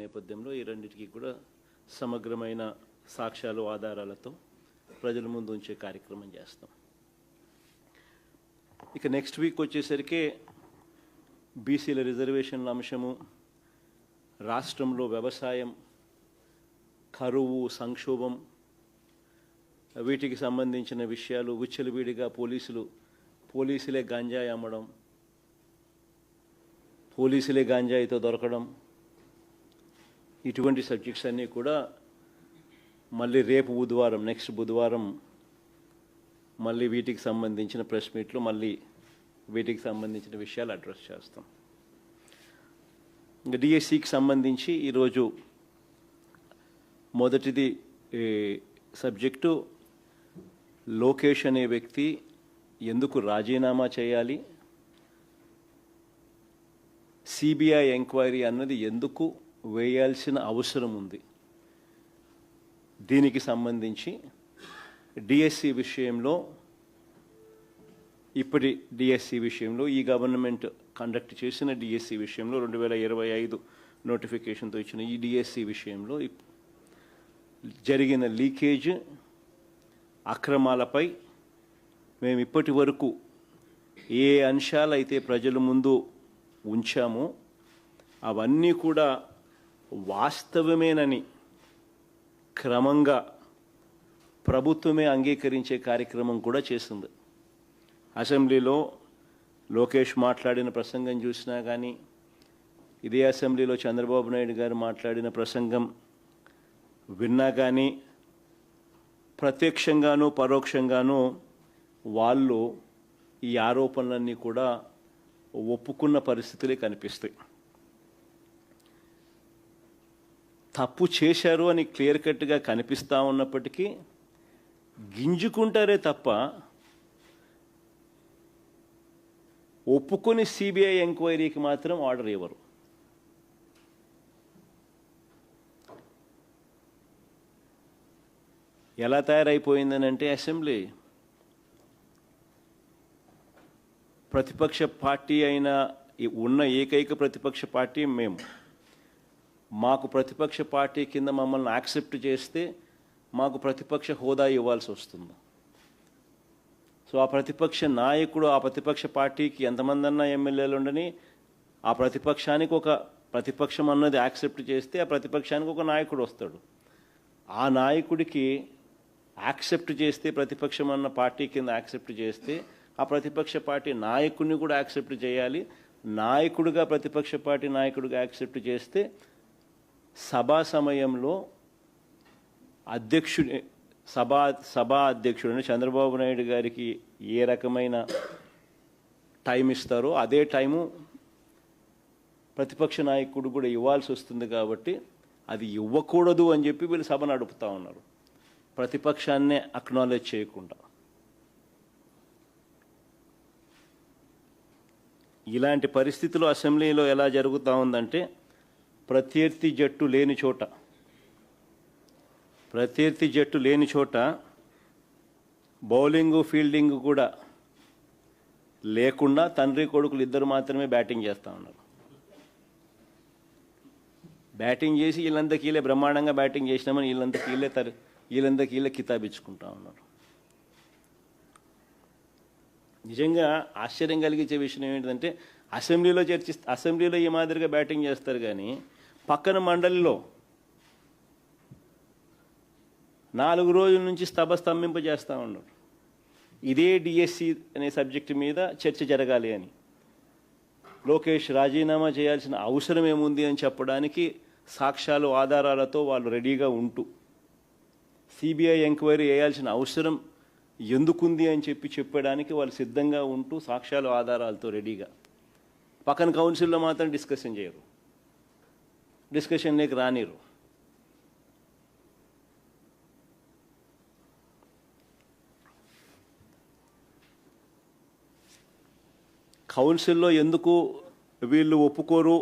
నేపథ్యంలో ఈ రెండింటికి కూడా సమగ్రమైన సాక్ష్యాలు ఆధారాలతో ప్రజల ముందు ఉంచే కార్యక్రమం చేస్తాం. ఇక నెక్స్ట్ వీక్ వచ్చేసరికి బీసీల రిజర్వేషన్ల అంశము, రాష్ట్రంలో వ్యవసాయం, కరువు, సంక్షోభం, వీటికి సంబంధించిన విషయాలు, విచ్చలవిడిగా పోలీసులే గంజాయి అమ్మడం, పోలీసులే గంజాయితో దొరకడం, ఇటువంటి సబ్జెక్ట్స్ అన్నీ కూడా మళ్ళీ రేపు బుధవారం, నెక్స్ట్ బుధవారం మళ్ళీ వీటికి సంబంధించిన ప్రెస్ మీట్లో మళ్ళీ వీటికి సంబంధించిన విషయాలు అడ్రస్ చేస్తాం. ఇంకా డిఎస్సికి సంబంధించి ఈరోజు మొదటిది సబ్జెక్టు, లోకేష్ అనే వ్యక్తి ఎందుకు రాజీనామా చేయాలి, సిబిఐ ఎంక్వైరీ అన్నది ఎందుకు వేయాల్సిన అవసరం ఉంది, దీనికి సంబంధించి డిఎస్సి విషయంలో, ఇప్పటి డిఎస్సి విషయంలో, ఈ గవర్నమెంట్ కండక్ట్ చేసిన డిఎస్సి విషయంలో 2025 నోటిఫికేషన్తో ఇచ్చిన ఈ డిఎస్సి విషయంలో జరిగిన లీకేజ్, అక్రమాలపై మేము ఇప్పటి వరకు ఏ అంశాలైతే ప్రజల ముందు ఉంచామో అవన్నీ కూడా వాస్తవమేనని క్రమంగా ప్రభుత్వమే అంగీకరించే కార్యక్రమం కూడా చేసింది. అసెంబ్లీలో లోకేష్ మాట్లాడిన ప్రసంగం చూసినా కానీ, ఇదే అసెంబ్లీలో చంద్రబాబు నాయుడు గారు మాట్లాడిన ప్రసంగం విన్నా కానీ, ప్రత్యక్షంగానూ పరోక్షంగానూ వాళ్ళు ఈ ఆరోపణలన్నీ కూడా ఒప్పుకున్న పరిస్థితులే కనిపిస్తాయి. తప్పు చేశారు అని క్లియర్ కట్గా కనిపిస్తూ ఉన్నప్పటికీ గింజుకుంటారే తప్ప ఒప్పుకొని సిబిఐ ఎంక్వైరీకి మాత్రం ఆర్డర్ ఇవ్వరు. ఎలా తయారైపోయిందనంటే అసెంబ్లీ ప్రతిపక్ష పార్టీ అయిన ఉన్న ఏకైక ప్రతిపక్ష పార్టీ మేము. మాకు ప్రతిపక్ష పార్టీ కింద మమ్మల్ని యాక్సెప్ట్ చేస్తే మాకు ప్రతిపక్ష హోదా ఇవ్వాల్సి వస్తుంది. సో ఆ ప్రతిపక్ష నాయకుడు, ఆ ప్రతిపక్ష పార్టీకి ఎంతమంది అన్నా ఎమ్మెల్యేలు ఉండని, ఆ ప్రతిపక్షానికి ఒక ప్రతిపక్షం అన్నది యాక్సెప్ట్ చేస్తే ఆ ప్రతిపక్షానికి ఒక నాయకుడు వస్తాడు. ఆ నాయకుడికి యాక్సెప్ట్ చేస్తే, ప్రతిపక్షం అన్న పార్టీ కింద యాక్సెప్ట్ చేస్తే ఆ ప్రతిపక్ష పార్టీ నాయకుడిని కూడా యాక్సెప్ట్ చేయాలి. నాయకుడిగా ప్రతిపక్ష పార్టీ నాయకుడిగా యాక్సెప్ట్ చేస్తే సభా సమయంలో సభా అధ్యక్షుడిని చంద్రబాబు నాయుడు గారికి ఏ రకమైన టైం ఇస్తారో అదే టైము ప్రతిపక్ష నాయకుడు కూడా ఇవ్వాల్సి వస్తుంది. కాబట్టి అది ఇవ్వకూడదు అని చెప్పి వీళ్ళు సభ నడుపుతూ ఉన్నారు, ప్రతిపక్షాన్నే అక్నాలెడ్జ్ చేయకుండా. ఇలాంటి పరిస్థితులు అసెంబ్లీలో ఎలా జరుగుతూ ఉందంటే, ప్రత్యర్థి జట్టు లేని చోట బౌలింగు, ఫీల్డింగ్ కూడా లేకుండా తండ్రి కొడుకులు ఇద్దరు మాత్రమే బ్యాటింగ్ చేస్తూ ఉన్నారు. బ్యాటింగ్ చేసి వీళ్ళందరికీలే బ్రహ్మాండంగా బ్యాటింగ్ చేసినామని వీళ్ళందరికీలే కితాబిచ్చుకుంటా ఉన్నారు. నిజంగా ఆశ్చర్యం కలిగించే విషయం ఏంటంటే, అసెంబ్లీలో ఈ మాదిరిగా బ్యాటింగ్ చేస్తారు కానీ పక్కన మండలిలో 4 రోజుల నుంచి స్తంభింపజేస్తూ ఉన్నారు. ఇదే డిఎస్సి అనే సబ్జెక్టు మీద చర్చ జరగాలి అని, లోకేష్ రాజీనామా చేయాల్సిన అవసరం ఏముంది అని చెప్పడానికి సాక్ష్యాలు ఆధారాలతో వాళ్ళు రెడీగా ఉంటూ, సిబిఐ ఎంక్వైరీ వేయాల్సిన అవసరం ఎందుకుంది అని చెప్పడానికి వాళ్ళు సిద్ధంగా ఉంటూ, సాక్ష్యాలు ఆధారాలతో రెడీగా, పక్కన కౌన్సిల్లో మాత్రం డిస్కషన్ చేయరు, డిస్కషన్లోకి రానిరు. కౌన్సిల్లో ఎందుకు వీళ్ళు ఒప్పుకోరు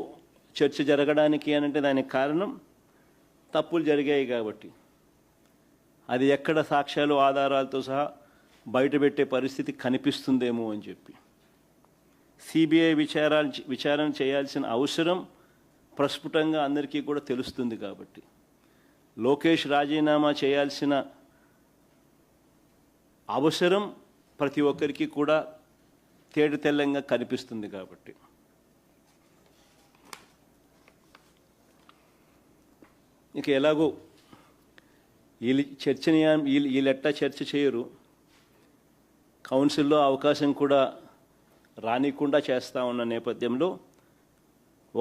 చర్చ జరగడానికి అని అంటే దానికి కారణం తప్పులు జరిగాయి కాబట్టి. అది ఎక్కడ సాక్ష్యాలు ఆధారాలతో సహా బయటపెట్టే పరిస్థితి కనిపిస్తుందేమో అని చెప్పి సిబిఐ విచారణ చేయాల్సిన అవసరం ప్రస్ఫుటంగా అందరికీ కూడా తెలుస్తుంది. కాబట్టి లోకేష్ రాజీనామా చేయాల్సిన అవసరం ప్రతి ఒక్కరికి కూడా తేటతెల్లంగా కనిపిస్తుంది. కాబట్టి ఇక ఎలాగో వీళ్ళెట్టా చర్చ చేయరు, కౌన్సిల్లో అవకాశం కూడా రానికుండా చేస్తూ ఉన్న నేపథ్యంలో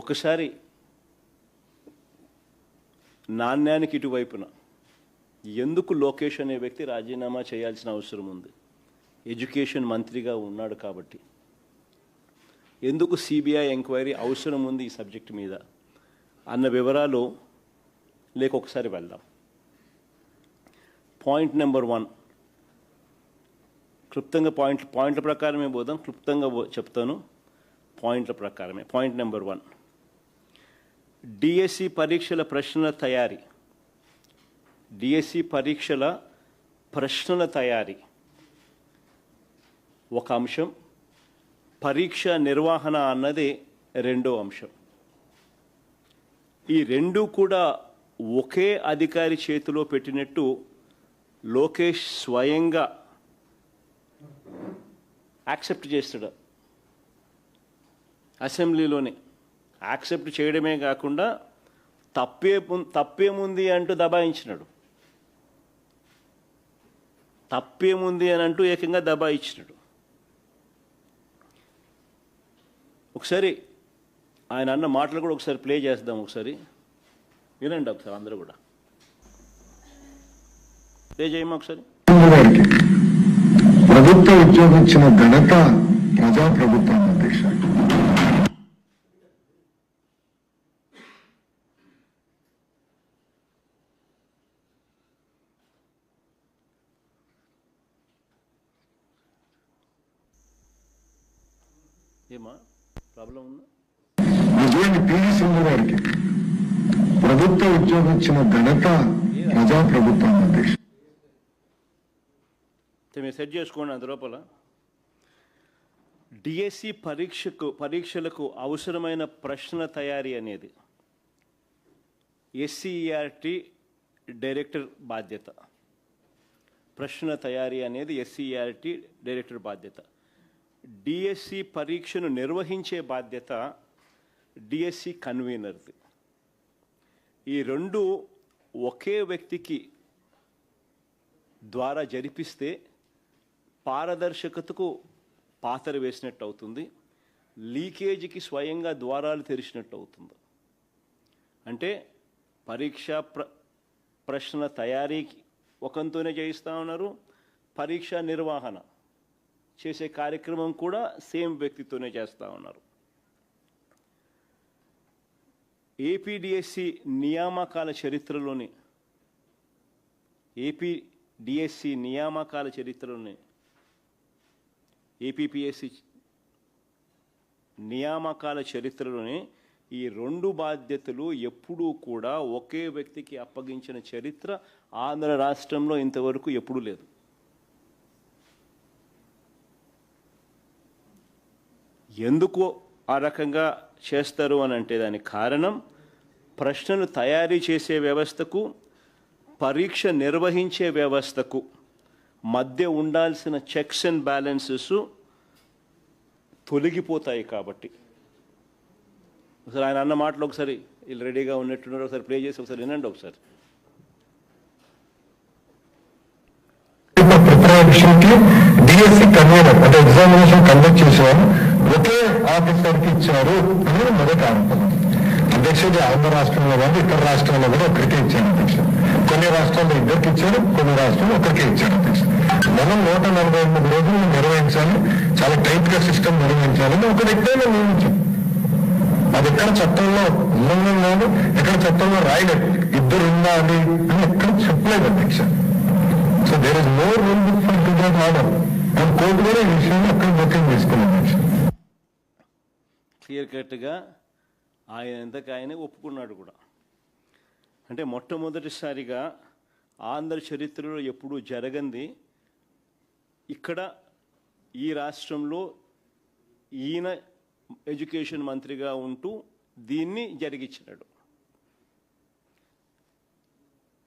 ఒకసారి నాణ్యానికి ఇటువైపున ఎందుకు లోకేష్ అనే వ్యక్తి రాజీనామా చేయాల్సిన అవసరం ఉంది? ఎడ్యుకేషన్ మంత్రిగా ఉన్నాడు కాబట్టి ఎందుకు సిబిఐ ఎంక్వైరీ అవసరం ఉంది ఈ సబ్జెక్ట్ మీద అన్న వివరాలు లేక ఒకసారి వెళ్దాం. పాయింట్ నెంబర్ 1 క్లుప్తంగా పాయింట్ల ప్రకారమే పోదాం, క్లుప్తంగా చెప్తాను పాయింట్ల ప్రకారమే. పాయింట్ నెంబర్ 1, డిఎస్సి పరీక్షల ప్రశ్నల తయారీ. డిఎస్సి పరీక్షల ప్రశ్నల తయారీ ఒక అంశం, పరీక్ష నిర్వహణ అన్నది రెండో అంశం. ఈ రెండు కూడా ఒకే అధికారి చేతిలో పెట్టినట్టు లోకేష్ స్వయంగా యాక్సెప్ట్ చేస్తాడు. అసెంబ్లీలోనే యాక్సెప్ట్ చేయడమే కాకుండా తప్పేముంది అంటూ దబాయించినాడు. తప్పేముంది అని అంటూ ఏకంగా దబాయించినాడు. ఒకసారి ఆయన అన్న మాటలు కూడా ఒకసారి ప్లే చేద్దాం, ఒకసారి వినండి ఒకసారి అందరూ కూడా. ప్లే చేయమా ఒకసారి. ప్రభుత్వ ఉద్యోగం ఇచ్చిన ఘనత ప్రజాప్రభుత్వం అధ్యక్ష. ఏమా ప్రాబ్లం ఉందా? విజయాన్ని పివి సింధు గారికి ప్రభుత్వ ఉద్యోగం ఇచ్చిన ఘనత ప్రజాప్రభుత్వం అధ్యక్ష. మీరు సెట్ చేసుకోండి అంత లోపల. డిఎస్సి పరీక్షలకు అవసరమైన ప్రశ్నల తయారీ అనేది ఎస్సీఈఆర్టీ డైరెక్టర్ బాధ్యత. ప్రశ్నల తయారీ అనేది ఎస్సీఈఆర్టీ డైరెక్టర్ బాధ్యత. డిఎస్సి పరీక్షను నిర్వహించే బాధ్యత డిఎస్సి కన్వీనర్ది. ఈ రెండు ఒకే వ్యక్తికి ద్వారా జరిపిస్తే పారదర్శకతకు పాతర వేసినట్టు అవుతుంది, లీకేజీకి స్వయంగా ద్వారాలు తెరిచినట్టు అవుతుంది. అంటే పరీక్షా ప్రశ్నల తయారీకి ఒకంతోనే చేయిస్తూ ఉన్నారు, పరీక్ష నిర్వహణ చేసే కార్యక్రమం కూడా సేమ్ వ్యక్తితోనే చేస్తూ ఉన్నారు. ఏపీడిఎస్సి నియామకాల చరిత్రలోని ఏపీపీఎస్సి నియామకాల చరిత్రలోనే ఈ రెండు బాధ్యతలు ఎప్పుడూ కూడా ఒకే వ్యక్తికి అప్పగించిన చరిత్ర ఆంధ్ర రాష్ట్రంలో ఇంతవరకు ఎప్పుడూ లేదు. ఎందుకు ఆ రకంగా చేస్తారు అని అంటే దానికి కారణం ప్రశ్నలు తయారీ చేసే వ్యవస్థకు పరీక్ష నిర్వహించే వ్యవస్థకు మధ్య ఉండాల్సిన చెక్స్ అండ్ బ్యాలెన్సెస్ తొలగిపోతాయి. కాబట్టి ఒకసారి ఆయన అన్న మాటలు ఒకసారి వీళ్ళు రెడీగా ఉన్నట్టున్నారు, ఒకసారి ప్లే చేసి ఒకసారి వినండి ఒకసారి. డిఎస్సి కన్వీనర్ అంటే ఎగ్జామినేషన్ కండక్ట్ చేసేవారు ఒకే ఆఫీసర్కి ఇచ్చారు అనేది మొదటి ఆరోపణ. అధ్యక్షుడు ఆంధ్ర రాష్ట్రంలో కానీ ఇతర రాష్ట్రాల్లో కూడా ఒకరికే ఇచ్చారు అధ్యక్ష. కొన్ని రాష్ట్రాల్లో ఇద్దరికి ఇచ్చారు, కొన్ని రాష్ట్రాల్లో ఒకరికే ఇచ్చారు అధ్యక్ష. మనం 148 రోజులు నిర్వహించాలి, చాలా టైట్ గా సిస్టమ్ నిర్వహించాలని ఒక వ్యక్తిని నియమించాం. అది ఎక్కడ చట్టంలో ఉల్లంఘన లేదు, ఎక్కడ చట్టంలో రాయలేదు, ఇద్దరు ఉండాలి అని ఎక్కడ చెప్పలేదు అధ్యక్ష. So there is no rule book for to that order. And court కూడా ఈ విషయాన్ని అక్కడ జోక్యం చేసుకున్నాం అధ్యక్ష. క్లియర్ కట్గా ఆయన ఎంతకు ఆయనే ఒప్పుకున్నాడు కూడా. అంటే మొట్టమొదటిసారిగా ఆంధ్ర చరిత్రలో ఎప్పుడూ జరగంది ఇక్కడ ఈ రాష్ట్రంలో ఈయన ఎడ్యుకేషన్ మంత్రిగా ఉంటూ దీన్ని జరిగించినాడు.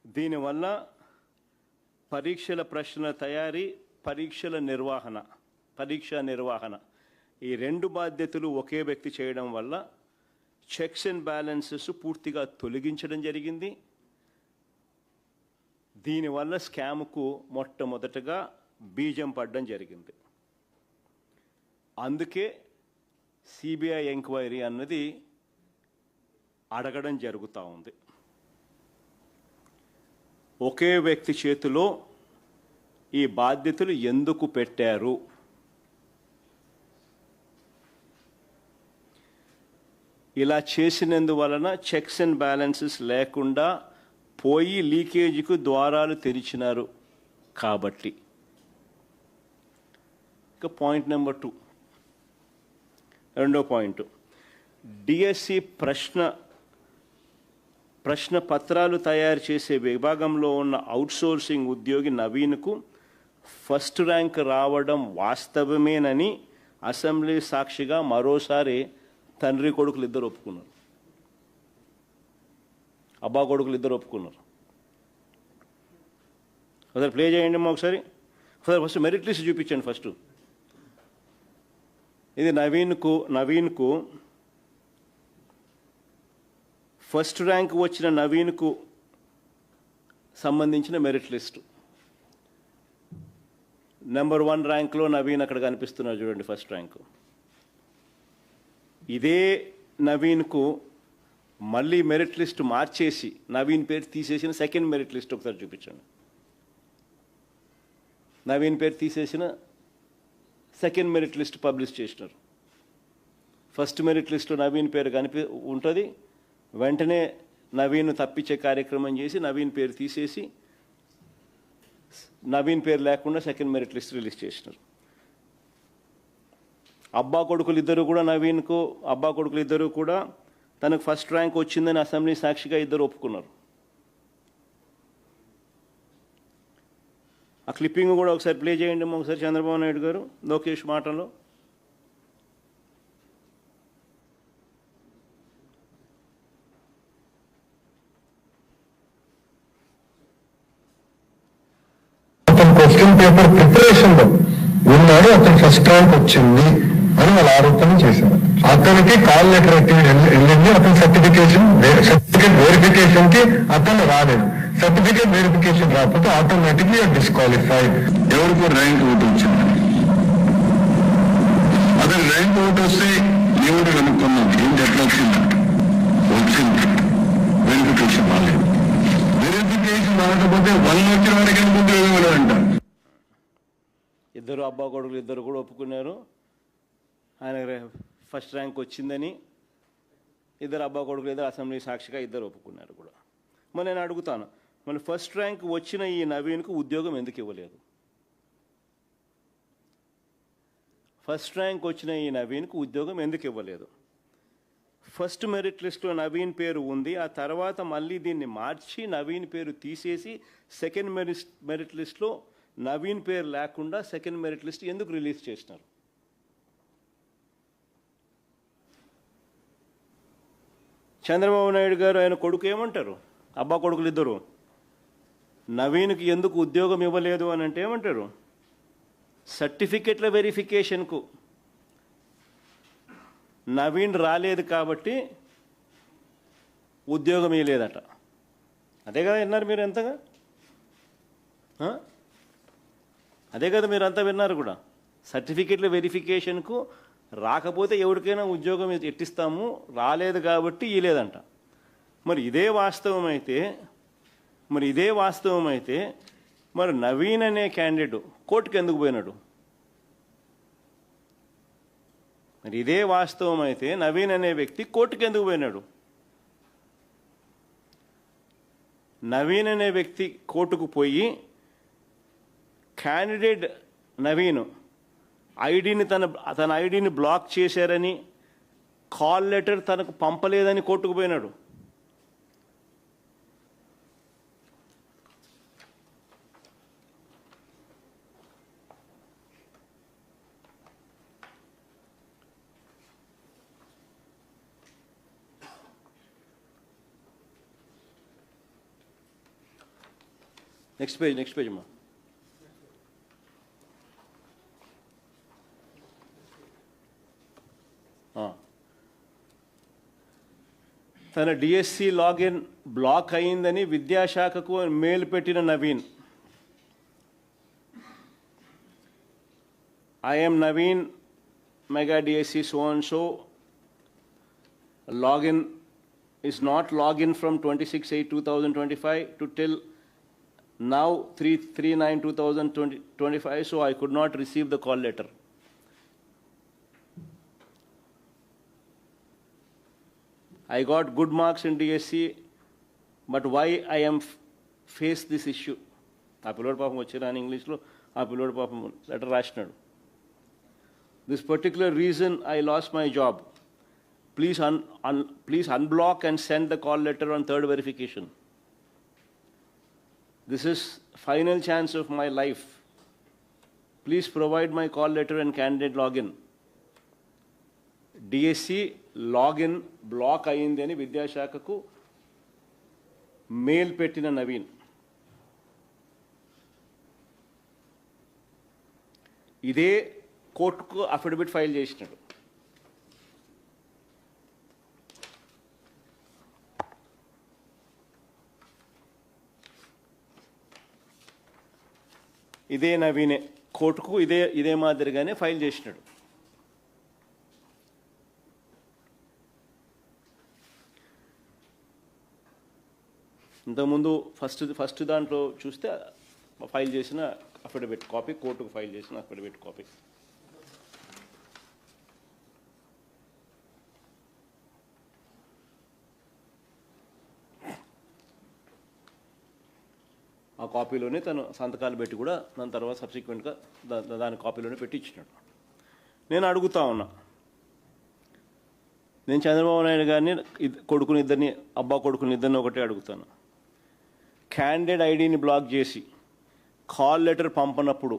దీనివల్ల పరీక్షల ప్రశ్నల తయారీ, పరీక్షా నిర్వహణ ఈ రెండు బాధ్యతలు ఒకే వ్యక్తి చేయడం వల్ల చెక్స్ అండ్ బ్యాలెన్సెస్ పూర్తిగా తొలగించడం జరిగింది. దీనివల్ల స్కామ్కు మొట్టమొదటగా బీజం పడడం జరిగింది. అందుకే సిబిఐ ఎంక్వైరీ అన్నది అడగడం జరుగుతూ ఉంది. ఒకే వ్యక్తి చేతిలో ఈ బాధ్యతలు ఎందుకు పెట్టారు? ఇలా చేసినందువలన చెక్స్ అండ్ బ్యాలెన్సెస్ లేకుండా పోయి లీకేజీకు ద్వారాలు తెరిచినారు కాబట్టి. ఇక పాయింట్ నెంబర్ 2, రెండో పాయింట్, డిఎస్సి ప్రశ్న పత్రాలు తయారు చేసే విభాగంలో ఉన్న అవుట్సోర్సింగ్ ఉద్యోగి నవీన్కు ఫస్ట్ ర్యాంక్ రావడం వాస్తవమేనని అసెంబ్లీ సాక్షిగా మరోసారి తండ్రి కొడుకులు ఇద్దరు ఒప్పుకున్నారు. అబ్బా కొడుకులు ఇద్దరు ఒప్పుకున్నారు. ఒకసారి ప్లే చేయండి అమ్మా ఒకసారి. ఫస్ట్ మెరిట్ లిస్ట్ చూపించండి. ఫస్ట్ ఇది నవీన్కు ఫస్ట్ ర్యాంక్ వచ్చిన నవీన్కు సంబంధించిన మెరిట్ లిస్టు. నెంబర్ 1 ర్యాంక్లో నవీన్ అక్కడ కనిపిస్తున్నారు చూడండి, ఫస్ట్ ర్యాంకు. ఇదే నవీన్కు మళ్ళీ మెరిట్ లిస్ట్ మార్చేసి నవీన్ పేరు తీసేసిన సెకండ్ మెరిట్ లిస్ట్ ఒకసారి చూపించండి. నవీన్ పేరు తీసేసిన సెకండ్ మెరిట్ లిస్ట్ పబ్లిష్ చేసినారు. ఫస్ట్ మెరిట్ లిస్ట్లో నవీన్ పేరు ఉంటుంది. వెంటనే నవీన్ తప్పించే కార్యక్రమం చేసి నవీన్ పేరు తీసేసి నవీన్ పేరు లేకుండా సెకండ్ మెరిట్ లిస్ట్ రిలీజ్ చేసినారు. అబ్బా కొడుకులు ఇద్దరు కూడా తనకు ఫస్ట్ ర్యాంక్ వచ్చిందని అసెంబ్లీ సాక్షిగా ఇద్దరు ఒప్పుకున్నారు. ఆ క్లిప్పింగ్ కూడా ఒకసారి ప్లే చేయండి ఒకసారి. చంద్రబాబు నాయుడు గారు లోకేష్ మాటల్లో. క్వశ్చన్ పేపర్ ప్రిపరేషన్ లో ఉన్నాడు, అతను ఫస్ట్ ర్యాంక్ వచ్చింది అని వాళ్ళు ఆరోపణ చేశారు. అతనికి కాల్ లెటర్ వెళ్ళింది. అతని సర్టిఫికేట్ వెరిఫికేషన్ కి అతను రాలేదు. సర్టిఫికేట్ వెరిఫికేషన్ రాకపోతే ఆటోమేటిక్లీ డిస్క్వాలిఫైడ్. ఎవరికి ర్యాంక్ ఓటు వచ్చింది? అతను ర్యాంక్ ఓటు వస్తే ఎవరు కనుక్కున్నాం ఏంటి, ఎట్లా వచ్చింది? వెరిఫికేషన్ రాలేదు. వెరిఫికేషన్ రాకపోతే 1 వచ్చిన వాడికి ఎందుకు ఉద్యోగం అంటారు. ఇద్దరు అబ్బా కొడుకులు ఇద్దరు కూడా ఒప్పుకున్నారు ఆయన ఫస్ట్ ర్యాంక్ వచ్చిందని. ఇద్దరు అబ్బా కొడుకులు ఇద్దరు అసెంబ్లీ సాక్షిగా ఇద్దరు ఒప్పుకున్నారు కూడా. మరి నేను అడుగుతాను, మరి ఫస్ట్ ర్యాంక్ వచ్చిన ఈ నవీన్కు ఉద్యోగం ఎందుకు ఇవ్వలేదు? ఫస్ట్ ర్యాంక్ వచ్చిన ఈ నవీన్కు ఉద్యోగం ఎందుకు ఇవ్వలేదు? ఫస్ట్ మెరిట్ లిస్ట్లో నవీన్ పేరు ఉంది. ఆ తర్వాత మళ్ళీ దీన్ని మార్చి నవీన్ పేరు తీసేసి సెకండ్ మెరిట్ లిస్ట్లో నవీన్ పేరు లేకుండా సెకండ్ మెరిట్ లిస్ట్ ఎందుకు రిలీజ్ చేసినారు? చంద్రబాబు నాయుడు గారు ఆయన కొడుకు ఏమంటారు? అబ్బా కొడుకులు ఇద్దరు నవీన్కి ఎందుకు ఉద్యోగం ఇవ్వలేదు అని అంటే ఏమంటారు? సర్టిఫికెట్ల వెరిఫికేషన్కు నవీన్ రాలేదు కాబట్టి ఉద్యోగం ఇవ్వలేదట. అదే కదా విన్నారు మీరు ఎంతగా? అదే కదా మీరు అంతా విన్నారు కూడా. సర్టిఫికెట్ల వెరిఫికేషన్కు రాకపోతే ఎవరికైనా ఉద్యోగం ఎట్టిస్తాము, రాలేదు కాబట్టి ఇవ్వలేదంట. మరి ఇదే వాస్తవం అయితే మరి నవీన్ అనే క్యాండిడేట్ కోర్టుకు ఎందుకు పోయినాడు? మరి ఇదే వాస్తవం అయితే నవీన్ అనే వ్యక్తి కోర్టుకు ఎందుకు పోయినాడు? నవీన్ అనే వ్యక్తి కోర్టుకు పోయి క్యాండిడేట్ నవీన్ తన ఐడిని బ్లాక్ చేశారని, కాల్ లెటర్ తనకు పంపలేదని కోర్టుకు పోయినాడు. నెక్స్ట్ పేజ్ అమ్మా. తన డిఎస్సి లాగిన్ బ్లాక్ అయిందని విద్యాశాఖకు మెయిల్ పెట్టిన Naveen. I am Naveen, Mega DSC so and so. Login is not login from 26/8/2025 to till now 3/9/2025, so I could not receive the call letter. I got good marks in DSC, but why I am face this issue? ఆ పిల్లోడు పాపం వచ్చారు ఇంగ్లీష్లో, ఆ పిల్లోడు పాపం letter రాసినాడు. This particular reason I lost my job. Please unblock and send the call letter on third verification. This is final chance of my life. Please provide my call letter and candidate login. DSC login block అయింది అని విద్యాశాఖకు mail పెట్టిన నవీన్. ఇదే కోర్టుకు affidavit file చేసినాడు. ఇదే నవీనే కోర్టుకు ఇదే మాదిరిగానే ఫైల్ చేసినాడు. ఇంతకుముందు ఫస్ట్ దాంట్లో చూస్తే ఫైల్ చేసిన అఫిడవిట్ కాపీ, కోర్టుకు ఫైల్ చేసిన అఫిడవిట్ కాపీ. ఆ కాపీలోనే తను సంతకాలు పెట్టి కూడా దాని తర్వాత సబ్సిక్వెంట్గా దాని కాపీలోనే పెట్టి ఇచ్చినాడు. నేను అడుగుతా ఉన్నా, నేను చంద్రబాబు నాయుడు గారిని అబ్బా కొడుకుని ఇద్దరిని ఒకటే అడుగుతాను. క్యాండిడేట్ ఐడిని బ్లాక్ చేసి కాల్ లెటర్ పంపనప్పుడు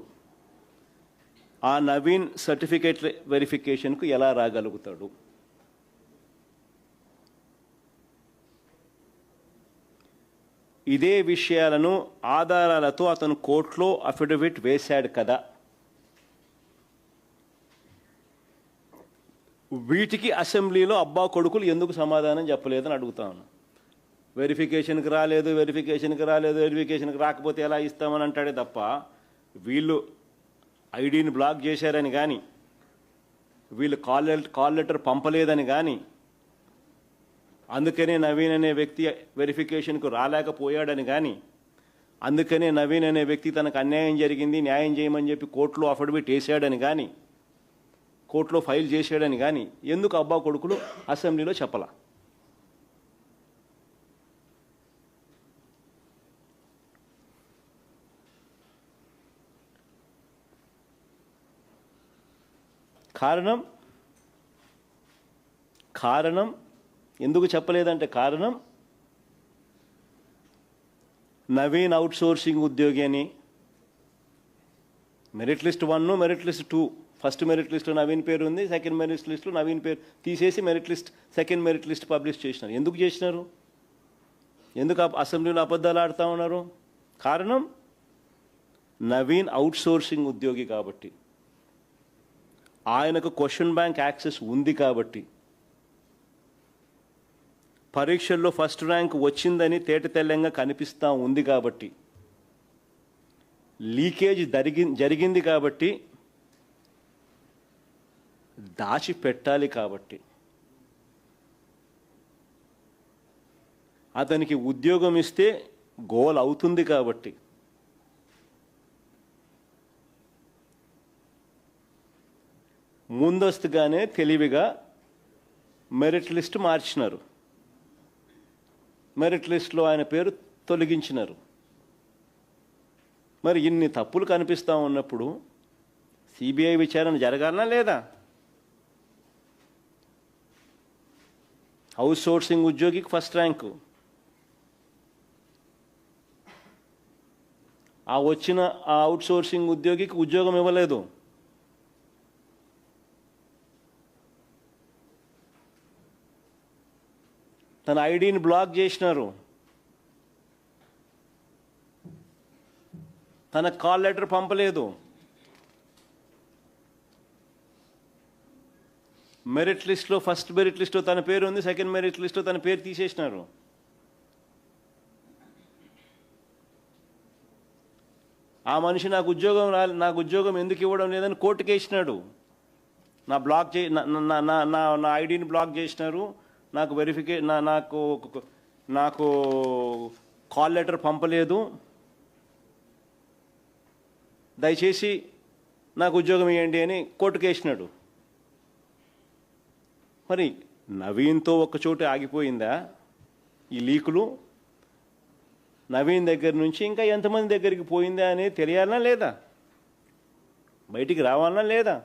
ఆ నవీన్ సర్టిఫికేట్ వెరిఫికేషన్కు ఎలా రాగలుగుతాడు? ఇదే విషయాలను ఆధారాలతో అతను కోర్టులో అఫిడవిట్ వేశాడు కదా. వీటికి అసెంబ్లీలో అబ్బా కొడుకులు ఎందుకు సమాధానం చెప్పలేదని అడుగుతాను. వెరిఫికేషన్కి రాకపోతే ఎలా ఇస్తామని అంటాడే తప్ప, వీళ్ళు ఐడిని బ్లాక్ చేశారని కానీ, వీళ్ళు కాల్ లెటర్ పంపలేదని కానీ, అందుకనే నవీన్ అనే వ్యక్తి వెరిఫికేషన్కు రాలేకపోయాడని కానీ, అందుకనే నవీన్ అనే వ్యక్తి తనకు అన్యాయం జరిగింది న్యాయం చేయమని చెప్పి కోర్టులో అఫిడవిట్ వేసాడని కానీ, కోర్టులో ఫైల్ చేశాడని కానీ ఎందుకు అబ్బా కొడుకులు అసెంబ్లీలో చెప్పలా? కారణం ఎందుకు చెప్పలేదంటే, కారణం నవీన్ అవుట్సోర్సింగ్ ఉద్యోగి అని merit list 1, merit list 2, first merit లిస్ట్లో నవీన్ పేరు ఉంది, సెకండ్ మెరిట్ లిస్ట్లో నవీన్ పేరు తీసేసి సెకండ్ మెరిట్ లిస్ట్ పబ్లిష్ చేసినారు. ఎందుకు చేసినారు? ఎందుకు అసెంబ్లీలో అబద్ధాలు ఆడుతూ ఉన్నారు? కారణం నవీన్ అవుట్సోర్సింగ్ ఉద్యోగి కాబట్టి, ఆయనకు క్వశ్చన్ బ్యాంక్ యాక్సెస్ ఉంది కాబట్టి, పరీక్షల్లో ఫస్ట్ ర్యాంక్ వచ్చిందని తేటతెల్లంగా కనిపిస్తూ ఉంది కాబట్టి, లీకేజ్ జరిగింది కాబట్టి, దాచిపెట్టాలి కాబట్టి, అతనికి ఉద్యోగం ఇస్తే గోల్ అవుతుంది కాబట్టి, ముందస్తుగానే తెలివిగా మెరిట్ లిస్ట్ మార్చినారు. మెరిట్ లిస్ట్లో ఆయన పేరు తొలగించినారు. మరి ఇన్ని తప్పులు కనిపిస్తూ ఉన్నప్పుడు సిబిఐ విచారణ జరగాలనా లేదా? అవుట్ సోర్సింగ్ ఉద్యోగికి ఫస్ట్ ర్యాంకు, వచ్చిన ఆ అవుట్ సోర్సింగ్ ఉద్యోగికి ఉద్యోగం ఇవ్వలేదు. తన ఐడిని బ్లాక్ చేసినారు. తన కాల్ లెటర్ పంపలేదు. మెరిట్ లిస్ట్లో ఫస్ట్ మెరిట్ లిస్ట్లో తన పేరు ఉంది, సెకండ్ మెరిట్ లిస్ట్లో తన పేరు తీసేసినారు. ఆ మనిషి నాకు ఉద్యోగం ఎందుకు ఇవ్వడం లేదని కోర్టుకు వేసినాడు. నా ఐడిని బ్లాక్ చేసినారు, నాకు కాల్ లెటర్ పంపలేదు, దయచేసి నాకు ఉద్యోగం ఇవ్వండి అని కోర్టుకు వేసినాడు. మరి నవీన్తో ఒక్కచోట ఆగిపోయిందా ఈ లీకులు? నవీన్ దగ్గర నుంచి ఇంకా ఎంతమంది దగ్గరికి పోయిందా అనేది తెలియాలనా లేదా? బయటికి రావాలనా లేదా?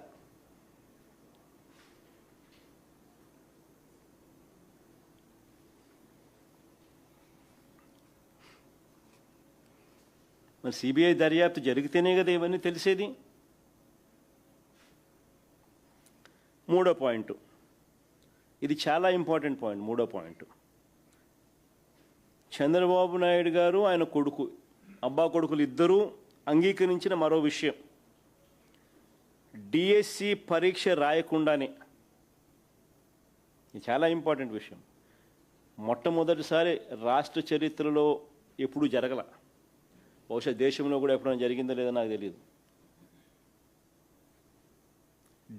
మరి సిబిఐ దర్యాప్తు జరిగితేనే కదా ఇవన్నీ తెలిసేది. మూడో పాయింట్, ఇది చాలా ఇంపార్టెంట్ పాయింట్. మూడో పాయింట్, చంద్రబాబు నాయుడు గారు ఆయన కొడుకు, అబ్బా కొడుకులు ఇద్దరూ అంగీకరించిన మరో విషయం, డిఎస్సి పరీక్ష రాయకుండానే, ఇది చాలా ఇంపార్టెంట్ విషయం, మొట్టమొదటిసారి రాష్ట్ర చరిత్రలో ఎప్పుడూ జరగల, బహుశా దేశంలో కూడా ఎప్పుడైనా జరిగిందో లేదో నాకు తెలియదు.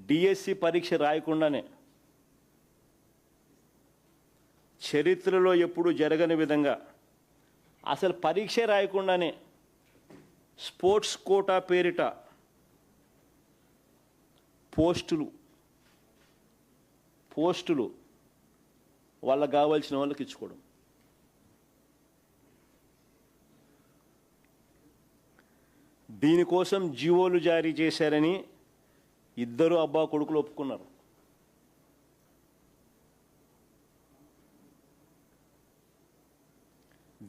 డిఎస్సి పరీక్ష రాయకుండానే, చరిత్రలో ఎప్పుడు జరగని విధంగా, అసలు పరీక్ష రాయకుండానే స్పోర్ట్స్ కోటా పేరిట పోస్టులు వాళ్ళకు కావాల్సిన వాళ్ళకి ఇచ్చుకోవడం. దీనికోసం జీవోలు జారీ చేశారని ఇద్దరు అబ్బా కొడుకులు ఒప్పుకున్నారు.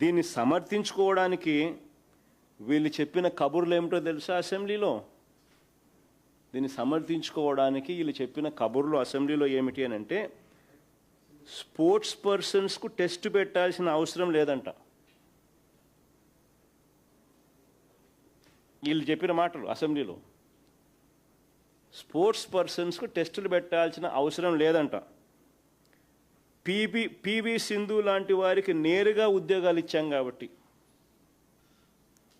దీన్ని సమర్థించుకోవడానికి వీళ్ళు చెప్పిన కబుర్లు ఏమిటో తెలుసా అసెంబ్లీలో? దీన్ని సమర్థించుకోవడానికి వీళ్ళు చెప్పిన కబుర్లు అసెంబ్లీలో ఏమిటి అని అంటే, స్పోర్ట్స్ పర్సన్స్కు టెస్ట్ పెట్టాల్సిన అవసరం లేదంట. వీళ్ళు చెప్పిన మాటలు అసెంబ్లీలో, స్పోర్ట్స్ పర్సన్స్కు టెస్టులు పెట్టాల్సిన అవసరం లేదంట. పివి సింధు లాంటి వారికి నేరుగా ఉద్యోగాలు ఇచ్చాం కాబట్టి,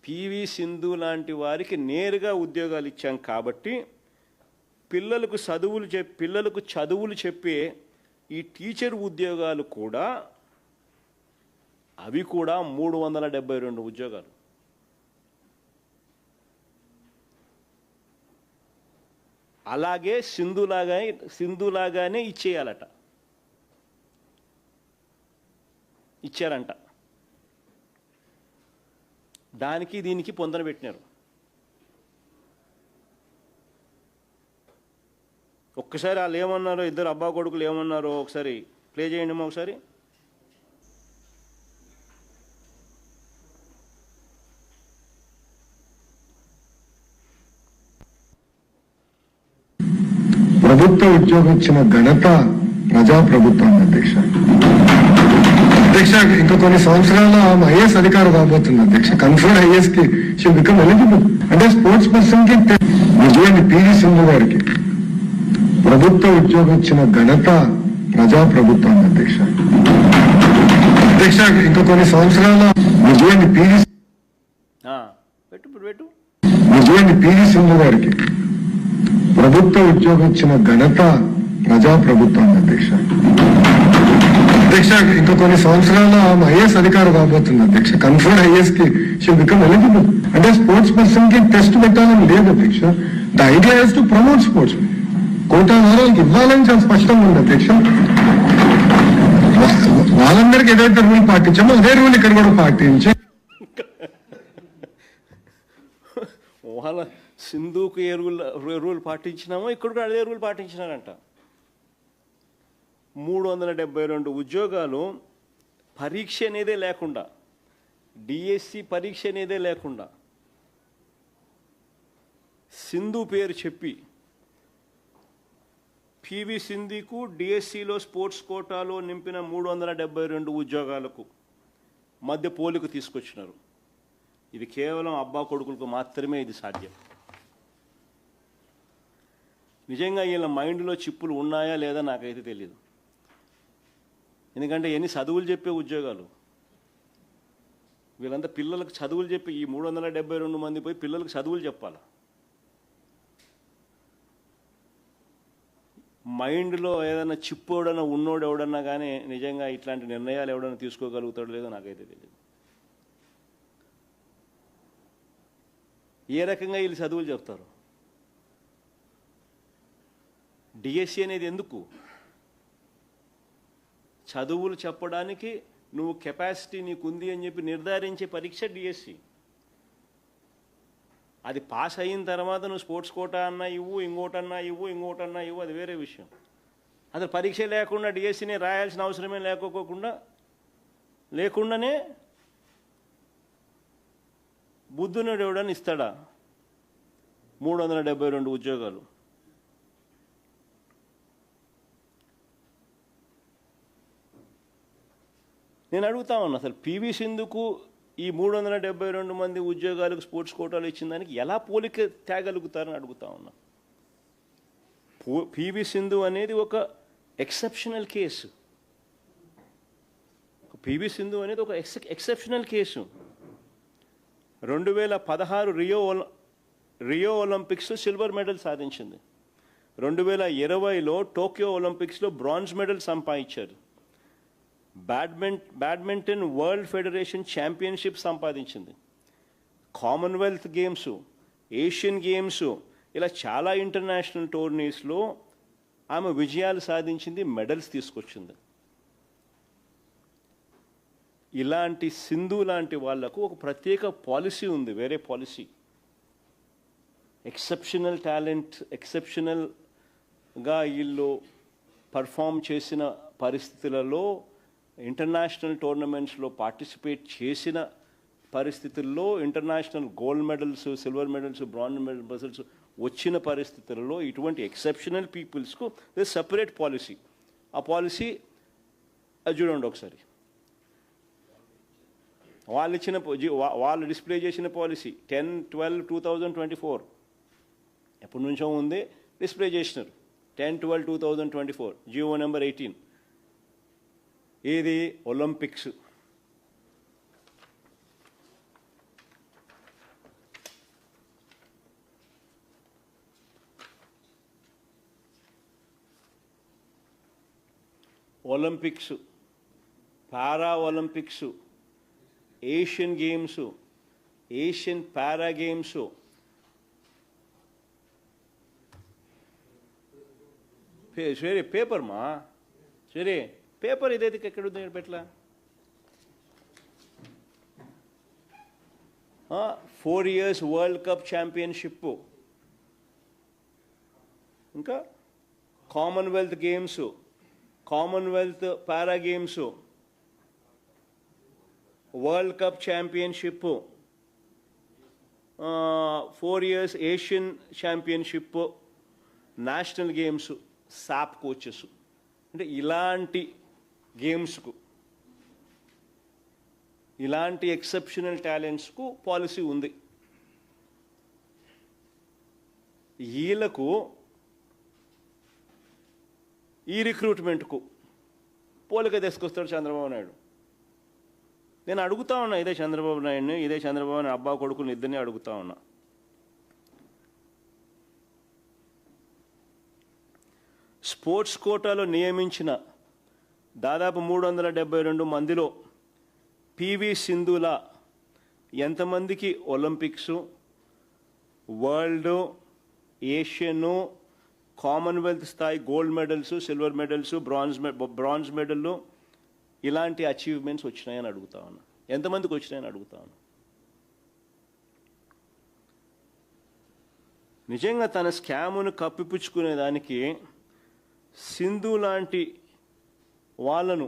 పివి సింధు లాంటి వారికి నేరుగా ఉద్యోగాలు ఇచ్చాం కాబట్టి పిల్లలకు చదువులు చెప్పే ఈ టీచర్ ఉద్యోగాలు కూడా, అవి కూడా 372 ఉద్యోగాలు. అలాగే సింధులాగానే ఇచ్చారంట. దానికి దీనికి పొందన పెట్టినారు. ఒక్కసారి వాళ్ళు ఏమన్నారో, ఇద్దరు అబ్బా కొడుకులు ఏమన్నారో ఒకసారి ప్లే చేయండి ఒకసారి. ప్రభుత్వ ఉద్యోగం ఇచ్చిన ఘనత ప్రజాప్రభుత్వం అధ్యక్ష. ఇంకా కొన్ని సంవత్సరాల ఆమె ఐఏఎస్ అధికారి కాబోతుంది అధ్యక్ష. కన్ఫర్డ్ ఐఏఎస్ కి షిల్ బికమ్ ఎలిజిబుల్. అంటే స్పోర్ట్స్ పర్సన్ కి విజయండి పివి సింధు గారికి ప్రభుత్వ ఉద్యోగం ఇచ్చిన ఘనత ప్రజాప్రభుత్వం అధ్యక్ష. ఇంకా కొన్ని సంవత్సరాల విజయండి పివి సింధు గారికి ప్రభుత్వ ఉద్యోగం ఇచ్చిన ఘనత ప్రజాప్రభుత్వం అధ్యక్ష. ఇంకా కొన్ని సంవత్సరాల ఆమె ఐఏఎస్ అధికారి కాబోతుంది అధ్యక్ష. కన్ఫర్డ్ ఐఏఎస్ కి షిల్ బికమ్ ఎలిజిబుల్. అంటే స్పోర్ట్స్ పర్సన్ కి టెస్ట్ పెట్టాలని లేదు అధ్యక్ష. The idea is to promote sports. Quota వారాలకు ఇవ్వాలని చాలా స్పష్టంగా ఉంది అధ్యక్ష. వాళ్ళందరికీ ఏదైతే రూల్ పాటించామో అదే రూల్ ఇక్కడ కూడా పాటించి, వాళ్ళ సింధుకు ఏ రూల్ పాటించినామో ఇక్కడ కూడా అదే రూల్ పాటించినారంట. 372 ఉద్యోగాలు పరీక్ష అనేదే లేకుండా, డిఎస్సి పరీక్ష అనేదే లేకుండా సింధు పేరు చెప్పి పివి సింధుకు డిఎస్సిలో స్పోర్ట్స్ కోటాలో నింపిన 372 ఉద్యోగాలకు మధ్య పోలిక తీసుకొచ్చినారు. ఇది కేవలం అబ్బా కొడుకులకు మాత్రమే ఇది సాధ్యం. నిజంగా వీళ్ళ మైండ్లో చిప్పులు ఉన్నాయా లేదా నాకైతే తెలియదు. ఎందుకంటే ఎన్ని చదువులు చెప్పే ఉద్యోగాలు, వీళ్ళంతా పిల్లలకు చదువులు చెప్పి ఈ 372 మంది పోయి పిల్లలకు చదువులు చెప్పాలి. మైండ్లో ఏదైనా చిప్పు ఎవడన్నా ఉన్నోడు ఎవడన్నా కానీ నిజంగా ఇట్లాంటి నిర్ణయాలు ఎవడన్నా తీసుకోగలుగుతాడో లేదో నాకైతే తెలియదు. ఏ రకంగా వీళ్ళు చదువులు చెప్తారు? డిఎస్సి అనేది ఎందుకు? చదువులు చెప్పడానికి నువ్వు కెపాసిటీ నీకుంది అని చెప్పి నిర్ధారించే పరీక్ష డిఎస్సి. అది పాస్ అయిన తర్వాత నువ్వు స్పోర్ట్స్ కోటా అన్నా ఇవ్వు, ఇంకోటన్నా ఇవ్వు, అది వేరే విషయం. అసలు పరీక్ష లేకుండా డిఎస్సిని రాయాల్సిన అవసరమే లేకుండానే బుద్ధునుడు ఎవడని ఇస్తాడా 372 ఉద్యోగాలు? నేను అడుగుతా ఉన్నా, అసలు పివి సింధుకు ఈ 372 మంది ఉద్యోగాలకు స్పోర్ట్స్ కోటాలు ఇచ్చిన దానికి ఎలా పోలిక తేగలుగుతారని అడుగుతా ఉన్నా. పివి సింధు అనేది ఒక ఎక్సెప్షనల్ కేసు. పివి సింధు అనేది ఒక exceptional case. 2016 Rio Olympics silver medal సాధించింది. 2020లో టోక్యో ఒలింపిక్స్లో బ్రాంజ్ మెడల్ సంపాదించారు. బ్యాడ్మింటన్ వరల్డ్ ఫెడరేషన్ ఛాంపియన్షిప్ సంపాదించింది. కామన్వెల్త్ గేమ్స్, ఏషియన్ గేమ్స్, ఇలా చాలా ఇంటర్నేషనల్ టోర్నీస్లో ఆమె విజయాలు సాధించింది, మెడల్స్ తీసుకొచ్చింది. ఇలాంటి సింధు లాంటి వాళ్లకు ఒక ప్రత్యేక పాలసీ ఉంది, వేరే పాలసీ. ఎక్సెప్షనల్ టాలెంట్, ఎక్సెప్షనల్గా వీళ్ళు పర్ఫామ్ చేసిన పరిస్థితులలో, ఇంటర్నేషనల్ టోర్నమెంట్స్లో పార్టిసిపేట్ చేసిన పరిస్థితుల్లో, international gold medals, silver medals, bronze medals వచ్చిన పరిస్థితుల్లో ఇటువంటి ఎక్సెప్షనల్ పీపుల్స్కు సెపరేట్ పాలసీ. ఆ పాలసీ అది చూడండి ఒకసారి. వాళ్ళు డిస్ప్లే చేసిన పాలసీ 10/12/2024 ఎప్పటి నుంచో ఉంది, డిస్ప్లే చేసినారు. 10/12/2024 జియో నెంబర్ 18. ఏది? Olympics. Olympics, para Olympics, Asian games, Asian para games, సరే పేపర్ మా సరే పేపర్ ఇదైతే ఎక్కడుంది పెట్ల 4 years వరల్డ్ కప్ ఛాంపియన్షిప్, ఇంకా Commonwealth games, Commonwealth para games, world cup championship, 4 years Asian championship, national games, SAAP coaches. అంటే ఇలాంటి గేమ్స్కు, ఇలాంటి ఎక్సెప్షనల్ టాలెంట్స్కు పాలసీ ఉంది. వీళ్ళకు ఈ రిక్రూట్మెంట్కు పోలిక తీసుకొస్తాడు చంద్రబాబు నాయుడు. నేను అడుగుతా ఉన్నా, ఇదే చంద్రబాబు నాయుడు అబ్బా కొడుకుని ఇద్దరిని అడుగుతా ఉన్నా. స్పోర్ట్స్ కోటాలో నియమించిన దాదాపు 372 మందిలో పివి సింధుల ఎంతమందికి ఒలింపిక్స్, వరల్డ్, ఏషియన్, కామన్వెల్త్ స్థాయి gold medals, silver medals, bronze మెడల్లు ఇలాంటి అచీవ్మెంట్స్ వచ్చినాయని అడుగుతా ఉన్నా. ఎంతమందికి వచ్చినాయని అడుగుతా ఉన్నా. నిజంగా తన స్కామును కప్పిపుచ్చుకునేదానికి సింధు లాంటి వాళ్ళను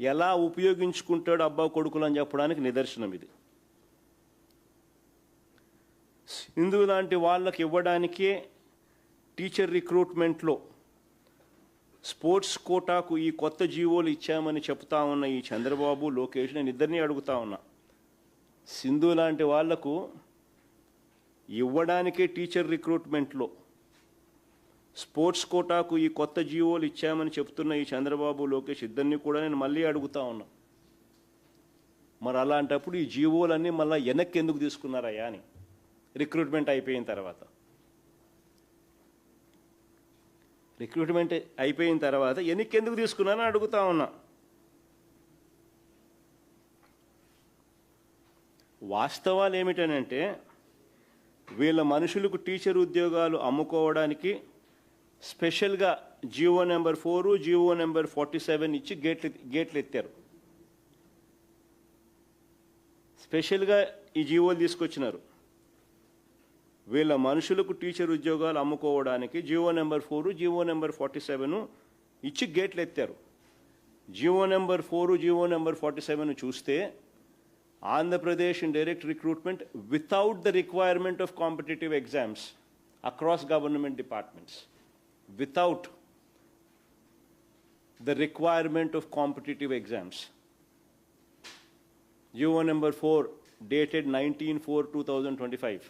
ఎలా ఉపయోగించుకుంటాడు అబ్బా కొడుకులు అని చెప్పడానికి నిదర్శనం ఇది. సింధు లాంటి వాళ్ళకి ఇవ్వడానికే టీచర్ రిక్రూట్మెంట్లో స్పోర్ట్స్ కోటాకు ఈ కొత్త జీవోలు ఇచ్చామని చెప్తా ఉన్న ఈ చంద్రబాబు, లోకేష్, నేను ఇద్దరిని అడుగుతా ఉన్నా. సింధు లాంటి వాళ్లకు ఇవ్వడానికే టీచర్ రిక్రూట్మెంట్లో స్పోర్ట్స్ కోటాకు ఈ కొత్త జీవోలు ఇచ్చామని చెప్తున్న ఈ చంద్రబాబు లోకేష్ ఇద్దరిని కూడా నేను మళ్ళీ అడుగుతా ఉన్నా, మరి అలాంటప్పుడు ఈ జీవోలన్నీ మళ్ళీ వెనక్కి ఎందుకు తీసుకున్నారయ్యా అని రిక్రూట్మెంట్ అయిపోయిన తర్వాత వెనక్కి ఎందుకు తీసుకున్నారని అడుగుతా ఉన్నా. వాస్తవాలు ఏమిటనంటే వీళ్ళ మనుషులకు టీచర్ ఉద్యోగాలు అమ్ముకోవడానికి స్పెషల్గా జీవో నెంబర్ 4 జీవో నెంబర్ 47 ఇచ్చి గేట్లు ఎత్తారు. స్పెషల్గా ఈ జీవోలు తీసుకొచ్చినారు. వీళ్ళ మనుషులకు టీచర్ ఉద్యోగాలు అమ్ముకోవడానికి జీవో నెంబర్ 4 జీవో నెంబర్ 47 ఇచ్చి గేట్లు ఎత్తారు. జీవో నెంబర్ 4 జీవో నెంబర్ 47 చూస్తే Andhra Pradesh in direct recruitment without the requirement of competitive exams across government departments. Without the requirement of competitive exams. GO number 4 dated 19/4/2025.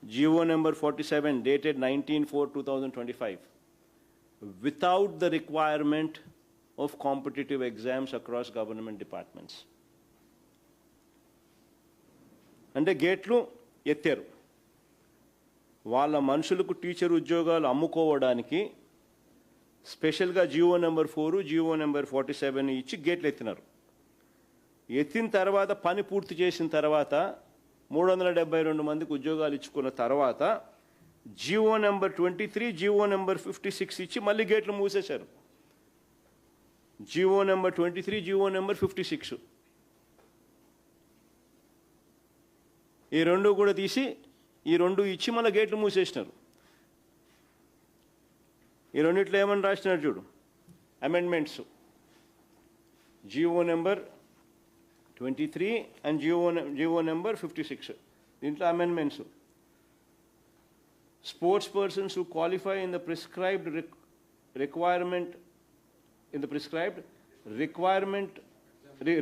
GO number 47 dated 19/4/2025. Without the requirement of competitive exams across government departments. అంటే గేట్లు ఎత్తారు. వాళ్ళ మనుషులకు teacher ఉద్యోగాలు అమ్ముకోవడానికి స్పెషల్గా GO number 4 GO number 47 ఇచ్చి గేట్లు ఎత్తినారు. ఎత్తిన తర్వాత పని పూర్తి చేసిన తర్వాత 372 మందికి ఉద్యోగాలు ఇచ్చుకున్న తర్వాత జీవో నెంబర్ 23 జీవో నెంబర్ 56 ఇచ్చి మళ్ళీ గేట్లు మూసేశారు. జీవో నెంబర్ 23 జీవో నెంబర్ 56 ఈ రెండు కూడా తీసి ఈ రెండు ఇచ్చి మళ్ళీ గేట్లు మూసేసినారు. ఈ రెండిట్లో ఏమని రాసినారు చూడు, amendments. GO number 23 and GO number 56 దీంట్లో amendments. Sports persons who qualify in the prescribed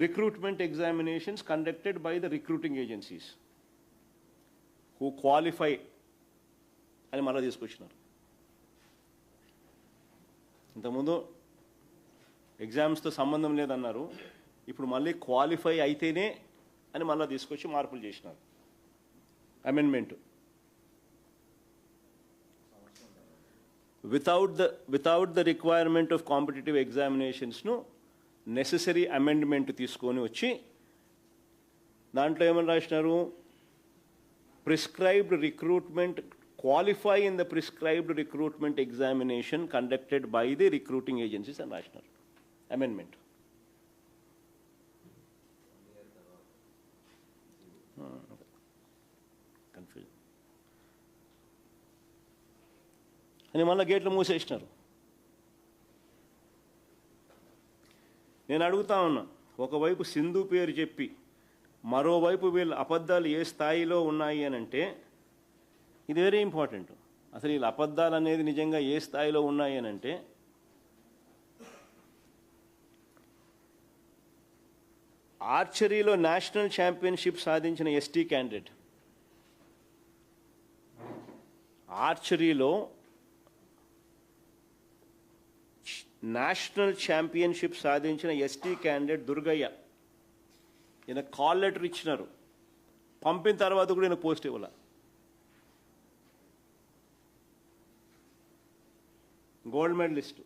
recruitment examinations conducted by the recruiting agencies who qualify అని మళ్ళీ తీసుకొచ్చినారు. ఇంతకుముందు ఎగ్జామ్స్తో సంబంధం లేదన్నారు, ఇప్పుడు మళ్ళీ క్వాలిఫై అయితేనే అని మళ్ళీ తీసుకొచ్చి మార్పులు చేసినారు. Amendment without the requirement of competitive ఎగ్జామినేషన్స్ను నెసెసరీ అమెండ్మెంట్ తీసుకొని వచ్చి దాంట్లో ఏమని రాసినారు, prescribed recruitment qualify in the prescribed recruitment examination conducted by the recruiting agencies and national amendment. Confusion. అని మళ్ళీ గేట్లు మూసేసినారు. నేను అడుగుతా ఉన్నా, ఒకవైపు సింధు పేరు చెప్పి మరోవైపు వీళ్ళ అబద్ధాలు ఏ స్థాయిలో ఉన్నాయి అని అంటే ఇది వెరీ ఇంపార్టెంట్. అసలు వీళ్ళ అబద్ధాలు అనేది నిజంగా ఏ స్థాయిలో ఉన్నాయి అని అంటే ఆర్చరీలో నేషనల్ ఛాంపియన్షిప్ సాధించిన ఎస్టీ క్యాండిడేట్, ఆర్చరీలో నేషనల్ ఛాంపియన్షిప్ సాధించిన ఎస్టీ క్యాండిడేట్ దుర్గయ్య, ఈయన కాల్ లెటర్ ఇచ్చినారు. పంపిన తర్వాత కూడా ఈయన పోస్ట్ ఇవ్వాల. Gold medalist.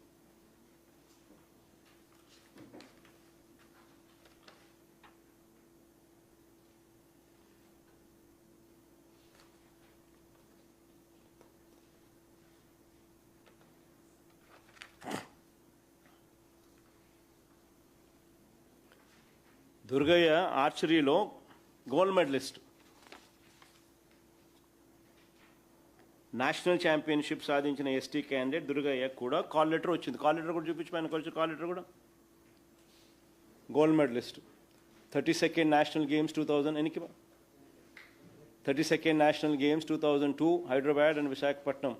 దుర్గయ్య ఆర్చరీలో గోల్డ్ మెడలిస్ట్. నేషనల్ ఛాంపియన్షిప్ సాధించిన ఎస్టీ క్యాండిడేట్ దుర్గయ్య కూడా కాల్ లెటర్ వచ్చింది. కాల్ లెటర్ కూడా చూపించమని కొంచెం, కాల్ లెటర్ కూడా gold medalist. 32nd national games 2000 ఎనికి 32nd national games 2002 Hyderabad and Visakhapatnam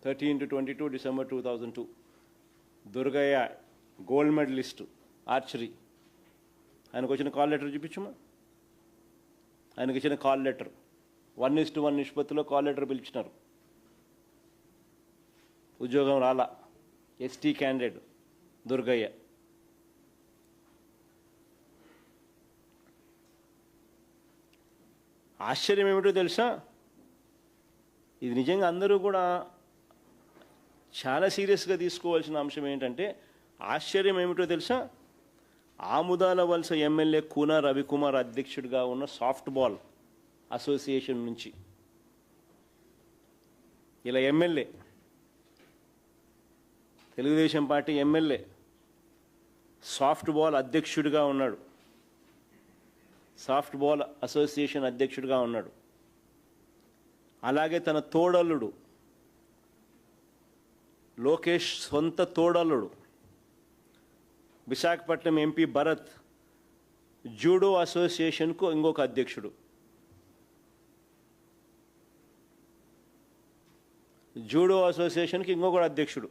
13 to 22 December 2002. Durgaiah gold medalist archery ఆయనకు వచ్చిన కాల్ లెటర్ చూపించమా. ఆయనకు ఇచ్చిన కాల్ లెటర్ 1:1 నిష్పత్తిలో కాల్ లెటర్ పిలిచినారు. ఉద్యోగం రాలా. ST candidate Durgaiah. ఆశ్చర్యం ఏమిటో తెలుసా, ఇది నిజంగా అందరూ కూడా చాలా సీరియస్గా తీసుకోవాల్సిన అంశం ఏంటంటే, ఆశ్చర్యం ఏమిటో తెలుసా, ఆముదాల వలస ఎమ్మెల్యే కూన రవికుమార్ అధ్యక్షుడిగా ఉన్న సాఫ్ట్ బాల్ అసోసియేషన్ నుంచి ఇలా MLA, Telugu Desam party MLA soft ball అధ్యక్షుడిగా ఉన్నాడు, సాఫ్ట్ బాల్ అసోసియేషన్ అధ్యక్షుడిగా ఉన్నాడు. అలాగే తన తోడల్లుడు లోకేష్ సొంత తోడల్లుడు విశాఖపట్నం ఎంపీ భరత్ జూడో అసోసియేషన్కు ఇంకొక అధ్యక్షుడు. జూడో అసోసియేషన్కి ఇంకొక అధ్యక్షుడు.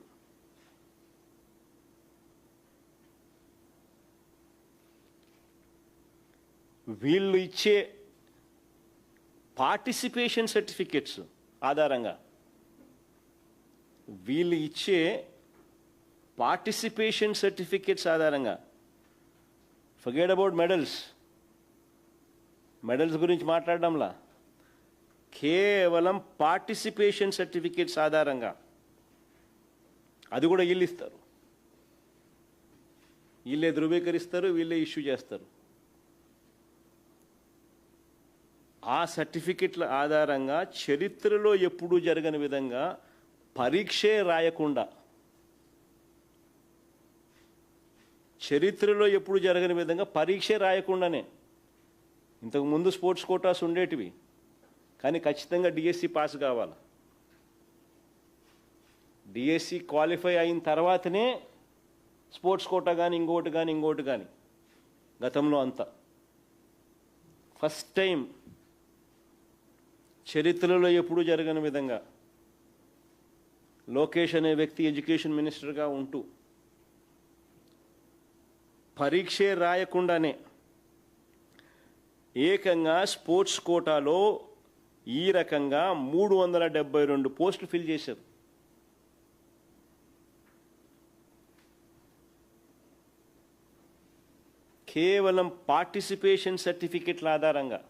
వీళ్ళు ఇచ్చే పార్టిసిపేషన్ సర్టిఫికెట్స్ ఆధారంగా, వీళ్ళు ఇచ్చే పార్టిసిపేషన్ సర్టిఫికెట్స్ ఆధారంగా, ఫర్గెట్ అబౌట్ మెడల్స్ గురించి మాట్లాడడంలా, కేవలం పార్టిసిపేషన్ సర్టిఫికెట్స్ ఆధారంగా, అది కూడా వీళ్ళు ఇస్తారు, వీళ్ళే ధృవీకరిస్తారు, వీళ్ళే ఇష్యూ చేస్తారు. ఆ సర్టిఫికెట్ల ఆధారంగా చరిత్రలో ఎప్పుడూ జరగని విధంగా పరీక్షే రాయకుండా, చరిత్రలో ఎప్పుడు జరగని విధంగా పరీక్షే రాయకుండానే, ఇంతకుముందు స్పోర్ట్స్ కోటాస్ ఉండేటివి, కానీ ఖచ్చితంగా డిఎస్సి పాస్ కావాలి. డిఎస్సి క్వాలిఫై అయిన తర్వాతనే స్పోర్ట్స్ కోటా కానీ ఇంకోటి కానీ గతంలో అంతా ఫస్ట్ టైం చరిత్రలో ఎప్పుడూ జరగని విధంగా లోకేష్ అనే వ్యక్తి ఎడ్యుకేషన్ మినిస్టర్గా ఉంటూ పరీక్షే రాయకుండానే ఏకంగా స్పోర్ట్స్ కోటాలో ఈ రకంగా 372 పోస్టులు ఫిల్ చేశారు. కేవలం పార్టిసిపేషన్ సర్టిఫికెట్ల ఆధారంగా.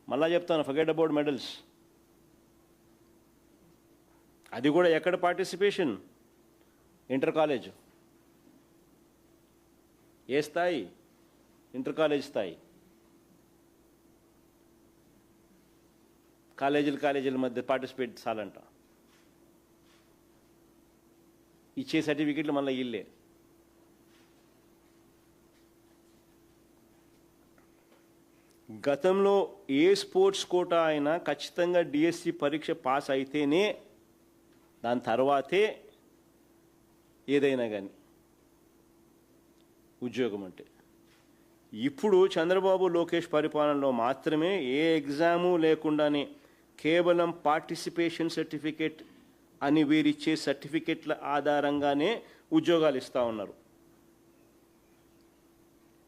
మళ్ళా చెప్తాను, ఫర్గెట్ అబౌట్ మెడల్స్. అది కూడా ఎక్కడ పార్టిసిపేషన్? Inter college. ఏ స్థాయి? ఇంటర్ కాలేజ్ స్థాయి. కాలేజీల మధ్య పార్టిసిపేట్ చాలంట. ఇచ్చే సర్టిఫికెట్లు మళ్ళీ ఇల్లే. గతంలో ఏ స్పోర్ట్స్ కోటా అయినా ఖచ్చితంగా డిఎస్సి పరీక్ష పాస్ అయితేనే దాని తర్వాతే ఏదైనా కానీ ఉద్యోగం అంటే. ఇప్పుడు చంద్రబాబు లోకేష్ పరిపాలనలో మాత్రమే ఏ ఎగ్జాము లేకుండానే కేవలం పార్టిసిపేషన్ సర్టిఫికెట్ అని వీరిచ్చే సర్టిఫికెట్ల ఆధారంగానే ఉద్యోగాలు ఇస్తూ ఉన్నారు.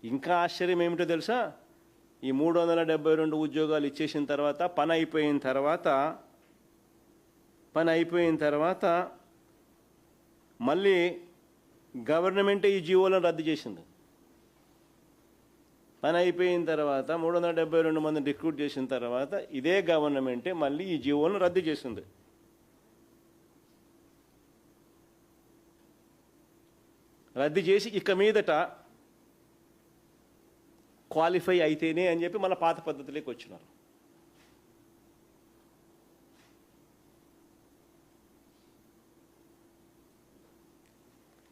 ఇంకా ఆశ్చర్యం ఏమిటో తెలుసా, ఈ 372 ఉద్యోగాలు ఇచ్చేసిన తర్వాత పని అయిపోయిన తర్వాత మళ్ళీ గవర్నమెంటే ఈ జీవోలను రద్దు చేసింది. పని అయిపోయిన తర్వాత 372 మందిని రిక్రూట్ చేసిన తర్వాత ఇదే గవర్నమెంటే మళ్ళీ ఈ జీవోలను రద్దు చేసింది. రద్దు చేసి ఇక మీదట క్వాలిఫై అయితేనే అని చెప్పి మళ్ళీ పాత పద్ధతిలోకి వచ్చినారు.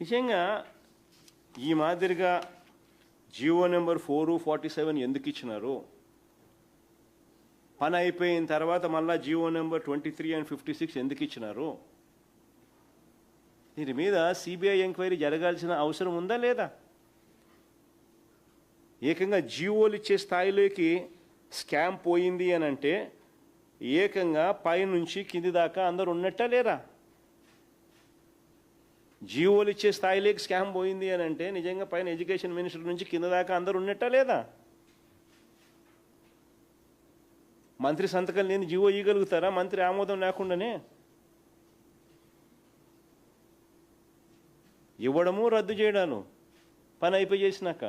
నిజంగా ఈ మాదిరిగా జీవో నెంబర్ 447 ఎందుకు ఇచ్చినారు? పని అయిపోయిన తర్వాత మళ్ళీ జీవో నెంబర్ 23 and 56 ఎందుకు ఇచ్చినారు? దీని మీద సిబిఐ ఎంక్వైరీ జరగాల్సిన అవసరం ఉందా లేదా? ఏకంగా జీవోలు ఇచ్చే స్థాయిలోకి స్కామ్ పోయింది అని అంటే ఏకంగా పై నుంచి కింది దాకా అందరు ఉన్నట్టా లేరా? జీవోలు ఇచ్చే స్థాయిలోకి స్కామ్ పోయింది అని అంటే నిజంగా పైన ఎడ్యుకేషన్ మినిస్టర్ నుంచి కింద దాకా అందరు ఉన్నట్టా లేదా? మంత్రి సంతకం లేని జీవో ఇవ్వగలుగుతారా మంత్రి ఆమోదం లేకుండానే? ఇవ్వడము రద్దు చేయడాను పని అయిపోయి చేసినాక.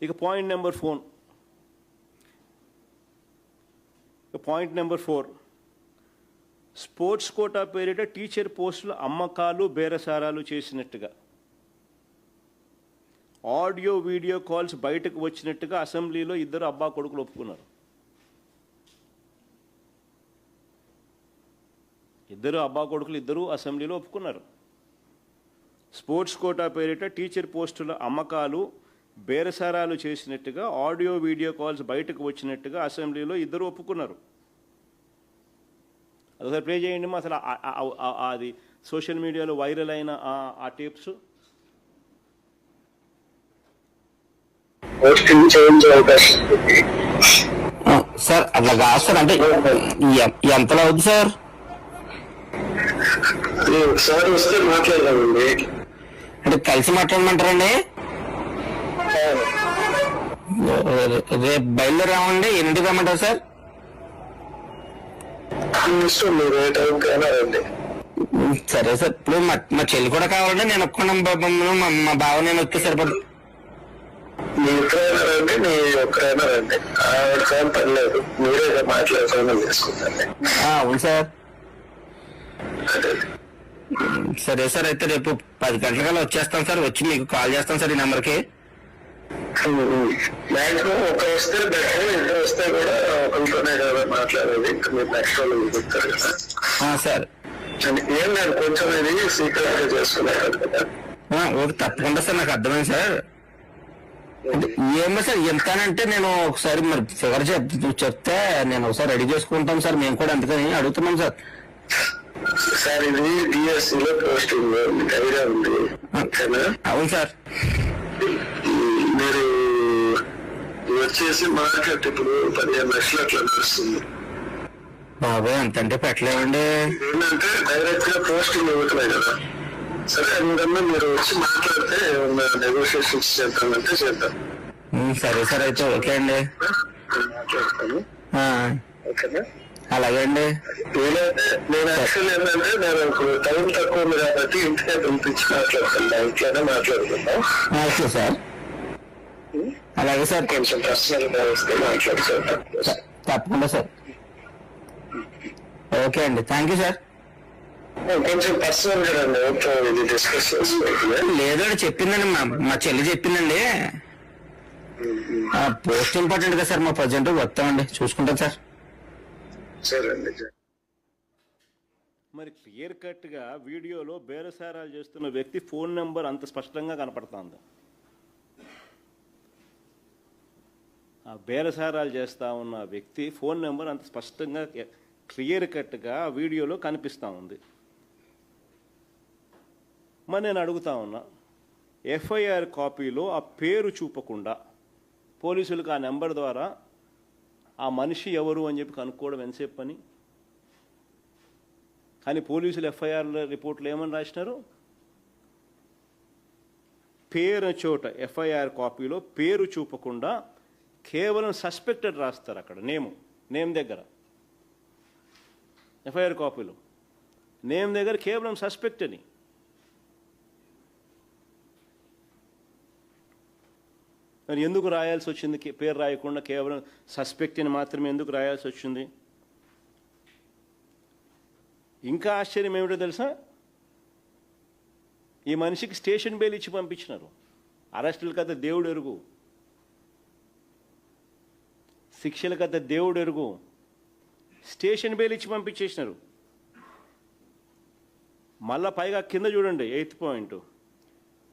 ఇక పాయింట్ నెంబర్ 4 స్పోర్ట్స్ కోటా పేరిట టీచర్ పోస్టుల అమ్మకాలు బేరసారాలు చేసినట్టుగా ఆడియో వీడియో కాల్స్ బయటకు వచ్చినట్టుగా అసెంబ్లీలో ఇద్దరు అబ్బా కొడుకులు ఒప్పుకున్నారు. ఇద్దరు అసెంబ్లీలో ఒప్పుకున్నారు. స్పోర్ట్స్ కోటా పేరిట టీచర్ పోస్టుల అమ్మకాలు బేరసారాలు చేసినట్టుగా ఆడియో వీడియో కాల్స్ బయటకు వచ్చినట్టుగా అసెంబ్లీలో ఇద్దరు ఒప్పుకున్నారు. అదొకసారి ప్లే చేయండి. అసలు అది సోషల్ మీడియాలో వైరల్ అయిన ఆ టేప్స్. సార్ అట్లా కాదు సార్, అంటే ఎంతలో అవుతుంది సార్? సార్ వస్తే మాట్లాడదామండి. అంటే కలిసి మాట్లాడమంటారండి? రేపు బయలుదేరామండి. ఎన్నింటికి రమ్మంటారు సార్? ఇష్టం మీరు ఏ టైంకైనా రండి. సరే సార్. ఇప్పుడు మా చెల్లి కూడా కావాలండి. నేను ఒక్కన మా బావ నేను వస్తే సరిపడు. మీ ఇద్దరైనా రండి, నీ ఒక్కరైనా రండి. ఆవిడకేం పని లేదు, మీరే మాట్లాడుకోవడం చేసుకుంటాను. అవును సార్. అదే సరే సార్, అయితే రేపు 10 గంటలకల్లా వచ్చేస్తాను సార్. వచ్చి మీకు కాల్ చేస్తాను సార్ ఈ నెంబర్కి. మాక్సిమం ఒక వస్తే బెటర్, ఇద్దరు వస్తే కూడా ఒకరితోనే కదా మాట్లాడేది. ఇంకా మీరు నెక్స్ట్ వాళ్ళు చెప్తారు కదా సార్. ఏం లేదు, కొంచెం ఇది సీక్రెట్ గా చేసుకున్నారు కదా. ఓకే, తప్పకుండా సార్. నాకు అర్థమైంది సార్. ఏమో సార్, ఎంతనంటే నేను ఒకసారి మరి ఫిగర్ చెప్తే నేను ఒకసారి రెడీ చేసుకుంటాం సార్. మేము కూడా అందుకని అడుగుతున్నాం సార్. సార్ ఇది డిఎస్సీలో పోస్టింగ్ ఐడియా ఉంది. అవును సార్. మీరు వచ్చేసి మార్కెట్ ఇప్పుడు 15 లక్షలు అట్లా నడుస్తుంది. బాబాయ్ అంతంటే పెట్టలేమండి. ఏంటంటే డైరెక్ట్ గా పోస్టింగ్ ఇవ్వట్లే కదా. సరే అందుకన్నా మీరు వచ్చి మాట్లాడితే ఏమన్నా నెగోషియేషన్స్ చేద్దామంటే చేద్దాం. సరే సార్, అయితే ఓకే అండి. మాట్లాడతాను. ఓకేనా? అలాగే అండి. నేను యాక్చువల్ ఏంటంటే నేను ఇప్పుడు టైం తక్కువ ఉంది కాబట్టి ఇంటికే పిలిపించి మాట్లాడుతున్నా. ఇంట్లోనే మాట్లాడుతున్నాం. Okay sir. అలాగే సార్. కొంచెం పర్సనల్ గా వస్తే మాట్లాడుతాం. తప్పకుండా సార్. ఓకే అండి, థ్యాంక్ యూ సార్. కొంచెం పర్సనల్ గా రండి, ఇది డిస్కస్ చేసుకోవాలి. లేదండి, చెప్పిందండి మా చెల్లి చెప్పిందండి. పోస్ట్ ఇంపార్టెంట్ కదా సార్. మా ప్రజెంట్ వస్తామండి, చూసుకుంటాం సార్. సరే అండి. మరి క్లియర్ కట్గా వీడియోలో బేరసారాలు చేస్తున్న వ్యక్తి ఫోన్ నెంబర్ అంత స్పష్టంగా కనపడుతుంది. ఆ బేరసారాలు చేస్తూ ఉన్న వ్యక్తి ఫోన్ నెంబర్ అంత స్పష్టంగా క్లియర్ కట్గా వీడియోలో కనిపిస్తూ ఉంది. మరి నేను అడుగుతా ఉన్నా, ఎఫ్ఐఆర్ కాపీలో ఆ పేరు చూపకుండా పోలీసులకు ఆ నెంబర్ ద్వారా ఆ మనిషి ఎవరు అని చెప్పి కనుక్కోవడం ఎంతసేపు పని? కానీ పోలీసులు ఎఫ్ఐఆర్ రిపోర్ట్లో ఏమని రాసినారు? పేరు చోట ఎఫ్ఐఆర్ కాపీలో పేరు చూపకుండా కేవలం సస్పెక్టెడ్ రాస్తారు. అక్కడ నేమ్ దగ్గర ఎఫ్ఐఆర్ కాపీలో నేమ్ దగ్గర కేవలం సస్పెక్ట్ అని. మరి ఎందుకు రాయాల్సి వచ్చింది? పేరు రాయకుండా కేవలం సస్పెక్ట్ అని మాత్రమే ఎందుకు రాయాల్సి వచ్చింది? ఇంకా ఆశ్చర్యం ఏమిటో తెలుసా? ఈ మనిషికి స్టేషన్ బెయిల్ ఇచ్చి పంపించినారు. అరెస్టుల కథ దేవుడు ఎరుగు, శిక్షల కథ దేవుడు ఎరుగు. స్టేషన్ బెయిల్ ఇచ్చి పంపించేసినారు. మళ్ళా పైగా కింద చూడండి, 8th పాయింట్,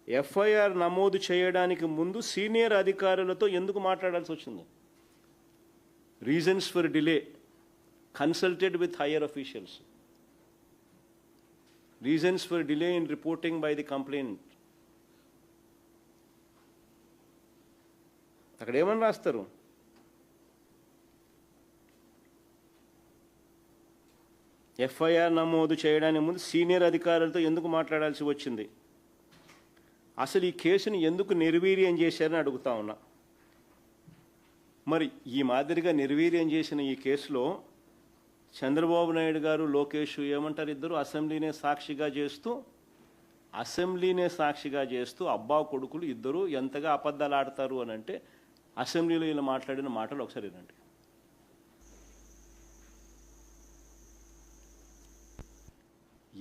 ఎఫ్ఐఆర్ నమోదు చేయడానికి ముందు సీనియర్ అధికారులతో ఎందుకు మాట్లాడాల్సి వచ్చింది? Reasons for delay, consulted with higher officials. Reasons for delay in reporting by the complaint. అక్కడ ఏమని రాస్తారు? ఎఫ్ఐఆర్ నమోదు చేయడానికి ముందు సీనియర్ అధికారులతో ఎందుకు మాట్లాడాల్సి వచ్చింది? అసలు ఈ కేసుని ఎందుకు నిర్వీర్యం చేశారని అడుగుతా ఉన్నా. మరి ఈ మాదిరిగా నిర్వీర్యం చేసిన ఈ కేసులో చంద్రబాబు నాయుడు గారు, లోకేష్ ఏమంటారు, ఇద్దరు అసెంబ్లీనే సాక్షిగా చేస్తూ అబ్బా కొడుకులు ఇద్దరు ఎంతగా అబద్ధాలు ఆడతారు అని అంటే అసెంబ్లీలో ఇలా మాట్లాడిన మాటలు ఒకసారి వినండి.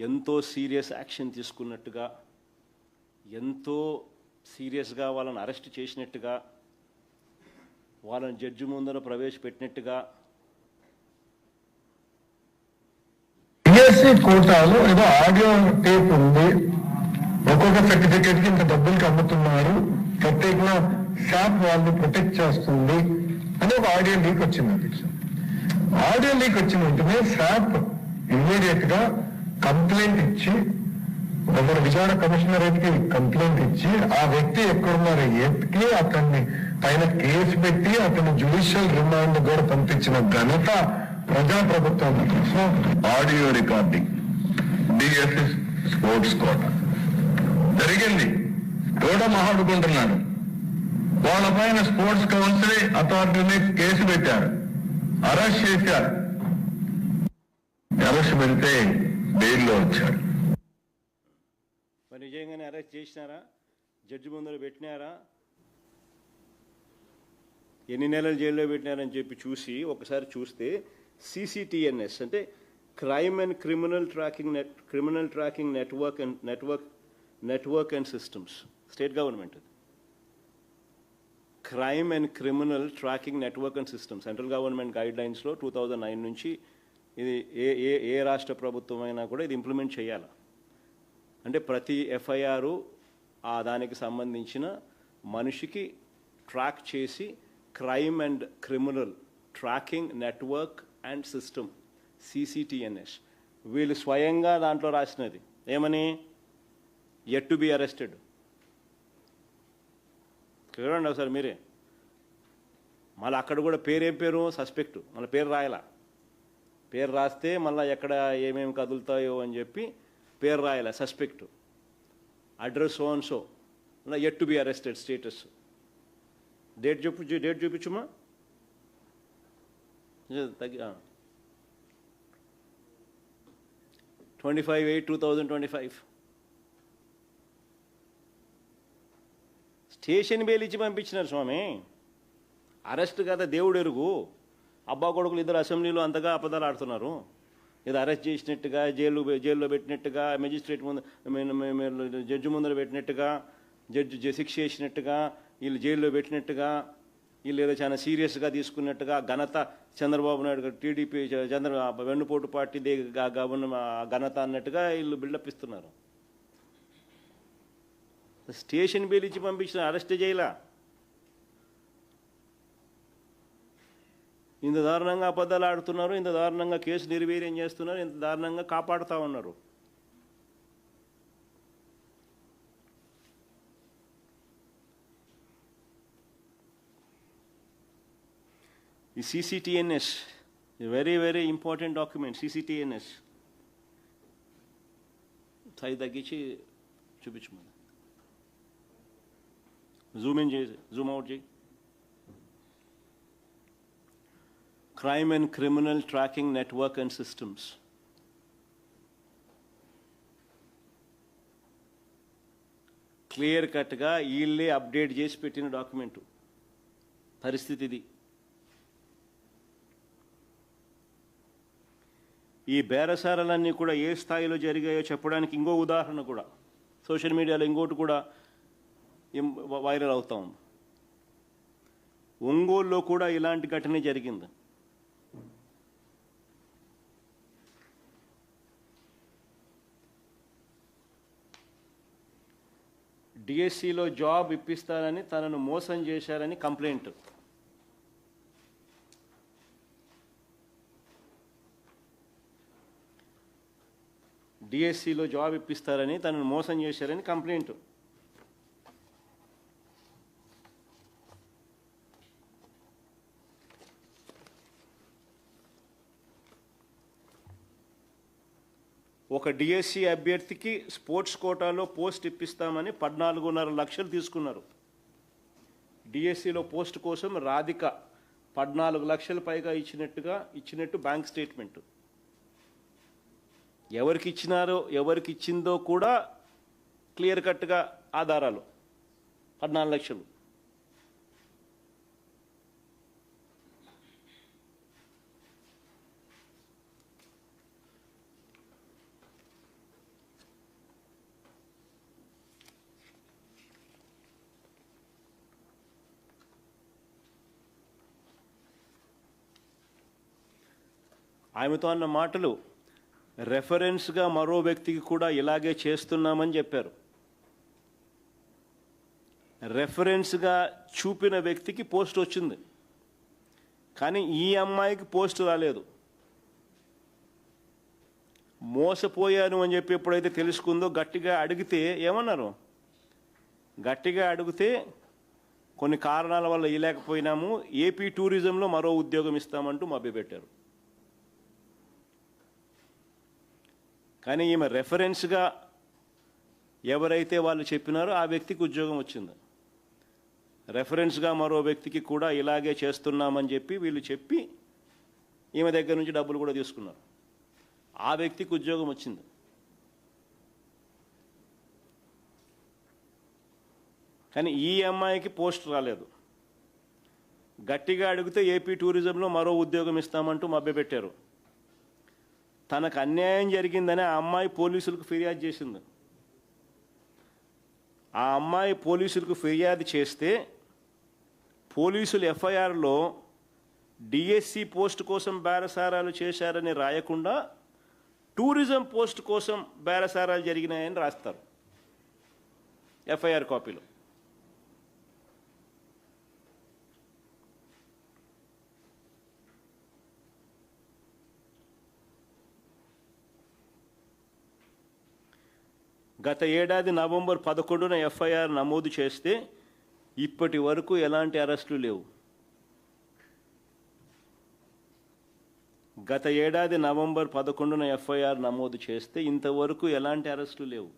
ఎంతో సీరియస్ యాక్షన్ తీసుకున్నట్టుగా, ఎంతో సీరియస్గా వాళ్ళని అరెస్ట్ చేసినట్టుగా, వాళ్ళని జడ్జి ముందర ప్రవేశపెట్టినట్టుగా. బిఎస్సి కోటాలో ఏదో ఆడియో టేప్ ఉంది, ఒక్కొక్క సర్టిఫికేట్ కి ఇంత డబ్బులకి అమ్ముతున్నారు, ప్రత్యేకంగా షాప్ వాళ్ళని ప్రొటెక్ట్ చేస్తుంది అని ఒక ఆడియో లీక్ వచ్చింది. అధ్యక్ష, ఆడియో లీక్ వచ్చిన వెంటనే షాప్ ఇమ్మీడియట్ గా కంప్లైంట్ ఇచ్చి, ఒకరు విచారణ కమిషనరేట్ కి కంప్లైంట్ ఇచ్చి, ఆ వ్యక్తి ఎక్కడున్నారో ఎత్తికి అతన్ని పైన కేసు పెట్టి అతన్ని జ్యుడిషియల్ రిమాండ్ కూడా పంపించిన ఘనత ప్రజాప్రభుత్వం. Audio recording DSC sports quota జరిగింది. ఎవడో మాట్లాడుకుంటున్నాడు, వాళ్ళ పైన స్పోర్ట్స్ కౌన్సిల్ అథారిటీని కేసు పెట్టారు, అరెస్ట్ చేశారు. అరెస్ట్ పెడితే బెయిల్లో వచ్చారు. మరి నిజంగానే అరెస్ట్ చేసినారా? జడ్జి ముందర పెట్టినారా? ఎన్ని నెలలు జైల్లో పెట్టినారని చెప్పి చూసి ఒకసారి చూస్తే సిసిటిఎన్ఎస్ అంటే crime and criminal tracking network and systems, state government. Crime and criminal tracking network and systems central government గైడ్ లైన్స్లో 2009 నుంచి ఇది ఏ రాష్ట్ర ప్రభుత్వం అయినా కూడా ఇది ఇంప్లిమెంట్ చేయాలి. అంటే ప్రతి ఎఫ్ఐఆర్ దానికి సంబంధించిన మనిషికి ట్రాక్ చేసి crime and criminal tracking network and system CCTNS వీళ్ళు స్వయంగా దాంట్లో రాసినది ఏమని, యట్ టు బి అరెస్టెడ్. చూడండి ఒకసారి మీరే. మళ్ళీ అక్కడ కూడా పేరేం పేరు, సస్పెక్టు, మళ్ళీ పేరు రాయాల. పేరు రాస్తే మళ్ళీ ఎక్కడ ఏమేమి కదులుతాయో అని చెప్పి పేరు రాయాల, suspect, address so and so, మళ్ళీ yet to be arrested status. Date చూపించుమా. 25/8/2025 స్టేషన్ బెయిల్ ఇచ్చి పంపించినారు స్వామి. అరెస్ట్ కదా దేవుడు ఎరుగు. అబ్బా కొడుకులు ఇద్దరు అసెంబ్లీలో అంతగా అబద్ధాలు ఆడుతున్నారు. ఇది అరెస్ట్ చేసినట్టుగా, జైల్లో పెట్టినట్టుగా, మెజిస్ట్రేట్ ముందు జడ్జి ముందర పెట్టినట్టుగా, జడ్జి శిక్ష చేసినట్టుగా, వీళ్ళు జైల్లో పెట్టినట్టుగా, వీళ్ళు ఏదో చాలా సీరియస్గా తీసుకున్నట్టుగా ఘనత చంద్రబాబు నాయుడు గారు, టీడీపీ వెన్నుపోటు పార్టీ ఘనత అన్నట్టుగా వీళ్ళు బిల్డప్ ఇస్తున్నారు. స్టేషన్ బెయిల్ ఇచ్చి పంపించిన, అరెస్ట్ చేయలా. ఇంత దారుణంగా అబద్ధాలు ఆడుతున్నారు, ఇంత దారుణంగా కేసు నిర్వీర్యం చేస్తున్నారు, ఇంత దారుణంగా కాపాడుతూ ఉన్నారు. ఈ CCTNS very important document. CCTNS size తగ్గించి చూపించమని, జూమ్ ఇన్ చేసి జూమ్ అవుట్ చేయి. Crime and criminal tracking network and systems. Clear కట్గా వీళ్ళే అప్డేట్ చేసి పెట్టిన డాక్యుమెంటు. పరిస్థితి ఇది. ఈ బేరసారాలన్నీ కూడా ఏ స్థాయిలో జరిగాయో చెప్పడానికి ఇంకో ఉదాహరణ కూడా సోషల్ మీడియాలో ఇంకోటి కూడా వైరల్ అవుతా ఉంది. ఒంగోలులో కూడా ఇలాంటి ఘటన జరిగింది. డిఎస్సిలో జాబ్ ఇప్పిస్తారని తనను మోసం చేశారని కంప్లైంట్. డిఎస్సిలో జాబ్ ఇప్పిస్తారని తనను మోసం చేశారని కంప్లైంట్. ఒక డిఎస్సి అభ్యర్థికి స్పోర్ట్స్ కోటాలో పోస్ట్ ఇప్పిస్తామని 14.5 లక్షలు తీసుకున్నారు. డిఎస్సిలో పోస్ట్ కోసం రాధిక 14 లక్షల పైగా ఇచ్చినట్టు బ్యాంక్ స్టేట్మెంట్. ఎవరికి ఇచ్చినారో ఎవరికి ఇచ్చిందో కూడా క్లియర్ కట్గా ఆధారాలు. 14 లక్షలు. ఆమెతో అన్న మాటలు రెఫరెన్స్గా మరో వ్యక్తికి కూడా ఇలాగే చేస్తున్నామని చెప్పారు. రెఫరెన్స్గా చూపిన వ్యక్తికి పోస్ట్ వచ్చింది, కానీ ఈ అమ్మాయికి పోస్ట్ రాలేదు. మోసపోయాను అని చెప్పి ఎప్పుడైతే తెలుసుకుందో గట్టిగా అడిగితే ఏమన్నారు? గట్టిగా అడిగితే కొన్ని కారణాల వల్ల ఇవ్వలేకపోయినాము, ఏపీ టూరిజంలో మరో ఉద్యోగం ఇస్తామంటూ మభ్యపెట్టారు. కానీ ఈమె రెఫరెన్స్గా ఎవరైతే వాళ్ళు చెప్పినారో ఆ వ్యక్తికి ఉద్యోగం వచ్చింది. రెఫరెన్స్గా మరో వ్యక్తికి కూడా ఇలాగే చేస్తున్నామని చెప్పి వీళ్ళు చెప్పి ఈమె దగ్గర నుంచి డబ్బులు కూడా తీసుకున్నారు. ఆ వ్యక్తికి ఉద్యోగం వచ్చింది. కానీ ఈ అమ్మాయికి పోస్ట్ రాలేదు. గట్టిగా అడిగితే ఏపీ టూరిజంలో మరో ఉద్యోగం ఇస్తామంటూ మభ్యపెట్టారు. తనకు అన్యాయం జరిగిందని ఆ అమ్మాయి పోలీసులకు ఫిర్యాదు చేసింది. ఆ అమ్మాయి పోలీసులకు ఫిర్యాదు చేస్తే పోలీసులు ఎఫ్ఐఆర్లో డిఎస్సి పోస్ట్ కోసం బేరసారాలు చేశారని రాయకుండా టూరిజం పోస్ట్ కోసం బేరసారాలు జరిగినాయని రాస్తారు ఎఫ్ఐఆర్ కాపీలో. గత ఏడాది నవంబర్ 11న ఎఫ్ఐఆర్ నమోదు చేస్తే ఇప్పటి వరకు ఎలాంటి అరెస్టులు లేవు. గత ఏడాది నవంబర్ 11న ఎఫ్ఐఆర్ నమోదు చేస్తే ఇంతవరకు ఎలాంటి అరెస్టులు లేవు.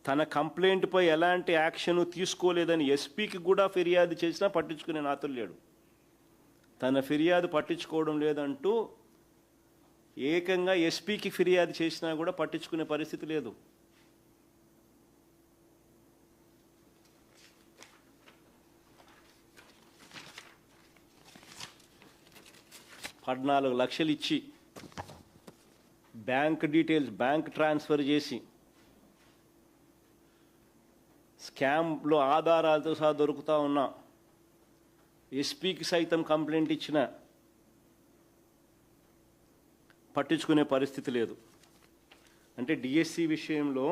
తన కంప్లైంట్పై ఎలాంటి యాక్షన్ తీసుకోలేదని ఎస్పీకి కూడా ఫిర్యాదు చేసినా పట్టించుకునే నాతులు లేడు. తన ఫిర్యాదు పట్టించుకోవడం లేదంటూ ఏకంగా ఎస్పీకి ఫిర్యాదు చేసినా కూడా పట్టించుకునే పరిస్థితి లేదు. $14 లక్షలు ఇచ్చి బ్యాంక్ డీటెయిల్స్ బ్యాంక్ ట్రాన్స్ఫర్ చేసి స్కామ్లో ఆధారాలతో సహా దొరుకుతా ఉన్నా ఎస్పీకి సైతం కంప్లైంట్ ఇచ్చిన పట్టించుకునే పరిస్థితి లేదు. అంటే డిఎస్సి విషయంలో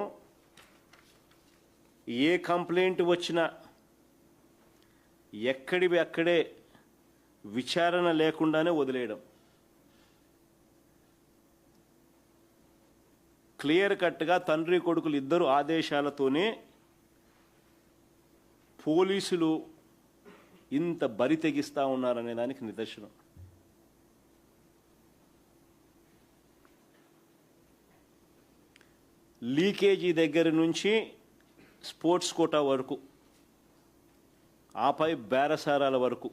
ఏ కంప్లైంట్ వచ్చినా ఎక్కడివి అక్కడే విచారణ లేకుండానే వదిలేయడం. క్లియర్ కట్గా తండ్రి కొడుకులు ఇద్దరు ఆదేశాలతోనే పోలీసులు ఇంత బరి తెగిస్తూ ఉన్నారనే దానికి నిదర్శనం. లీకేజీ దగ్గర నుంచి స్పోర్ట్స్ కోటా వరకు, ఆపై బేరసారాల వరకు,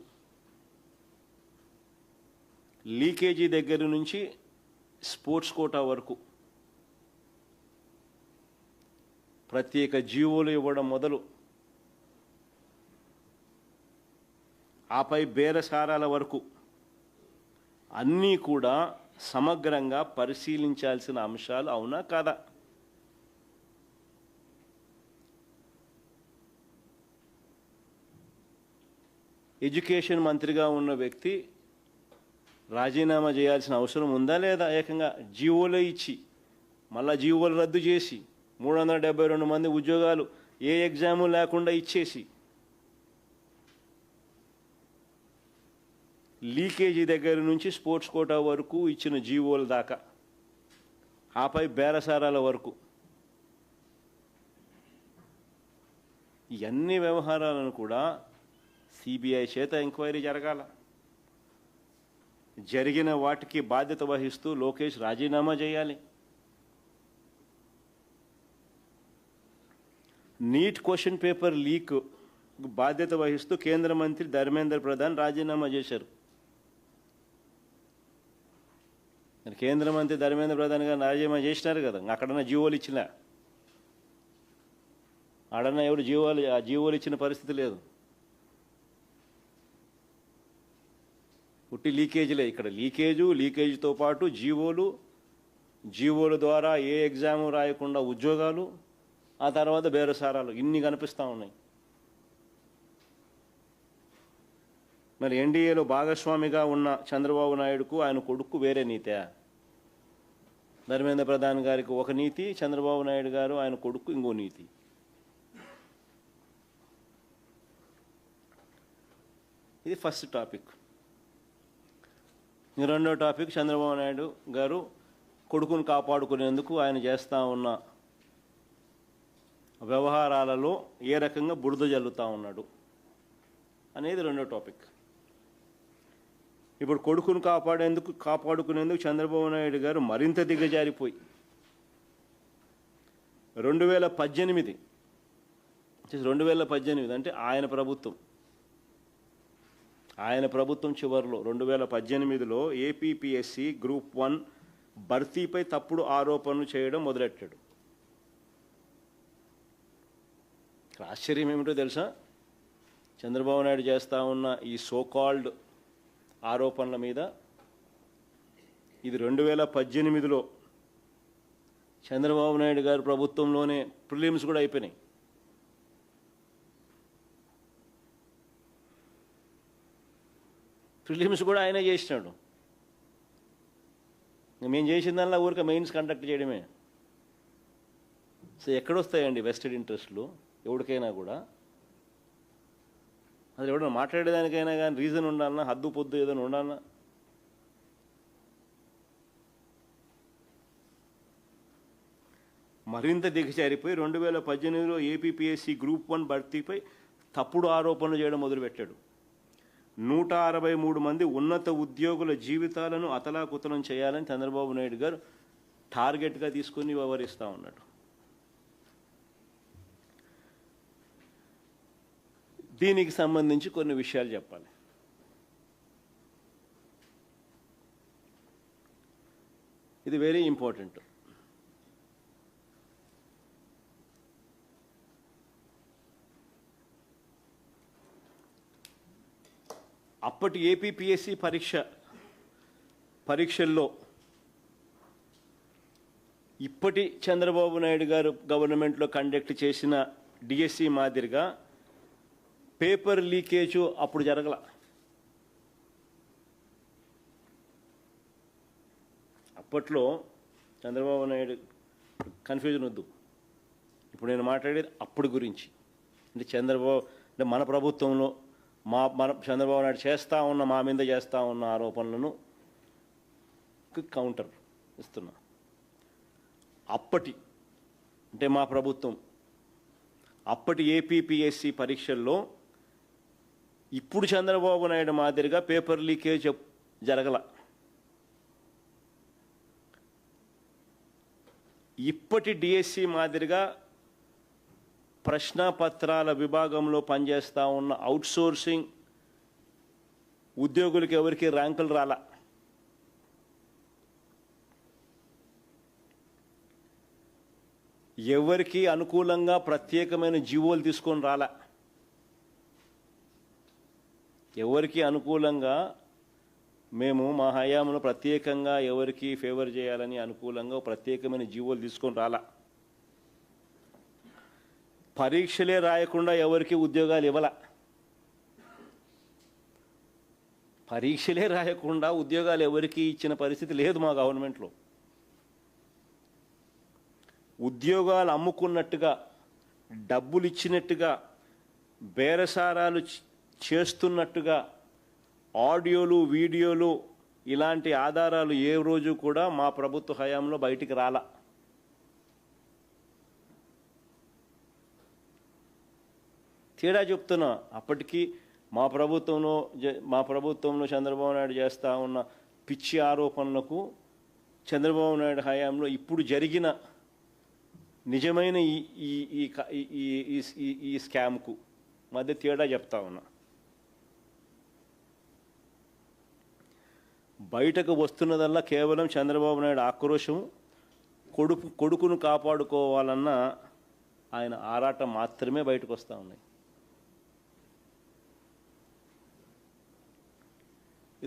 లీకేజీ దగ్గర నుంచి స్పోర్ట్స్ కోటా వరకు ప్రత్యేక జీవోలు ఇవ్వడం మొదలు, ఆపై బేరసారాల వరకు అన్నీ కూడా సమగ్రంగా పరిశీలించాల్సిన అంశాలు. అవునా కాదా? ఎడ్యుకేషన్ మంత్రిగా ఉన్న వ్యక్తి రాజీనామా చేయాల్సిన అవసరం ఉందా లేదా? ఏకంగా జీవోలో ఇచ్చి మళ్ళా జీవోలు రద్దు చేసి 372 మంది ఉద్యోగాలు ఏ ఎగ్జాము లేకుండా ఇచ్చేసి లీకేజీ దగ్గర నుంచి స్పోర్ట్స్ కోటా వరకు ఇచ్చిన జీవోల దాకా, ఆపై బేరసారాల వరకు ఇవన్నీ వ్యవహారాలను కూడా సిబిఐ చేత ఎంక్వైరీ జరగాల. జరిగిన వాటికి బాధ్యత వహిస్తూ లోకేష్ రాజీనామా చేయాలి. నీట్ క్వశ్చన్ పేపర్ లీక్ బాధ్యత వహిస్తూ కేంద్ర మంత్రి ధర్మేంద్ర ప్రధాన్ రాజీనామా చేశారు. కేంద్ర మంత్రి ధర్మేంద్ర ప్రధాన్ గారు రాజీనామా చేసినారు కదా, అక్కడన్నా జీవోలు ఇచ్చిన ఆడన్నా ఎవరు జీవోలు ఇచ్చిన పరిస్థితి లేదు. పుట్టి లీకేజీలే ఇక్కడ. లీకేజీతో పాటు జీవోల ద్వారా ఏ ఎగ్జామ్ రాయకుండా ఉద్యోగాలు, ఆ తర్వాత బేరసారాలు ఇన్ని కనిపిస్తూ ఉన్నాయి. మరి ఎన్డీఏలో భాగస్వామిగా ఉన్న చంద్రబాబు నాయుడుకు ఆయన కొడుకు వేరే నీతే? ధర్మేంద్ర ప్రధాన్ గారికి ఒక నీతి, చంద్రబాబు నాయుడు గారు ఆయన కొడుకు ఇంకో నీతి. ఇది ఫస్ట్ టాపిక్. రెండో టాపిక్, చంద్రబాబు నాయుడు గారు కొడుకును కాపాడుకునేందుకు ఆయన చేస్తూ ఉన్న వ్యవహారాలలో ఏ రకంగా బురద జల్లుతూ ఉన్నాడు అనేది రెండో టాపిక్. ఇప్పుడు కొడుకును కాపాడుకునేందుకు చంద్రబాబు నాయుడు గారు మరింత దిగజారిపోయి 2018 అంటే ఆయన ప్రభుత్వం చివరిలో 2018లో ఏపీపీఎస్సీ గ్రూప్ 1 భర్తీపై తప్పుడు ఆరోపణలు చేయడం మొదలెట్టాడు. ఆశ్చర్యం ఏమిటో తెలుసా? చంద్రబాబు నాయుడు చేస్తూ ఉన్న ఈ సోకాల్డ్ ఆరోపణల మీద ఇది 2018లో చంద్రబాబు నాయుడు గారి ప్రభుత్వంలోనే ప్రిలిమ్స్ కూడా అయిపోయినాయి. ప్రిలిమ్స్ కూడా ఆయనే చేసినాడు. మేము చేసిన దానిలో ఊరికే మెయిన్స్ కండక్ట్ చేయడమే. సో ఎక్కడొస్తాయండి వెస్టెడ్ ఇంట్రెస్ట్లు ఎవరికైనా కూడా? అది ఎవడన్నా మాట్లాడేదానికైనా కానీ రీజన్ ఉండాలన్నా, హద్దు పొద్దు ఏదైనా ఉండాలన్నా. మరింత దిగజారిపోయి 2018లో ఏపీపీఎస్సీ గ్రూప్ 1 భర్తీపై తప్పుడు ఆరోపణలు చేయడం మొదలుపెట్టాడు. 163 మంది ఉన్నత ఉద్యోగుల జీవితాలను అతలాకుతలం చేయాలని చంద్రబాబు నాయుడు గారు టార్గెట్గా తీసుకుని వ్యవహరిస్తూ ఉన్నాడు. దీనికి సంబంధించి కొన్ని విషయాలు చెప్పాలి. ఇది వెరీ ఇంపార్టెంట్. అప్పటి ఏపీపీఎస్సీ పరీక్షల్లో ఇప్పటి చంద్రబాబు నాయుడు గారు గవర్నమెంట్లో కండక్ట్ చేసిన డిఎస్సి మాదిరిగా పేపర్ లీకేజ్ అప్పుడు జరగల. అప్పట్లో చంద్రబాబు నాయుడు కన్ఫ్యూజన్ వద్దు, ఇప్పుడు నేను మాట్లాడేది అప్పుడు గురించి. అంటే మన ప్రభుత్వంలో మన చంద్రబాబు నాయుడు మా మీద చేస్తూ ఉన్న ఆరోపణలను కౌంటర్ ఇస్తున్నా. అంటే మా ప్రభుత్వం అప్పటి ఏపీపీఎస్సీ పరీక్షల్లో ఇప్పుడు చంద్రబాబు నాయుడు మాదిరిగా పేపర్ లీకేజ్ జరగల. ఇప్పటి డిఎస్సి మాదిరిగా ప్రశ్నాపత్రాల విభాగంలో పనిచేస్తూ ఉన్న అవుట్సోర్సింగ్ ఉద్యోగులకి ఎవరికి ర్యాంకులు రాలా. ఎవరికి అనుకూలంగా ప్రత్యేకమైన జీవోలు తీసుకొని రాలా. ఎవరికి అనుకూలంగా మేము మా హయాంలో ప్రత్యేకంగా ఎవరికి ఫేవర్ చేయాలని అనుకూలంగా ప్రత్యేకమైన జీవోలు తీసుకొని రాలా. పరీక్షలే రాయకుండా ఎవరికి ఉద్యోగాలు ఇవ్వాల. పరీక్షలే రాయకుండా ఉద్యోగాలు ఎవరికి ఇచ్చిన పరిస్థితి లేదు మా గవర్నమెంట్లో. ఉద్యోగాలు అమ్ముకున్నట్టుగా, డబ్బులు ఇచ్చినట్టుగా, బేరసారాలు చేస్తున్నట్టుగా ఆడియోలు, వీడియోలు ఇలాంటి ఆధారాలు ఏ రోజు కూడా మా ప్రభుత్వ హయాంలో బయటికి రాలా. తేడా చెప్తున్నా. అప్పటికి మా ప్రభుత్వంలో చంద్రబాబు నాయుడు చేస్తూ ఉన్న పిచ్చి ఆరోపణలకు చంద్రబాబు నాయుడు హయాంలో ఇప్పుడు జరిగిన నిజమైన ఈ స్కామ్కు మధ్య తేడా చెప్తా ఉన్నా. బయటకు వస్తున్నదల్లా కేవలం చంద్రబాబు నాయుడు ఆక్రోశం, కొడుకును కాపాడుకోవాలన్న ఆయన ఆరాటం మాత్రమే బయటకు వస్తూ ఉన్నాయి.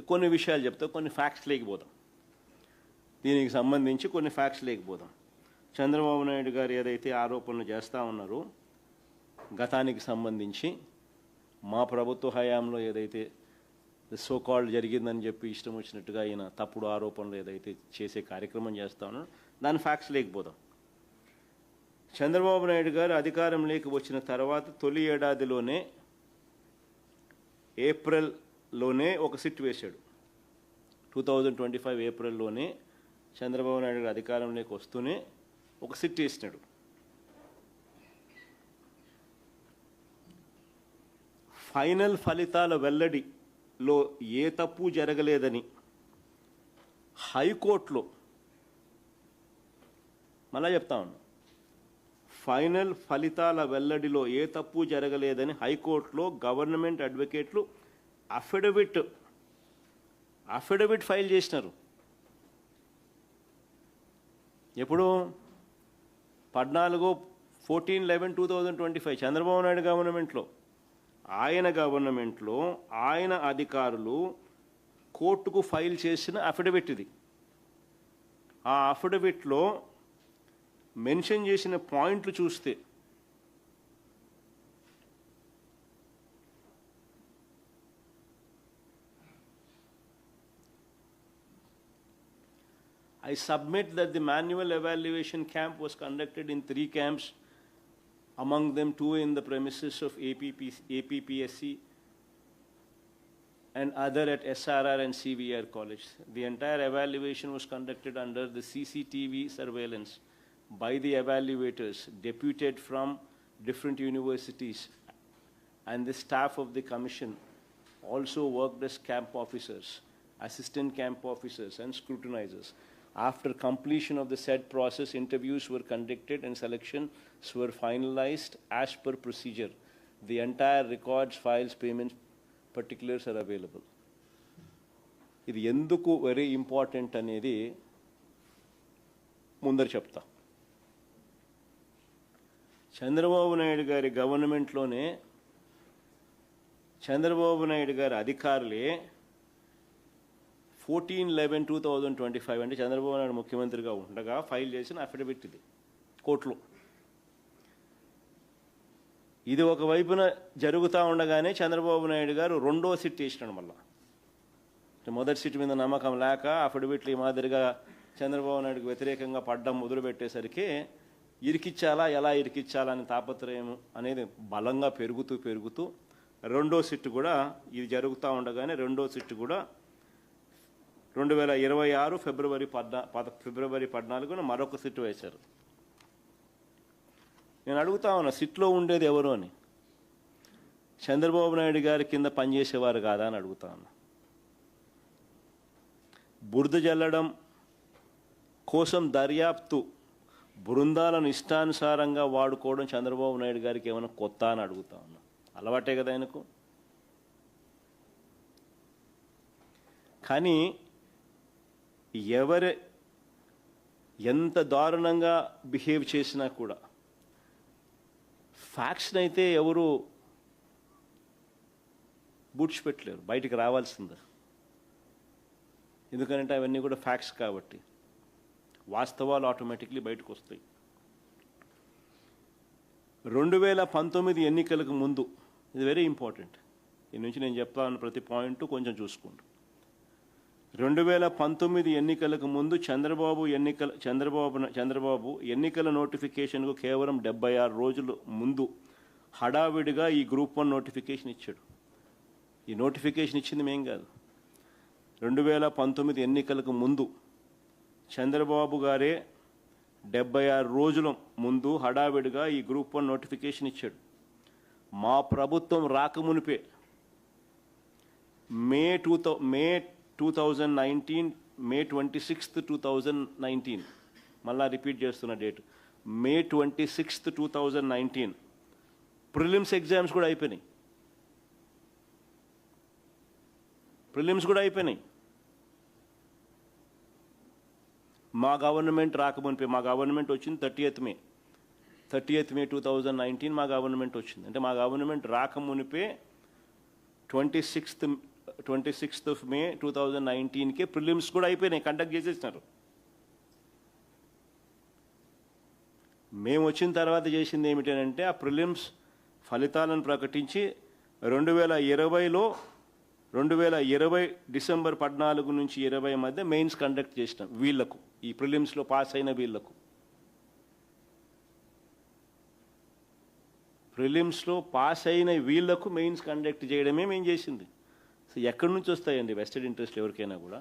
కొన్ని విషయాలు చెప్తా, కొన్ని ఫ్యాక్ట్స్ లేకపోతాం. దీనికి సంబంధించి కొన్ని ఫ్యాక్ట్స్ లేకపోతాం. చంద్రబాబు నాయుడు గారు ఏదైతే ఆరోపణలు చేస్తూ ఉన్నారో గతానికి సంబంధించి, మా ప్రభుత్వ హయాంలో ఏదైతే సోకాల్డ్ జరిగిందని చెప్పి ఇష్టం వచ్చినట్టుగా ఈయన తప్పుడు ఆరోపణలు ఏదైతే చేసే కార్యక్రమం చేస్తా ఉన్నారో దాని ఫ్యాక్ట్స్ లేకపోతాం. చంద్రబాబు నాయుడు గారు అధికారంలోకి వచ్చిన తర్వాత తొలి ఏడాదిలోనే ఏప్రిల్లోనే ఒక సిట్ వేశాడు. 2025 ఏప్రిల్లోనే చంద్రబాబు నాయుడు గారు అధికారంలోకి వస్తూనే ఒక సిట్ వేసినాడు. ఫైనల్ ఫలితాల వెల్లడిలో ఏ తప్పు జరగలేదని హైకోర్టులో, మళ్ళా చెప్తా ఉన్నా, ఫైనల్ ఫలితాల వెల్లడిలో ఏ తప్పు జరగలేదని హైకోర్టులో గవర్నమెంట్ అడ్వకేట్లు అఫిడవిట్ ఫైల్ చేసినారు. ఎప్పుడు? 14/11/2025 చంద్రబాబు నాయుడు గవర్నమెంట్లో, ఆయన అధికారులు కోర్టుకు ఫైల్ చేసిన అఫిడవిట్ ఇది. ఆ అఫిడవిట్లో మెన్షన్ చేసిన పాయింట్లు చూస్తే I submit that the manual evaluation camp was conducted in 3 camps, among them 2 in the premises of APPSC and other at SRR and CVR College. The entire evaluation was conducted under the CCTV surveillance by the evaluators deputed from different universities, and the staff of the commission also worked as camp officers, assistant camp officers and scrutinizers. After completion of the said process, interviews were conducted and selections were finalized as per procedure. The entire records, files, payments, particulars are available. ఇది ఎందుకు very important అనేది ముందర చెప్తా. చంద్రబాబు నాయుడు గారి గవర్నమెంట్లోనే చంద్రబాబు నాయుడు గారి అధికారులే 14/11/2025 అంటే చంద్రబాబు నాయుడు ముఖ్యమంత్రిగా ఉండగా ఫైల్ చేసిన అఫిడవిట్ ఇది కోర్టులో. ఇది ఒకవైపున జరుగుతూ ఉండగానే చంద్రబాబు నాయుడు గారు రెండో సిట్ వేసినాడు. మళ్ళా మొదటి సిట్ మీద నమ్మకం లేక అఫిడవిట్లు ఈ మాదిరిగా చంద్రబాబు నాయుడుకు వ్యతిరేకంగా పడ్డం మొదలుపెట్టేసరికి ఎలా ఇరికిచ్చాలా అనే తాపత్రయం అనేది బలంగా పెరుగుతూ రెండో సిట్ కూడా ఇది జరుగుతూ ఉండగానే రెండో సిట్ కూడా 2026 ఫిబ్రవరి 14 మరొక సిట్ వేశారు. నేను అడుగుతా ఉన్నా, సిట్లో ఉండేది ఎవరు అని? చంద్రబాబు నాయుడు గారి కింద పనిచేసేవారు కాదా అని అడుగుతా ఉన్నా. బురద జల్లడం కోసం దర్యాప్తు బృందాలను ఇష్టానుసారంగా వాడుకోవడం చంద్రబాబు నాయుడు గారికి ఏమైనా కొత్త అని అడుగుతా ఉన్నా. అలవాటే కదా ఆయనకు. కానీ ఎంత దారుణంగా బిహేవ్ చేసినా కూడా ఫ్యాక్ట్స్ని అయితే ఎవరు బూడ్చిపెట్టలేరు, బయటికి రావాల్సిందే. ఎందుకంటే అవన్నీ కూడా ఫ్యాక్ట్స్ కాబట్టి వాస్తవాలు ఆటోమేటిక్లీ బయటకు వస్తాయి. 2019 ఎన్నికలకు ముందు, ఇది వెరీ ఇంపార్టెంట్, దీని నుంచి నేను చెప్తాను ప్రతి పాయింట్ కొంచెం చూసుకోండి. 2019 ఎన్నికలకు ముందు చంద్రబాబు ఎన్నికల నోటిఫికేషన్కు కేవలం 76 రోజుల ముందు హడావిడిగా ఈ గ్రూప్ 1 నోటిఫికేషన్ ఇచ్చాడు. ఈ నోటిఫికేషన్ ఇచ్చింది మేం కాదు. 2019 ఎన్నికలకు ముందు చంద్రబాబు గారే 76 రోజుల ముందు హడావిడిగా ఈ గ్రూప్ 1 నోటిఫికేషన్ ఇచ్చాడు. మా ప్రభుత్వం రాకమునిపే మే 2019 May 26th 2019 మళ్ళా రిపీట్ చేస్తున్న date May 26th 2019 prelims exams కూడా అయిపోయినాయి. మా గవర్నమెంట్ రాకమునిపే, మా గవర్నమెంట్ వచ్చింది 30th May 2019 మా గవర్నమెంట్ వచ్చింది. అంటే మా గవర్నమెంట్ రాకమునిపే 26th May 2019కే ప్రిలిమ్స్ కూడా అయిపోయినాయి, కండక్ట్ చేసేసినారు. మేము వచ్చిన తర్వాత చేసింది ఏమిటంటే ఆ ప్రిలిమ్స్ ఫలితాలను ప్రకటించి 2020 డిసెంబర్ 14 నుంచి 20 మధ్య మెయిన్స్ కండక్ట్ చేసినాం వీళ్లకు, ఈ ప్రిలిమ్స్లో పాస్ అయిన వీళ్లకు. ప్రిలిమ్స్లో పాస్ అయిన వీళ్లకు మెయిన్స్ కండక్ట్ చేయడమే మేము చేసింది. సో ఎక్కడి నుంచి వస్తాయండి వెస్టెడ్ ఇంట్రెస్ట్ ఎవరికైనా కూడా?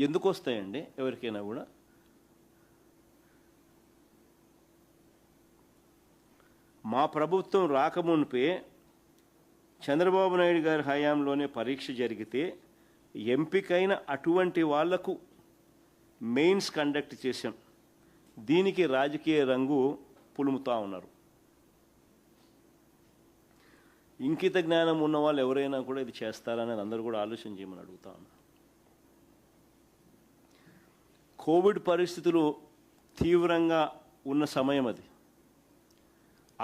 ఎందుకు వస్తాయండి ఎవరికైనా కూడా? మా ప్రభుత్వం రాకమునిపే చంద్రబాబు నాయుడు గారి హయాంలోనే పరీక్ష జరిగితే ఎంపికైన అటువంటి వాళ్లకు మెయిన్స్ కండక్ట్ చేశాం. దీనికి రాజకీయ రంగు పులుముతా ఉన్నారు. ఇంకిత జ్ఞానం ఉన్న వాళ్ళు ఎవరైనా కూడా ఇది చేస్తారనేది అందరూ కూడా ఆలోచన చేయమని అడుగుతా ఉన్నారు. కోవిడ్ పరిస్థితులు తీవ్రంగా ఉన్న సమయం అది.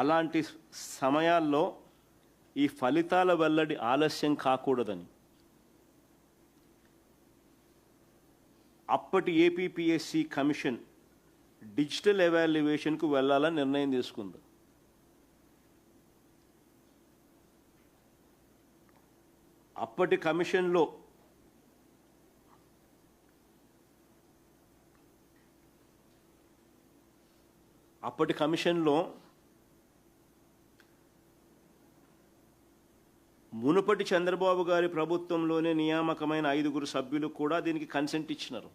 అలాంటి సమయాల్లో ఈ ఫలితాల వెల్లడి ఆలస్యం కాకూడదని అప్పటి ఏపీపీఎస్సీ కమిషన్ డిజిటల్ ఎవాల్యుయేషన్కు వెళ్ళాలని నిర్ణయం తీసుకుంది. అప్పటి కమిషన్లో మునుపటి చంద్రబాబు గారి ప్రభుత్వంలోనే నియామకమైన 5 సభ్యులు కూడా దీనికి కన్సెంట్ ఇచ్చినారు.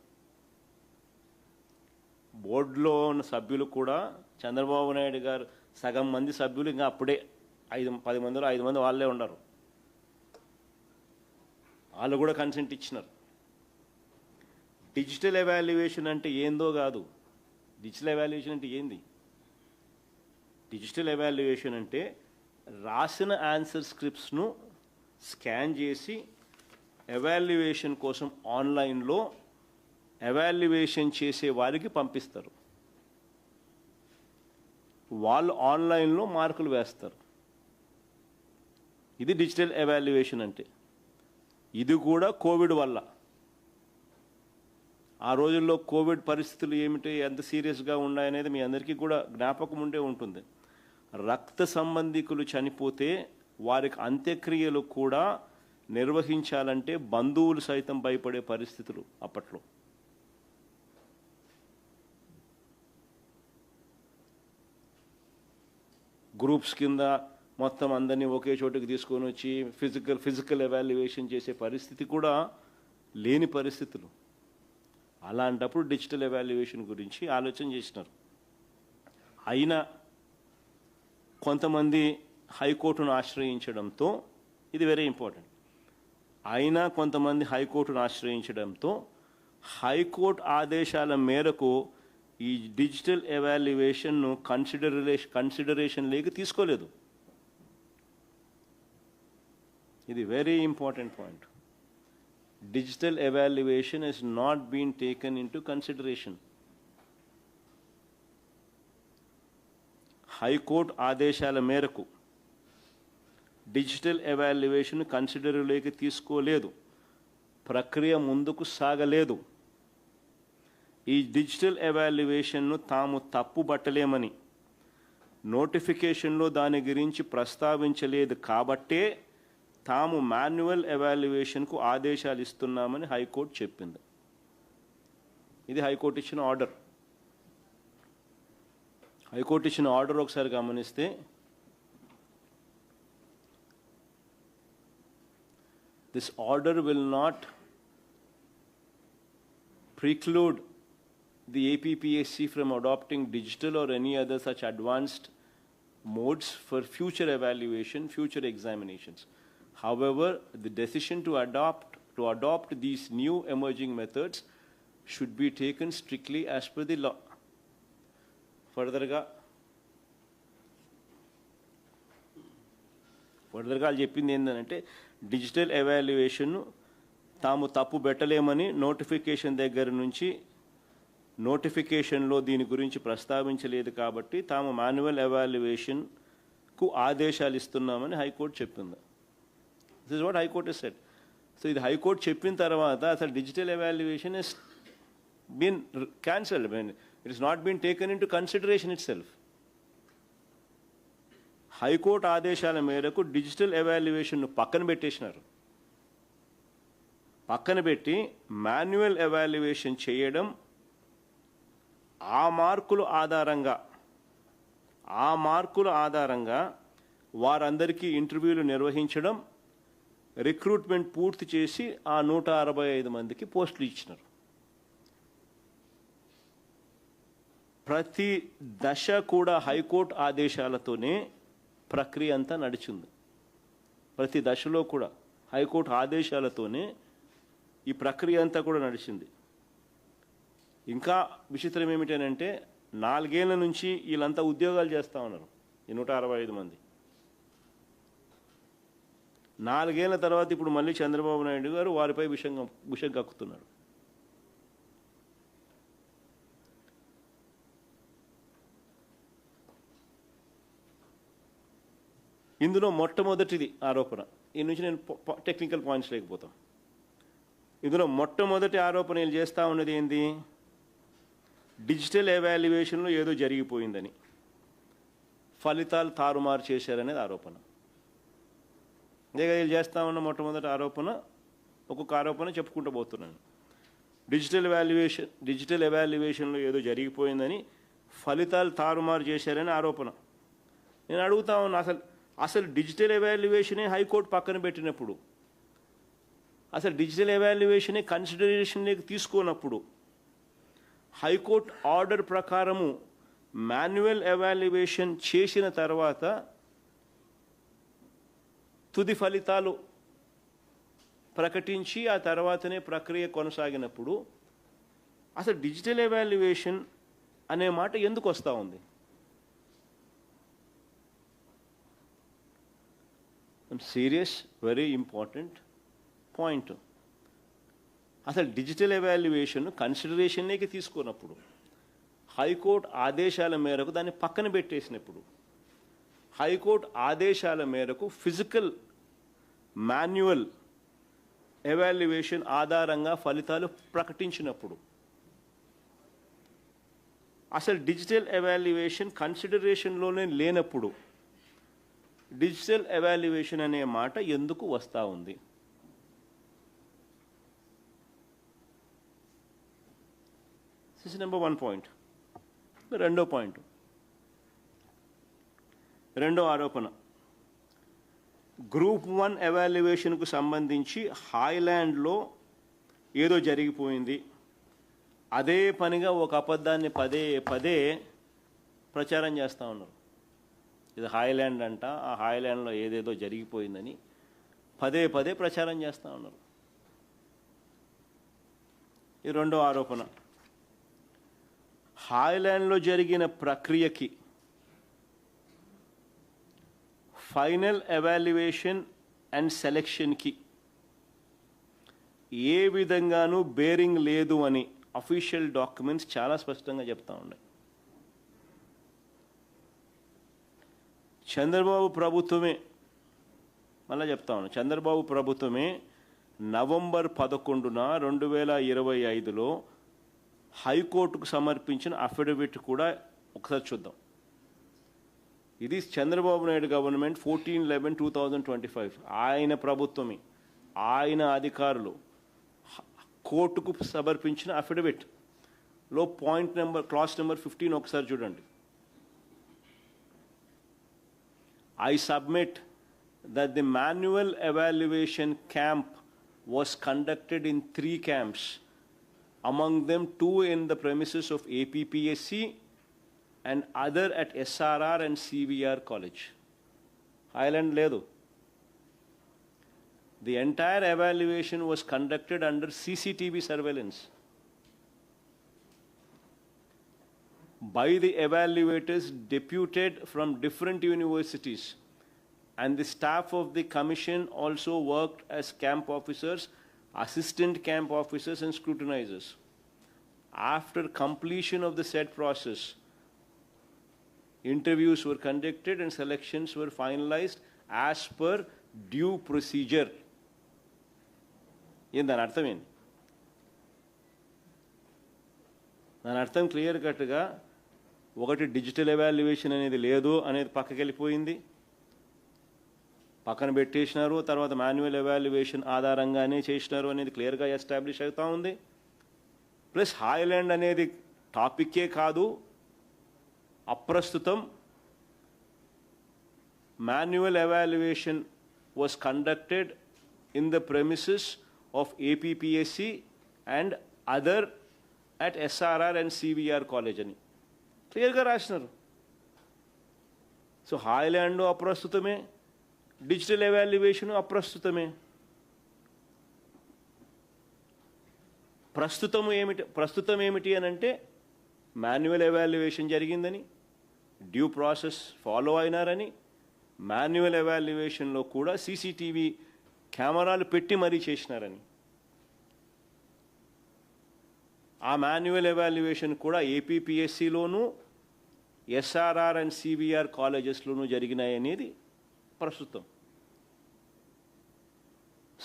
బోర్డులో ఉన్న సభ్యులు కూడా చంద్రబాబు నాయుడు గారు సగం మంది సభ్యులు ఇంకా అప్పుడే 10 మందిలో 5 మంది వాళ్ళే ఉన్నారు. వాళ్ళు కూడా కన్సెంట్ ఇచ్చినారు. డిజిటల్ ఎవాల్యుయేషన్ అంటే ఏందో కాదు. డిజిటల్ ఎవాల్యుయేషన్ అంటే ఏంది? డిజిటల్ ఎవాల్యుయేషన్ అంటే రాసిన ఆన్సర్ స్క్రిప్ట్స్ను స్కాన్ చేసి ఎవాల్యుయేషన్ కోసం ఆన్లైన్లో ఎవాల్యుయేషన్ చేసే వారికి పంపిస్తారు. వాళ్ళు ఆన్లైన్లో మార్కులు వేస్తారు. ఇది డిజిటల్ ఎవాల్యుయేషన్ అంటే. ఇది కూడా కోవిడ్ వల్ల. ఆ రోజుల్లో కోవిడ్ పరిస్థితులు ఏమిటి, ఎంత సీరియస్గా ఉన్నాయనేది మీ అందరికీ కూడా జ్ఞాపకం ఉండే ఉంటుంది. రక్త సంబంధికులు చనిపోతే వారికి అంత్యక్రియలు కూడా నిర్వహించాలంటే బంధువులు సైతం భయపడే పరిస్థితులు అప్పట్లో. గ్రూప్స్ కింద మొత్తం అందరినీ ఒకే చోటుకి తీసుకొని వచ్చి ఫిజికల్ ఎవాల్యుయేషన్ చేసే పరిస్థితి కూడా లేని పరిస్థితులు. అలాంటప్పుడు డిజిటల్ ఎవాల్యుయేషన్ గురించి ఆలోచన చేసినారు. అయినా కొంతమంది హైకోర్టును ఆశ్రయించడంతో, ఇది వెరీ ఇంపార్టెంట్, అయినా కొంతమంది హైకోర్టును ఆశ్రయించడంతో హైకోర్టు ఆదేశాల మేరకు ఈ డిజిటల్ ఎవాల్యుయేషన్ను కన్సిడరేషన్లోకి తీసుకోలేదు. ఇది very important point. Digital evaluation has not been taken into consideration. High court ఆదేశాల మేరకు డిజిటల్ ఎవాల్యుయేషన్ కన్సిడర్లోకి తీసుకోలేదు. ప్రక్రియ ముందుకు సాగలేదు. ఈ డిజిటల్ ఎవాల్యుయేషన్ను తాము తప్పుబట్టలేమని నోటిఫికేషన్లో దాని గురించి ప్రస్తావించలేదు కాబట్టే తాము మాన్యువల్ ఎవాల్యుయేషన్కు ఆదేశాలు ఇస్తున్నామని హైకోర్టు చెప్పింది. ఇది హైకోర్టు ఇచ్చిన ఆర్డర్. హైకోర్టు ఇచ్చిన ఆర్డర్ ఒకసారి గమనిస్తే this order will not preclude the APPSC from adopting digital or any other such advanced modes for future evaluation, future examinations. However, the decision to adopt these new emerging methods should be taken strictly as per the law. ఫర్దర్గా వాళ్ళు చెప్పింది ఏంటంటే digital ఎవాల్యుయేషన్ను తాము తప్పు పెట్టలేమని notification దగ్గర నుంచి నోటిఫికేషన్లో దీని గురించి ప్రస్తావించలేదు కాబట్టి తాము మాన్యువల్ ఎవాల్యుయేషన్కు ఆదేశాలు ఇస్తున్నామని హైకోర్టు చెప్పింది. This is what high court said. సో ఇది హైకోర్టు చెప్పిన తర్వాత అసలు digital evaluation is been cancelled. It is not been taken into consideration itself. High court ఆదేశాల మేరకు డిజిటల్ ఎవాల్యుయేషన్ను పక్కన పెట్టేసినారు. పక్కన పెట్టి మాన్యువల్ ఎవాల్యుయేషన్ చేయడం, ఆ మార్కుల ఆధారంగా వారందరికీ ఇంటర్వ్యూలు నిర్వహించడం, రిక్రూట్మెంట్ పూర్తి చేసి ఆ 165 మందికి పోస్టులు ఇచ్చినారు. ప్రతి దశ కూడా హైకోర్టు ఆదేశాలతోనే ప్రక్రియ అంతా నడిచింది. ప్రతి దశలో కూడా హైకోర్టు ఆదేశాలతోనే ఈ ప్రక్రియ అంతా కూడా నడిచింది. ఇంకా విచిత్రం ఏమిటంటే 4 ఏళ్ల నుంచి వీళ్ళంతా ఉద్యోగాలు చేస్తూ ఉన్నారు. ఈ 165 మంది 4 ఏళ్ల తర్వాత ఇప్పుడు మళ్ళీ చంద్రబాబు నాయుడు గారు వారిపై విషం కక్కుతున్నాడు. ఇందులో మొట్టమొదటిది ఆరోపణ, ఈ నుంచి నేను టెక్నికల్ పాయింట్స్ లేకపోతాం. ఇందులో మొట్టమొదటి ఆరోపణ వీళ్ళు చేస్తూ ఉన్నది ఏంది? డిజిటల్ ఎవాల్యుయేషన్లో ఏదో జరిగిపోయిందని, ఫలితాలు తారుమారు చేశారనేది ఆరోపణ. ఇదే వీళ్ళు చేస్తూ ఉన్న మొట్టమొదటి ఆరోపణ. ఒక్కొక్క ఆరోపణ చెప్పుకుంటూ పోతున్నాను. డిజిటల్ ఎవాల్యుయేషన్లో ఏదో జరిగిపోయిందని, ఫలితాలు తారుమారు చేశారని ఆరోపణ. నేను అడుగుతా ఉన్నా, అసలు డిజిటల్ ఎవాల్యుయేషనే హైకోర్టు పక్కన పెట్టినప్పుడు, అసలు డిజిటల్ ఎవాల్యుయేషనే కన్సిడరేషన్లోకి తీసుకోనప్పుడు, హైకోర్టు ఆర్డర్ ప్రకారము మాన్యువల్ ఎవాల్యుయేషన్ చేసిన తర్వాత తుది ఫలితాలు ప్రకటించి ఆ తర్వాతనే ప్రక్రియ కొనసాగినప్పుడు అసలు డిజిటల్ ఎవాల్యుయేషన్ అనే మాట ఎందుకు వస్తూ ఉంది? Serious, very important point. అసలు డిజిటల్ ఎవాల్యుయేషన్ కన్సిడరేషన్లోకి తీసుకున్నప్పుడు, హైకోర్టు ఆదేశాల మేరకు దాన్ని పక్కన పెట్టేసినప్పుడు, హైకోర్టు ఆదేశాల మేరకు ఫిజికల్ మాన్యువల్ ఎవాల్యుయేషన్ ఆధారంగా ఫలితాలు ప్రకటించినప్పుడు, అసలు డిజిటల్ ఎవాల్యుయేషన్ కన్సిడరేషన్లోనే లేనప్పుడు డిజిటల్ ఎవాల్యుయేషన్ అనే మాట ఎందుకు వస్తూ ఉంది? This is number 1 point. రెండో పాయింట్, రెండో ఆరోపణ, గ్రూప్ 1 ఎవాల్యుయేషన్కు సంబంధించి హాయ్లాండ్లో ఏదో జరిగిపోయింది, అదే పనిగా ఒక అబద్ధాన్ని పదే పదే ప్రచారం చేస్తూ ఉన్నారు. ఇది హాయ్లాండ్ అంట, ఆ హాయ్లాండ్లో ఏదేదో జరిగిపోయిందని పదే పదే ప్రచారం చేస్తూ ఉన్నారు. ఈ రెండో ఆరోపణ, హాయ్లాండ్లో జరిగిన ప్రక్రియకి ఫైనల్ ఎవాల్యుయేషన్ అండ్ సెలెక్షన్కి ఏ విధంగానూ బేరింగ్ లేదు అని అఫీషియల్ డాక్యుమెంట్స్ చాలా స్పష్టంగా చెప్తా ఉన్నాయి. చంద్రబాబు ప్రభుత్వమే, మళ్ళీ చెప్తా ఉన్నాను, చంద్రబాబు ప్రభుత్వమే నవంబర్ 11న 2025లో హైకోర్టుకు సమర్పించిన అఫిడవిట్ కూడా ఒకసారి చూద్దాం. ఇది చంద్రబాబు నాయుడు గవర్నమెంట్ 14/11/2025 ఆయన ప్రభుత్వమే, ఆయన అధికారులు కోర్టుకు సమర్పించిన అఫిడవిట్లో క్లాస్ నెంబర్ 15 ఒకసారి చూడండి. I submit that the manual evaluation camp was conducted in 3 camps, among them 2 in the premises of APPSC and other at SRR and CVR College. Highland ledu. The entire evaluation was conducted under CCTV surveillance by the evaluators deputed from different universities, and the staff of the commission also worked as camp officers, assistant camp officers and scrutinizers. After completion of the said process, interviews were conducted and selections were finalized as per due procedure. దాని అర్థం ఏంటి? దాని అర్థం clear కట్గా ఒకటి digital evaluation అనేది లేదు అనేది పక్కకి వెళ్ళిపోయింది, పక్కన పెట్టేసినారు. తర్వాత మాన్యువల్ ఎవాల్యుయేషన్ ఆధారంగానే చేసినారు అనేది క్లియర్గా ఎస్టాబ్లిష్ అవుతూ ఉంది. ప్లస్ హాయ్లాండ్ అనేది టాపిక్కే కాదు, అప్రస్తుతం manual evaluation was conducted in the premises of APPSC and other at SRR and CVR College అని క్లియర్గా రాసినారు. సో హాయ్లాండ్ అప్రస్తుతమే, డిజిటల్ ఎవాల్యుయేషన్ అప్రస్తుతమే. ప్రస్తుతం ఏమిటి అని అంటే మాన్యువల్ ఎవాల్యుయేషన్ జరిగిందని, డ్యూ ప్రాసెస్ ఫాలో అయినారని, మాన్యువల్ ఎవాల్యుయేషన్లో కూడా CCTV కెమెరాలు పెట్టి మరీ చేసినారని. ఆ మాన్యువల్ ఎవాల్యుయేషన్ కూడా APPSCలోనూ SRR అండ్ CVR కాలేజెస్లోనూ జరిగినాయనేది ప్రస్తుతం.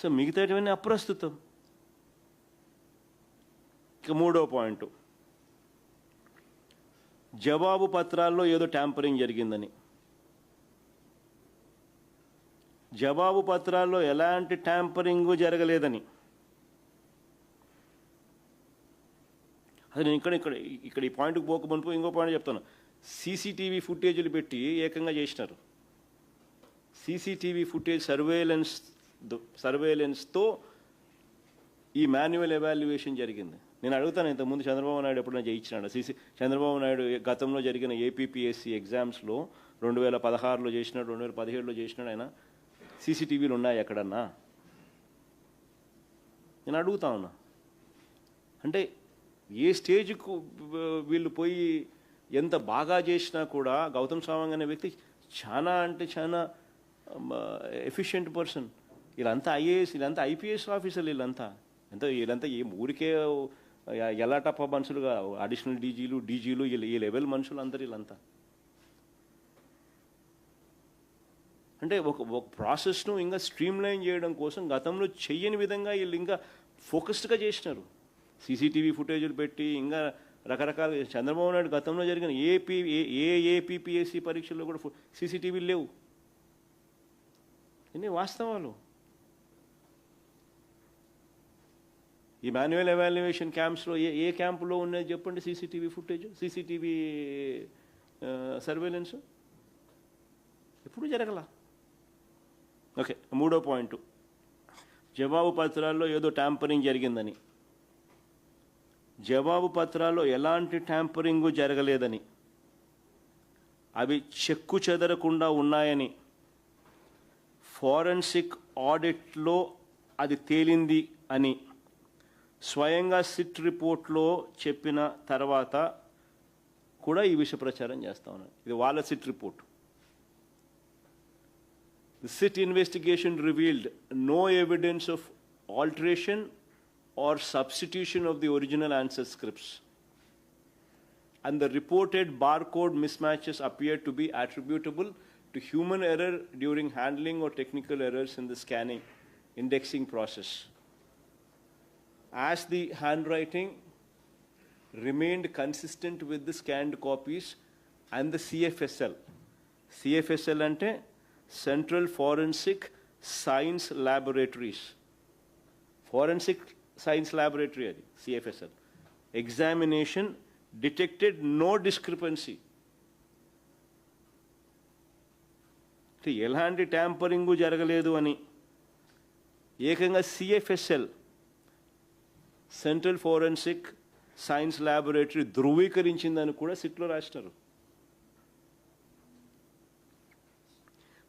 సో మిగతావన్నీ అప్రస్తుతం. ఇక మూడో పాయింట్, జవాబు పత్రాల్లో ఏదో ట్యాంపరింగ్ జరిగిందని. జవాబు పత్రాల్లో ఎలాంటి ట్యాంపరింగ్ జరగలేదని. అసలు నేను ఇక్కడ ఈ పాయింట్కి పోకముందు ఇంకో పాయింట్ చెప్తాను. CCTV ఫుటేజీలు పెట్టి ఏకంగా చేసినారు. CCTV ఫుటేజ్ సర్వేలెన్స్తో ఈ మాన్యువల్ ఎవాల్యుయేషన్ జరిగింది. నేను అడుగుతాను, ఇంతకుముందు చంద్రబాబు నాయుడు ఎప్పుడైనా చేయించినాడు? చంద్రబాబు నాయుడు గతంలో జరిగిన APPSC ఎగ్జామ్స్లో 2016లో చేసినాడు, 2017లో చేసినాడు. ఆయన CCTVలు ఉన్నాయి ఎక్కడన్నా? నేను అడుగుతా ఉన్నా. అంటే ఏ స్టేజ్కు వీళ్ళు పోయి ఎంత బాగా చేసినా కూడా గౌతమ్ సవాంగ్ అనే వ్యక్తి చాలా అంటే చాలా ఎఫిషియెంట్ పర్సన్. వీళ్ళంతా IAS, వీళ్ళంతా IPS ఆఫీసర్లు. వీళ్ళంతా ఏ ఊరికే ఎలా టప్ప మనుషులుగా అడిషనల్ డీజీలు ఈ లెవెల్ మనుషులు అందరు వీళ్ళంతా. అంటే ఒక ప్రాసెస్ను ఇంకా స్ట్రీమ్లైన్ చేయడం కోసం గతంలో చెయ్యని విధంగా వీళ్ళు ఇంకా ఫోకస్డ్గా చేసినారు. CCTV ఫుటేజీలు పెట్టి ఇంకా రకరకాల. చంద్రబాబు నాయుడు గతంలో జరిగిన APPSC పరీక్షల్లో కూడా CCTVలు లేవు. ఇన్ని వాస్తవాలు. ఈ మాన్యువల్ ఎవాల్యుయేషన్ క్యాంప్స్లో ఏ క్యాంపులో ఉన్నది చెప్పండి CCTV ఫుటేజ్, CCTV సర్వేలెన్స్? ఎప్పుడు జరగల. ఓకే, మూడో పాయింట్, జవాబు పత్రాల్లో ఏదో ట్యాంపరింగ్ జరిగిందని. జవాబు పత్రాల్లో ఎలాంటి ట్యాంపరింగు జరగలేదని, అవి చెక్కు చెదరకుండా ఉన్నాయని ఫోరెన్సిక్ ఆడిట్లో అది తేలింది అని స్వయంగా సిట్ రిపోర్ట్లో చెప్పిన తర్వాత కూడా ఈ విషయ ప్రచారం చేస్తా ఉన్నారు. ఇది వాళ్ళ SIT report. The SIT investigation revealed no evidence of alteration or substitution of the original answer scripts, and the reported barcode mismatches appear to be attributable to human error during handling or technical errors in the scanning indexing process. As the handwriting remained consistent with the scanned copies and the CFSL ante Central Forensic Science Laboratories, Forensic Science Laboratory అది CFSL examination detected no discrepancy. ఎలాంటి ట్యాంపరింగు జరగలేదు అని ఏకంగా CFSL central forensic science laboratory ధృవీకరించిందని కూడా సిట్లో రాసినారు.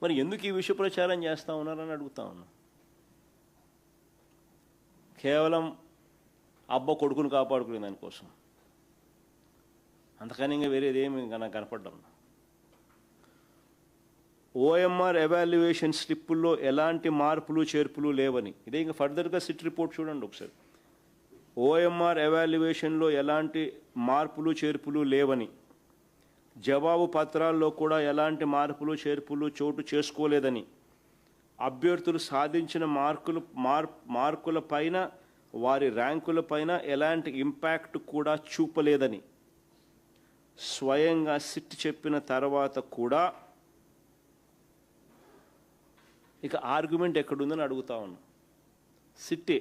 మరి ఎందుకు ఈ విష ప్రచారం చేస్తూ ఉన్నారని అడుగుతా ఉన్నా. కేవలం అబ్బ కొడుకును కాపాడుకునే దానికోసం, అంతకని ఇంకా వేరేదేమి నాకు కనపడ్డం. ఓఎంఆర్ ఎవాల్యుయేషన్ స్లిప్పుల్లో ఎలాంటి మార్పులు చేర్పులు లేవని, ఇదే ఇంకా ఫర్దర్గా సిట్ రిపోర్ట్ చూడండి ఒకసారి. ఓఎంఆర్ ఎవాల్యుయేషన్లో ఎలాంటి మార్పులు చేర్పులు లేవని, జవాబు పత్రాల్లో కూడా ఎలాంటి మార్పులు చేర్పులు చోటు చేసుకోలేదని, అభ్యర్థులు సాధించిన మార్కుల పైన వారి ర్యాంకుల పైన ఎలాంటి ఇంపాక్ట్ కూడా చూపలేదని స్వయంగా సిట్ చెప్పిన తర్వాత కూడా ఇక ఆర్గ్యుమెంట్ ఎక్కడుందని అడుగుతా ఉన్నా. సిట్టే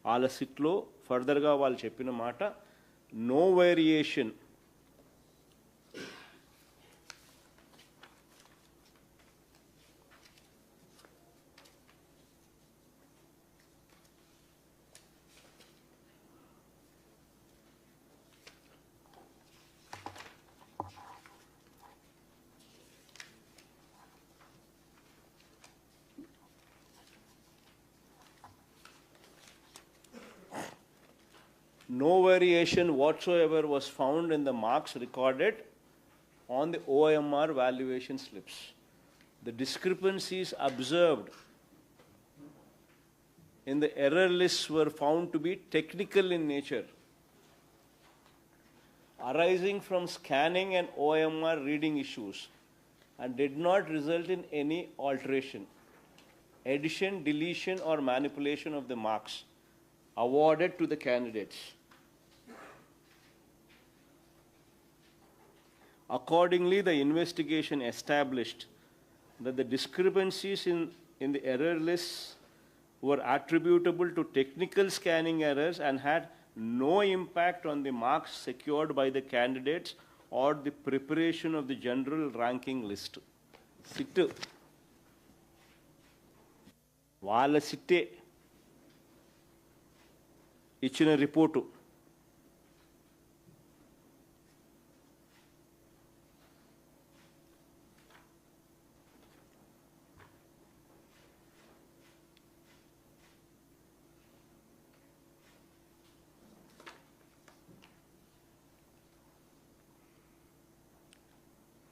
వాళ్ళ సిట్లో ఫర్దర్గా వాళ్ళు చెప్పిన మాట, no variation no variation whatsoever was found in the marks recorded on the OMR valuation slips. The discrepancies observed in the error lists were found to be technical in nature, arising from scanning and OMR reading issues, and did not result in any alteration, addition, deletion, or manipulation of the marks awarded to the candidates. Accordingly, the investigation established that the discrepancies in the error lists were attributable to technical scanning errors and had no impact on the marks secured by the candidates or the preparation of the general ranking list. Sit. వాళ్ళ సిట్టే ఇచ్చిన report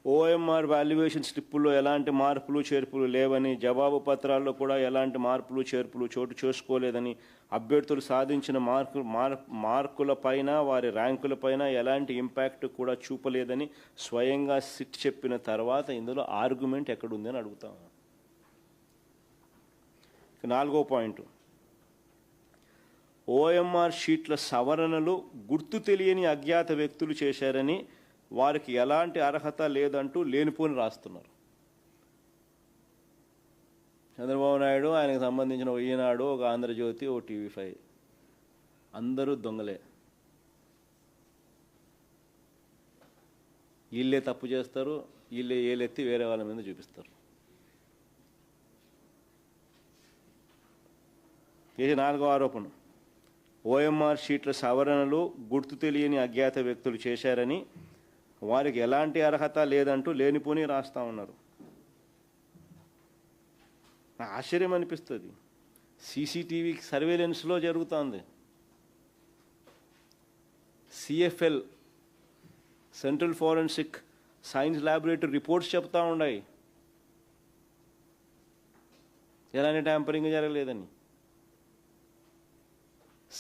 OMR valuation స్లిప్పుల్లో ఎలాంటి మార్పులు చేర్పులు లేవని, జవాబు పత్రాల్లో కూడా ఎలాంటి మార్పులు చేర్పులు చోటు చేసుకోలేదని, అభ్యర్థులు సాధించిన మార్కుల పైన వారి ర్యాంకుల పైన ఎలాంటి ఇంపాక్ట్ కూడా చూపలేదని స్వయంగా సిట్ చెప్పిన తర్వాత ఇందులో ఆర్గ్యుమెంట్ ఎక్కడుందని అడుగుతాం. 4వ పాయింట్, ఓఎంఆర్ షీట్ల సవరణలు గుర్తు తెలియని అజ్ఞాత వ్యక్తులు చేశారని, వారికి ఎలాంటి అర్హత లేదంటూ లేనిపోని రాస్తున్నారు. చంద్రబాబు నాయుడు, ఆయనకు సంబంధించిన ఈనాడు, ఒక ఆంధ్రజ్యోతి, ఓ TV5 అందరూ దొంగలే. వీళ్ళే తప్పు చేస్తారు, వీళ్ళే ఏలెత్తి వేరే వాళ్ళ మీద చూపిస్తారు. ఇది 4వ ఆరోపణ, ఓఎంఆర్ షీట్ల సవరణలు గుర్తు తెలియని అజ్ఞాత వ్యక్తులు చేశారని, వారికి ఎలాంటి అర్హత లేదంటూ లేనిపోని రాస్తూ ఉన్నారు. ఆశ్చర్యం అనిపిస్తుంది. CCTV సర్వేలెన్స్లో జరుగుతుంది. CFL central forensic science laboratory reports చెప్తా ఉన్నాయి ఎలాంటి ట్యాంపరింగ్ జరగలేదని.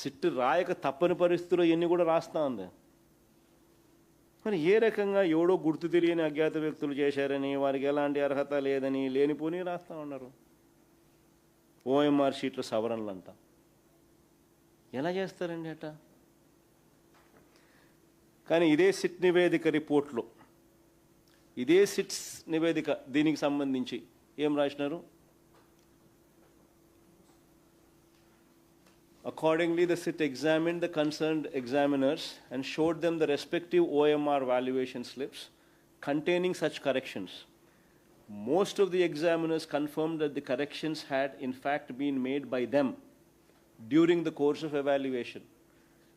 సిట్ రాయక తప్పని పరిస్థితుల్లో ఇవన్నీ కూడా రాస్తూ ఉంది. మరి ఏ రకంగా ఎవడో గుర్తు తెలియని అజ్ఞాత వ్యక్తులు చేశారని, వారికి ఎలాంటి అర్హత లేదని లేనిపోని రాస్తూ ఉన్నారు. ఓఎంఆర్ షీట్ల సవరణలు అంట ఎలా చేస్తారండి అట? కానీ ఇదే సిట్ నివేదిక రిపోర్ట్లో, ఇదే సిట్స్ నివేదిక దీనికి సంబంధించి ఏం రాసినారు? Accordingly, the SIT examined the concerned examiners and showed them the respective OMR valuation slips containing such corrections. Most of the examiners confirmed that the corrections had in fact been made by them during the course of evaluation.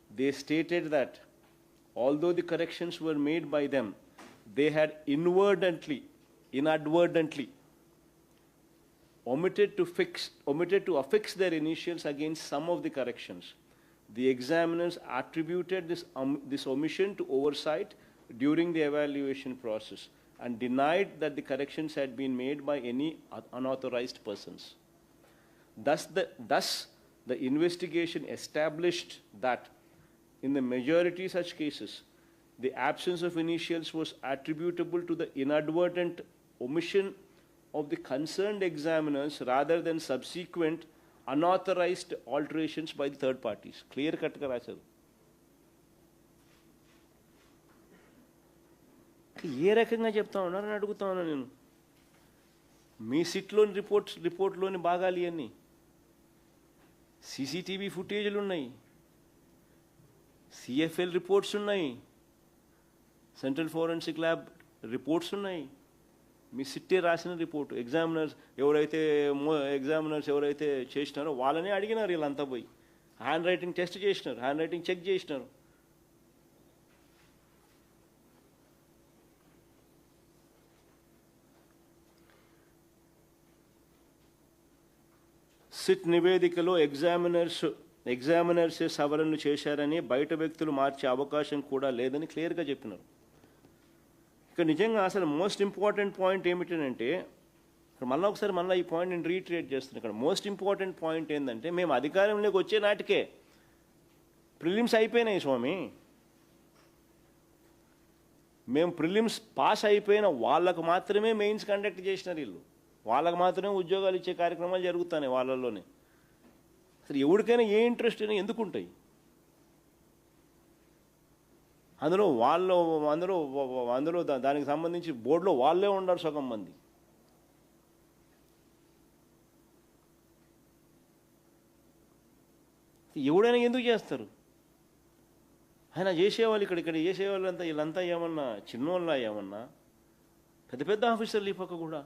They stated that although the corrections were made by them, they had inadvertently omitted to affix their initials against some of the corrections. The examiners attributed this omission to oversight during the evaluation process and denied that the corrections had been made by any unauthorized persons. Thus, the investigation established that in the majority such cases, the absence of initials was attributable to the inadvertent omission of the concerned examiners rather than subsequent unauthorized alterations by the third parties. Clear cut ga rasaru. ఏ రకంగా చెప్తా ఉన్నారని అడుగుతా ఉన్నా నేను. మీ సిట్లోని రిపోర్ట్లోని భాగాలు ఇవన్నీ CCTV ఫుటేజ్లు ఉన్నాయి, CFL reports ఉన్నాయి, సెంట్రల్ ఫోరెన్సిక్ ల్యాబ్ రిపోర్ట్స్ ఉన్నాయి. మీ సిట్టే రాసిన రిపోర్టు ఎగ్జామినర్స్ ఎవరైతే చేసినారో వాళ్ళనే అడిగినారు. వీళ్ళంతా పోయి హ్యాండ్ రైటింగ్ టెస్ట్ చేసినారు, హ్యాండ్ రైటింగ్ చెక్ చేసినారు. సిట్ నివేదికలో ఎగ్జామినర్సే సవరణలు చేశారని బయట వ్యక్తులు మార్చే అవకాశం కూడా లేదని క్లియర్గా చెప్పినారు. ఇక్కడ నిజంగా అసలు మోస్ట్ ఇంపార్టెంట్ పాయింట్ ఏమిటంటే, ఇక్కడ మళ్ళీ ఈ పాయింట్ నేను రీట్రేట్ చేస్తున్నాను. ఇక్కడ మోస్ట్ ఇంపార్టెంట్ పాయింట్ ఏంటంటే, మేము అధికారంలోకి వచ్చే నాటికే ప్రిలిమ్స్ అయిపోయినాయి స్వామి. మేము ప్రిలిమ్స్ పాస్ అయిపోయిన వాళ్ళకు మాత్రమే మెయిన్స్ కండక్ట్ చేసినారు. వీళ్ళు వాళ్ళకు మాత్రమే ఉద్యోగాలు ఇచ్చే కార్యక్రమాలు జరుగుతున్నాయి వాళ్ళల్లోనే. అసలు ఎవరికైనా ఏ ఇంట్రెస్ట్ అయినా ఎందుకు ఉంటాయి? అందులో దానికి సంబంధించి బోర్డులో వాళ్ళే ఉన్నారు సగం మంది. ఎవడైనా ఎందుకు చేస్తారు? ఆయన చేసేవాళ్ళు ఇక్కడ చేసేవాళ్ళంతా వీళ్ళంతా ఏమన్నా చిన్నోళ్ళ, ఏమన్నా పెద్ద పెద్ద ఆఫీసర్లు ఈ పక్క కూడా.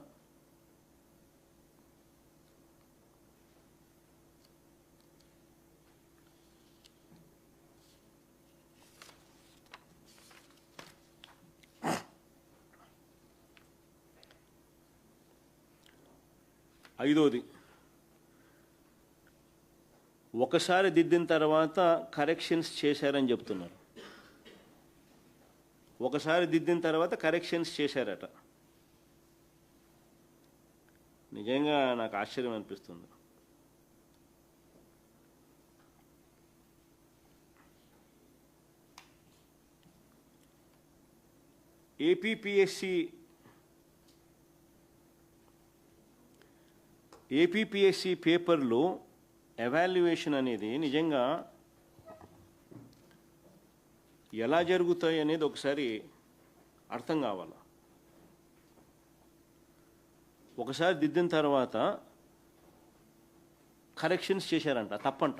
ఐదోది, ఒకసారి దిద్దిన తర్వాత కరెక్షన్స్ చేశారని చెప్తున్నారు. ఒకసారి దిద్దిన తర్వాత కరెక్షన్స్ చేశారట. నిజంగా నాకు ఆశ్చర్యం అనిపిస్తుంది. ఏపీపీఎస్సి పేపర్లో ఎవాల్యుయేషన్ అనేది నిజంగా ఎలా జరుగుతాయి అనేది ఒకసారి అర్థం కావాలి. ఒకసారి దిద్దిన తర్వాత కరెక్షన్స్ చేశారంట, తప్పంట.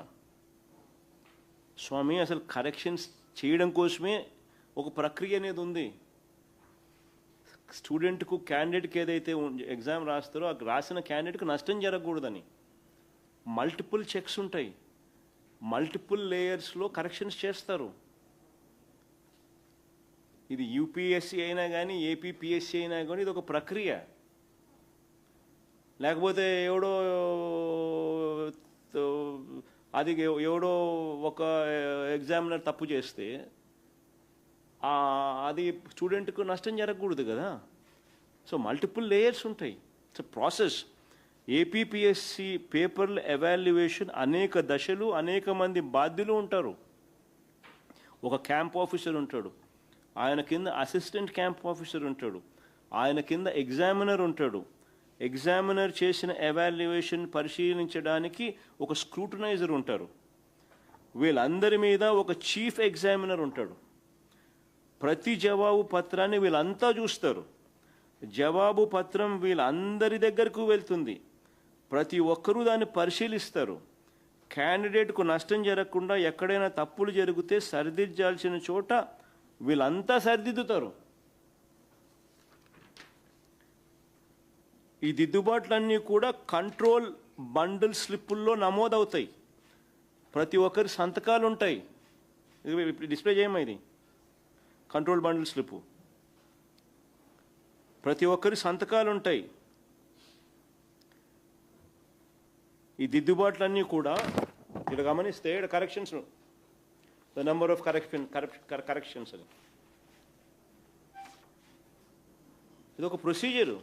స్వామి, అసలు కరెక్షన్స్ చేయడం కోసమే ఒక ప్రక్రియ అనేది ఉంది. స్టూడెంట్కు, క్యాండిడేట్కి ఏదైతే ఎగ్జామ్ రాస్తారో ఆ రాసిన క్యాండిడేట్కి నష్టం జరగకూడదని మల్టిపుల్ చెక్స్ ఉంటాయి, మల్టిపుల్ లేయర్స్లో కరెక్షన్స్ చేస్తారు. ఇది యూపీఎస్సీ అయినా కానీ ఏపీపీఎస్సీ అయినా కానీ ఇది ఒక ప్రక్రియ. లేకపోతే ఎవడో ఒక ఎగ్జామినర్ తప్పు చేస్తే అది స్టూడెంట్కు నష్టం జరగకూడదు కదా. సో మల్టిపుల్ లేయర్స్ ఉంటాయి. It's process. ఏపీపీఎస్సి పేపర్ల ఎవాల్యుయేషన్ అనేక దశలు, అనేక మంది బాధ్యులు ఉంటారు. ఒక క్యాంప్ ఆఫీసర్ ఉంటాడు, ఆయన కింద అసిస్టెంట్ క్యాంప్ ఆఫీసర్ ఉంటాడు, ఆయన కింద ఎగ్జామినర్ ఉంటాడు. ఎగ్జామినర్ చేసిన ఎవాల్యుయేషన్ పరిశీలించడానికి ఒక స్క్రూటనైజర్ ఉంటారు. వీళ్ళందరి మీద ఒక చీఫ్ ఎగ్జామినర్ ఉంటాడు. ప్రతి జవాబు పత్రాన్ని వీళ్ళంతా చూస్తారు. జవాబు పత్రం వీళ్ళందరి దగ్గరకు వెళ్తుంది. ప్రతి ఒక్కరూ దాన్ని పరిశీలిస్తారు. క్యాండిడేట్కు నష్టం జరగకుండా ఎక్కడైనా తప్పులు జరిగితే సరిదిద్దాల్సిన చోట వీళ్ళంతా సరిదిద్దుతారు. ఈ దిద్దుబాట్లన్నీ కూడా కంట్రోల్ బండిల్ స్లిప్పుల్లో నమోదవుతాయి. ప్రతి ఒక్కరి సంతకాలు ఉంటాయి. డిస్ప్లే చేయమా ఇది కంట్రోల్ బండిల్ స్లిప్పు. ప్రతి ఒక్కరి సంతకాలు ఉంటాయి. ఈ దిద్దుబాట్లన్నీ కూడా ఇక్కడ గమనిస్తే ఇక్కడ corrections, the number of corrections అని, ఇది ఒక ప్రొసీజరు.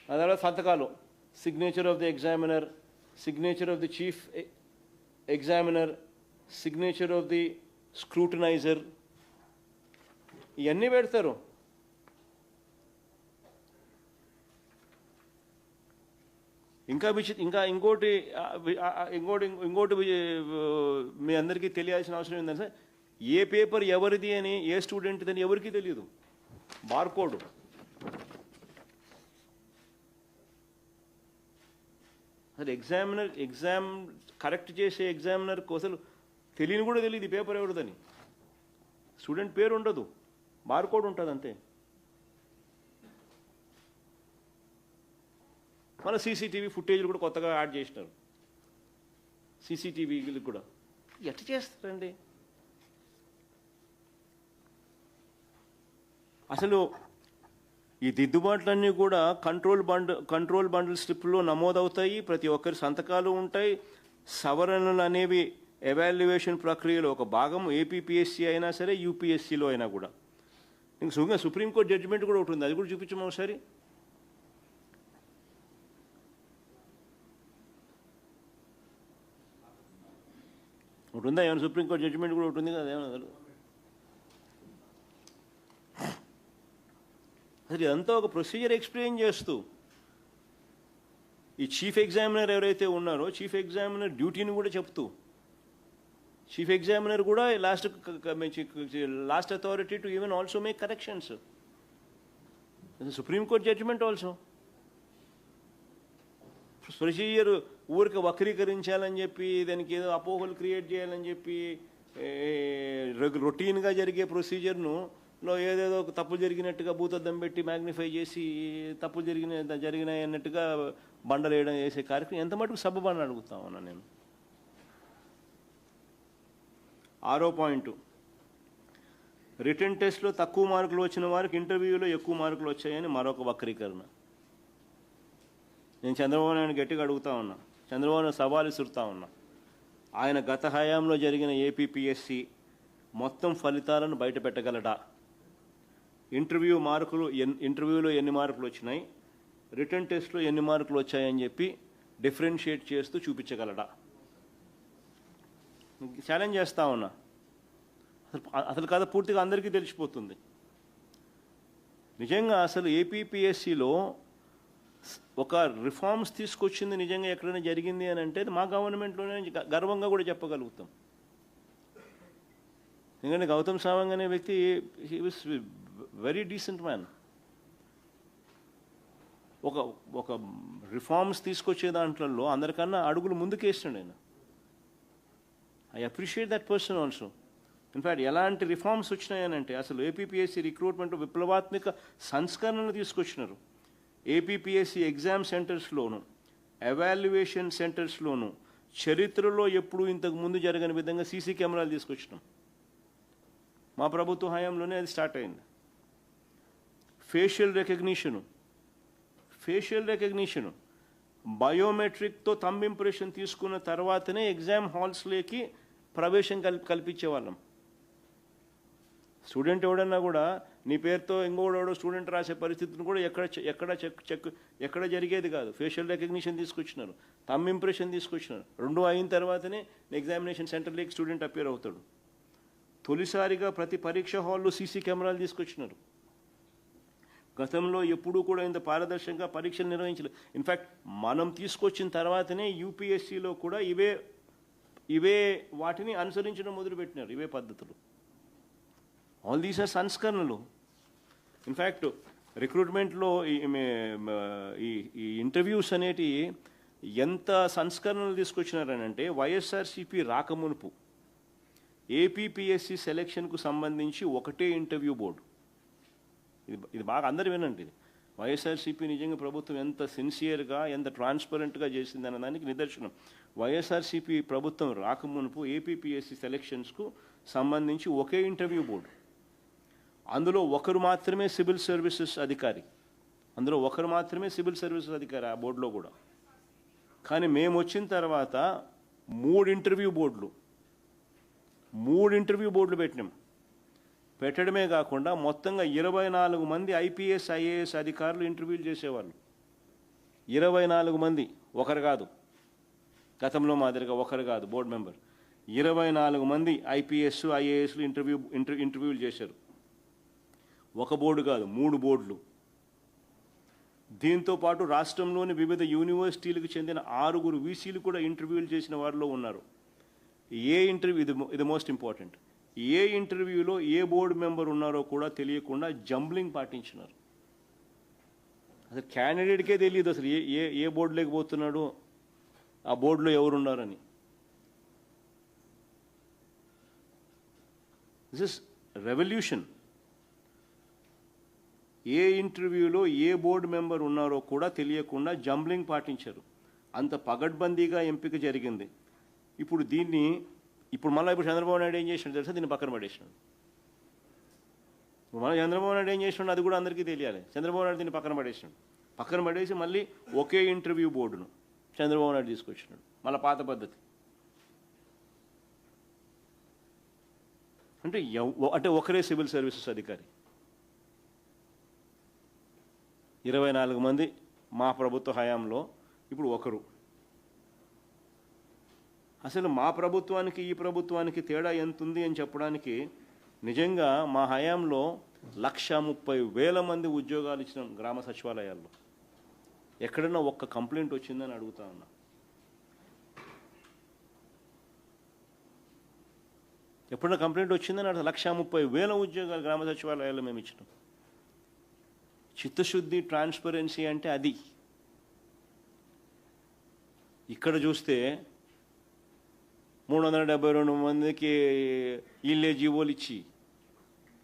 ఆ తర్వాత సంతకాలు, signature of the examiner, signature of the chief examiner, signature of the scrutiniser, ఇవన్నీ పెడతారు. ఇంకా ఇంకోటి మీ అందరికీ తెలియాల్సిన అవసరం ఏంటంటే ఏ పేపర్ ఎవరిది అని, ఏ స్టూడెంట్ది అని ఎవరికీ తెలియదు. బార్కోడ్, అసలు ఎగ్జామ్ కరెక్ట్ చేసే ఎగ్జామినర్కి అసలు తెలియని కూడా తెలియదు ఈ పేపర్ ఎవరిదని. స్టూడెంట్ పేరు ఉండదు, బార్కోడ్ ఉంటుంది అంతే. మన సీసీటీవీ ఫుటేజ్లు కూడా కొత్తగా యాడ్ చేసినారు, సీసీటీవీలు కూడా. ఎట్లా చేస్తారండి అసలు? ఈ దిద్దుబాట్లన్నీ కూడా కంట్రోల్ బండిల్ స్లిప్లో నమోదవుతాయి, ప్రతి ఒక్కరి సంతకాలు ఉంటాయి. సవరణలు అనేవి ఎవాల్యుయేషన్ ప్రక్రియలో ఒక భాగం, ఏపీపీఎస్సీ అయినా సరే యూపీఎస్సీలో అయినా కూడా. ఇంకా సుప్రీంకోర్టు జడ్జిమెంట్ కూడా ఉంటుంది, అది కూడా చూపించము ఒకసారి. ఉంటుందా ఏమైనా? సుప్రీంకోర్టు జడ్జిమెంట్ కూడా ఉంటుంది కదా ఏమన్నా? అసలు ఇదంతా ఒక ప్రొసీజర్ ఎక్స్ప్లెయిన్ చేస్తూ, ఈ చీఫ్ ఎగ్జామినర్ ఎవరైతే ఉన్నారో చీఫ్ ఎగ్జామినర్ డ్యూటీని కూడా చెప్తూ, చీఫ్ ఎగ్జామినర్ కూడా last authority to even also make corrections. Supreme court judgment also. Procedure ఊరికి వక్రీకరించాలని చెప్పి, దానికి ఏదో అపోహలు క్రియేట్ చేయాలని చెప్పి, రొటీన్గా జరిగే ప్రొసీజర్ను లో ఏదేదో తప్పులు జరిగినట్టుగా భూతద్దం పెట్టి మ్యాగ్నిఫై చేసి తప్పులు జరిగినాయి అన్నట్టుగా బండలేయడం చేసే కార్యక్రమం ఎంత మటుకు సబబని అడుగుతా ఉన్నా నేను. 6వ పాయింట్, రిటర్న్ టెస్ట్లో తక్కువ మార్కులు వచ్చిన వారికి ఇంటర్వ్యూలో ఎక్కువ మార్కులు వచ్చాయని మరొక వక్రీకరణ. నేను చంద్రబాబు నాయుడు గట్టిగా అడుగుతా ఉన్నా, చంద్రబాబు నాయుడు సవాలు ఇసురుతా ఉన్నా. ఆయన గత హయాంలో జరిగిన ఏపీపీఎస్సీ మొత్తం ఫలితాలను బయట పెట్టగలడా? ఇంటర్వ్యూలో ఎన్ని మార్కులు వచ్చినాయి, రిటర్న్ టెస్ట్లో ఎన్ని మార్కులు వచ్చాయని చెప్పి డిఫరెన్షియేట్ చేస్తూ చూపించగలడా? ఛాలెంజ్ చేస్తా ఉన్నా. అసలు కథ పూర్తిగా అందరికీ తెలిసిపోతుంది. నిజంగా అసలు ఏపీపీఎస్సీలో ఒక రిఫార్మ్స్ తీసుకొచ్చింది నిజంగా ఎక్కడైనా జరిగింది అని అంటే మా గవర్నమెంట్లోనే గర్వంగా కూడా చెప్పగలుగుతాం. ఎందుకంటే గౌతమ్ సావంగ్ అనే వ్యక్తి he was very decent man. ఒక రిఫార్మ్స్ తీసుకొచ్చే దాంట్లో అందరికన్నా అడుగులు ముందుకేస్తుండే ఆయన. I appreciate that person also. In fact ఎలాంటి రిఫార్మ్స్ వచ్చినాయనంటే అసలు ఏపీపీఎస్సీ రిక్రూట్మెంట్ విప్లవాత్మక సంస్కరణలు తీసుకొచ్చినారు. ఏపీపీఎస్సీ ఎగ్జామ్ సెంటర్స్లోను, ఎవాల్యుయేషన్ సెంటర్స్లోను చరిత్రలో ఎప్పుడూ ఇంతకు ముందు జరగని విధంగా సీసీ కెమెరాలు తీసుకొచ్చినాం. మా ప్రభుత్వ హయాంలోనే అది స్టార్ట్ అయింది. ఫేషియల్ రికగ్నిషను బయోమెట్రిక్తో థంబ్ ఇంప్రెషన్ తీసుకున్న తర్వాతనే ఎగ్జామ్ హాల్స్లోకి ప్రవేశం కల్పించేవాళ్ళం. స్టూడెంట్ ఎవడన్నా కూడా నీ పేరుతో ఇంకోడెవడో స్టూడెంట్ రాసే పరిస్థితిని కూడా ఎక్కడ జరిగేది కాదు. ఫేషియల్ రికగ్నిషన్ తీసుకొచ్చినారు, థంబ్ ఇంప్రెషన్ తీసుకొచ్చినారు. 2 అయిన తర్వాతనే ఎగ్జామినేషన్ సెంటర్లోకి స్టూడెంట్ అపేర్ అవుతాడు. తొలిసారిగా ప్రతి పరీక్ష హాల్లో సీసీ కెమెరాలు తీసుకొచ్చినారు. గతంలో ఎప్పుడూ కూడా ఇంత పారదర్శకంగా పరీక్షలు నిర్వహించలేదు. ఇన్ఫ్యాక్ట్ మనం తీసుకొచ్చిన తర్వాతనే యూపీఎస్సీలో కూడా ఇవే వాటిని అనుసరించడం మొదలుపెట్టినారు, ఇవే పద్ధతులు. ఆల్ దీస్ ఆర్ సంస్కరణలు. ఇన్ఫ్యాక్ట్ రిక్రూట్మెంట్లో ఈ ఇంటర్వ్యూస్ అనేటి ఎంత సంస్కరణలు తీసుకొచ్చినారనంటే వైఎస్ఆర్సీపీ రాకమునుపు ఏపీపీఎస్సీ సెలక్షన్కు సంబంధించి ఒకటే ఇంటర్వ్యూ బోర్డు. ఇది బాగా అందరు వినండి. ఇది వైఎస్ఆర్సీపీ నిజంగా ప్రభుత్వం ఎంత సిన్సియర్గా ఎంత ట్రాన్స్పరెంట్గా చేసిందన్న దానికి నిదర్శనం. వైఎస్ఆర్సీపీ ప్రభుత్వం రాకమునుపు ఏపీపీఎస్సీ సెలక్షన్స్కు సంబంధించి ఒకే ఇంటర్వ్యూ బోర్డు. అందులో ఒకరు మాత్రమే సివిల్ సర్వీసెస్ అధికారి, అందులో ఒకరు మాత్రమే సివిల్ సర్వీసెస్ అధికారి ఆ బోర్డులో కూడా. కానీ మేము వచ్చిన తర్వాత 3 ఇంటర్వ్యూ బోర్డులు పెట్టినాం. పెట్టడమే కాకుండా మొత్తంగా 24 మంది ఐపీఎస్ ఐఏఎస్ అధికారులు ఇంటర్వ్యూలు చేసేవాళ్ళు. 24 మంది, ఒకరు కాదు, గతంలో మాదిరిగా ఒకరు కాదు బోర్డు మెంబర్. 24 మంది ఐపీఎస్ ఐఏఎస్లు ఇంటర్వ్యూలు చేశారు. ఒక బోర్డు కాదు, 3 బోర్డులు. దీంతో పాటు రాష్ట్రంలోని వివిధ యూనివర్సిటీలకు చెందిన 6 వీసీలు కూడా ఇంటర్వ్యూలు చేసిన వారిలో ఉన్నారు. ఏ ఇంటర్వ్యూ, ఇది మోస్ట్ ఇంపార్టెంట్, ఏ ఇంటర్వ్యూలో ఏ బోర్డు మెంబర్ ఉన్నారో కూడా తెలియకుండా జంబ్లింగ్ పాటించినారు. అసలు క్యాండిడేట్కే తెలియదు అసలు ఏ బోర్డు లేకపోతున్నాడు, ఆ బోర్డులో ఎవరున్నారని. This is revolution. ఏ ఇంటర్వ్యూలో ఏ బోర్డు మెంబర్ ఉన్నారో కూడా తెలియకుండా జంబ్లింగ్ పాటించారు. అంత పగడ్బందీగా ఎంపిక జరిగింది. ఇప్పుడు మళ్ళీ చంద్రబాబు నాయుడు ఏం చేసినాడు తెలుసా, దీన్ని పక్కన పడేసినాడు. మళ్ళీ చంద్రబాబు నాయుడు ఏం చేసినాడు అది కూడా అందరికీ తెలియాలి. చంద్రబాబు నాయుడు దీన్ని పక్కన పడేసి మళ్ళీ ఒకే ఇంటర్వ్యూ బోర్డును చంద్రబాబు నాయుడు తీసుకొచ్చినాడు. మళ్ళీ పాత పద్ధతి. అంటే ఒకరే సివిల్ సర్వీసెస్ అధికారి. 24 మంది మా ప్రభుత్వ హయాంలో, ఇప్పుడు ఒకరు. అసలు మా ప్రభుత్వానికి ఈ ప్రభుత్వానికి తేడా ఎంత ఉంది అని చెప్పడానికి నిజంగా మా హయాంలో 130,000 మంది ఉద్యోగాలు ఇచ్చిన గ్రామ సచివాలయాల్లో ఎక్కడన్నా ఒక్క కంప్లైంట్ వచ్చిందని అడుగుతా ఉన్నా. ఎప్పుడన్నా కంప్లైంట్ వచ్చిందని అడుగుతా. 130,000 ఉద్యోగాలు గ్రామ సచివాలయాల్లో మేము ఇచ్చినాం. చిత్తశుద్ధి, ట్రాన్స్పరెన్సీ అంటే అది. ఇక్కడ చూస్తే 372 మందికి వీళ్ళే జీవోలు ఇచ్చి,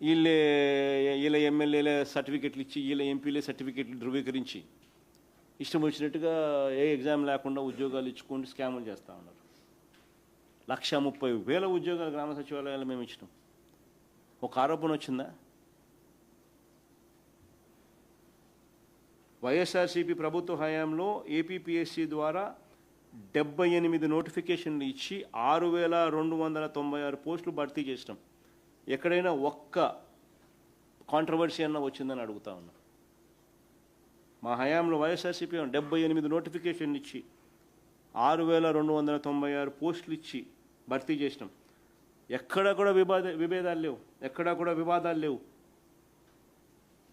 వీళ్ళ ఎమ్మెల్యేల సర్టిఫికెట్లు ఇచ్చి, వీళ్ళ ఎంపీలే సర్టిఫికెట్లు ధృవీకరించి ఇష్టం వచ్చినట్టుగా ఏ ఎగ్జామ్ లేకుండా ఉద్యోగాలు ఇచ్చుకుంటూ స్కాములు చేస్తూ ఉన్నారు. 130,000 ఉద్యోగాలు గ్రామ సచివాలయాలు మేము ఇచ్చినాం. ఒక ఆరోపణ వచ్చిందా? వైఎస్ఆర్సీపీ ప్రభుత్వ హయాంలో ఏపీపీఎస్సీ ద్వారా 78 నోటిఫికేషన్లు ఇచ్చి 6,296 పోస్టులు భర్తీ చేసినాం. ఎక్కడైనా ఒక్క కాంట్రవర్సీ అన్న వచ్చిందని అడుగుతా ఉన్నా. మా హయాంలో వైఎస్ఆర్సీపీ 78 నోటిఫికేషన్లు ఇచ్చి 6,296 పోస్టులు ఇచ్చి భర్తీ చేసినాం. ఎక్కడా కూడా విభేదాలు లేవు, ఎక్కడా కూడా వివాదాలు లేవు,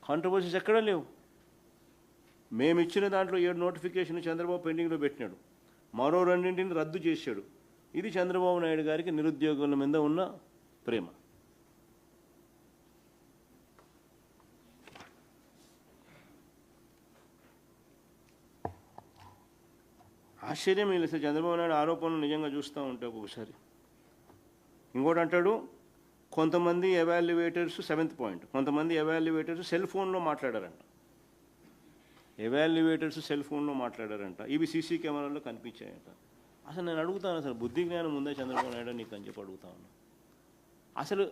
కాంట్రవర్సీస్ ఎక్కడా లేవు. మేము ఇచ్చిన దాంట్లో 7 నోటిఫికేషన్ చంద్రబాబు పెండింగ్లో పెట్టినాడు, మరో 2 రద్దు చేశాడు. ఇది చంద్రబాబు నాయుడు గారికి నిరుద్యోగుల మీద ఉన్న ప్రేమ. ఆశ్చర్యం లేదు సార్, చంద్రబాబు నాయుడు ఆరోపణలు నిజంగా చూస్తూ ఉంటే ఒక్కొక్కసారి. ఇంకోటి అంటాడు, కొంతమంది ఎవాల్యుయేటర్స్ 7th పాయింట్, కొంతమంది ఎవాల్యుయేటర్స్ సెల్ ఫోన్లో మాట్లాడారంట. ఇవి సీసీ కెమెరాల్లో కనిపించాయంట. అసలు నేను అడుగుతాను, అసలు బుద్ధి జ్ఞానం ఉందా చంద్రబాబు నాయుడు నీకు అని చెప్పి అడుగుతా ఉన్నా. అసలు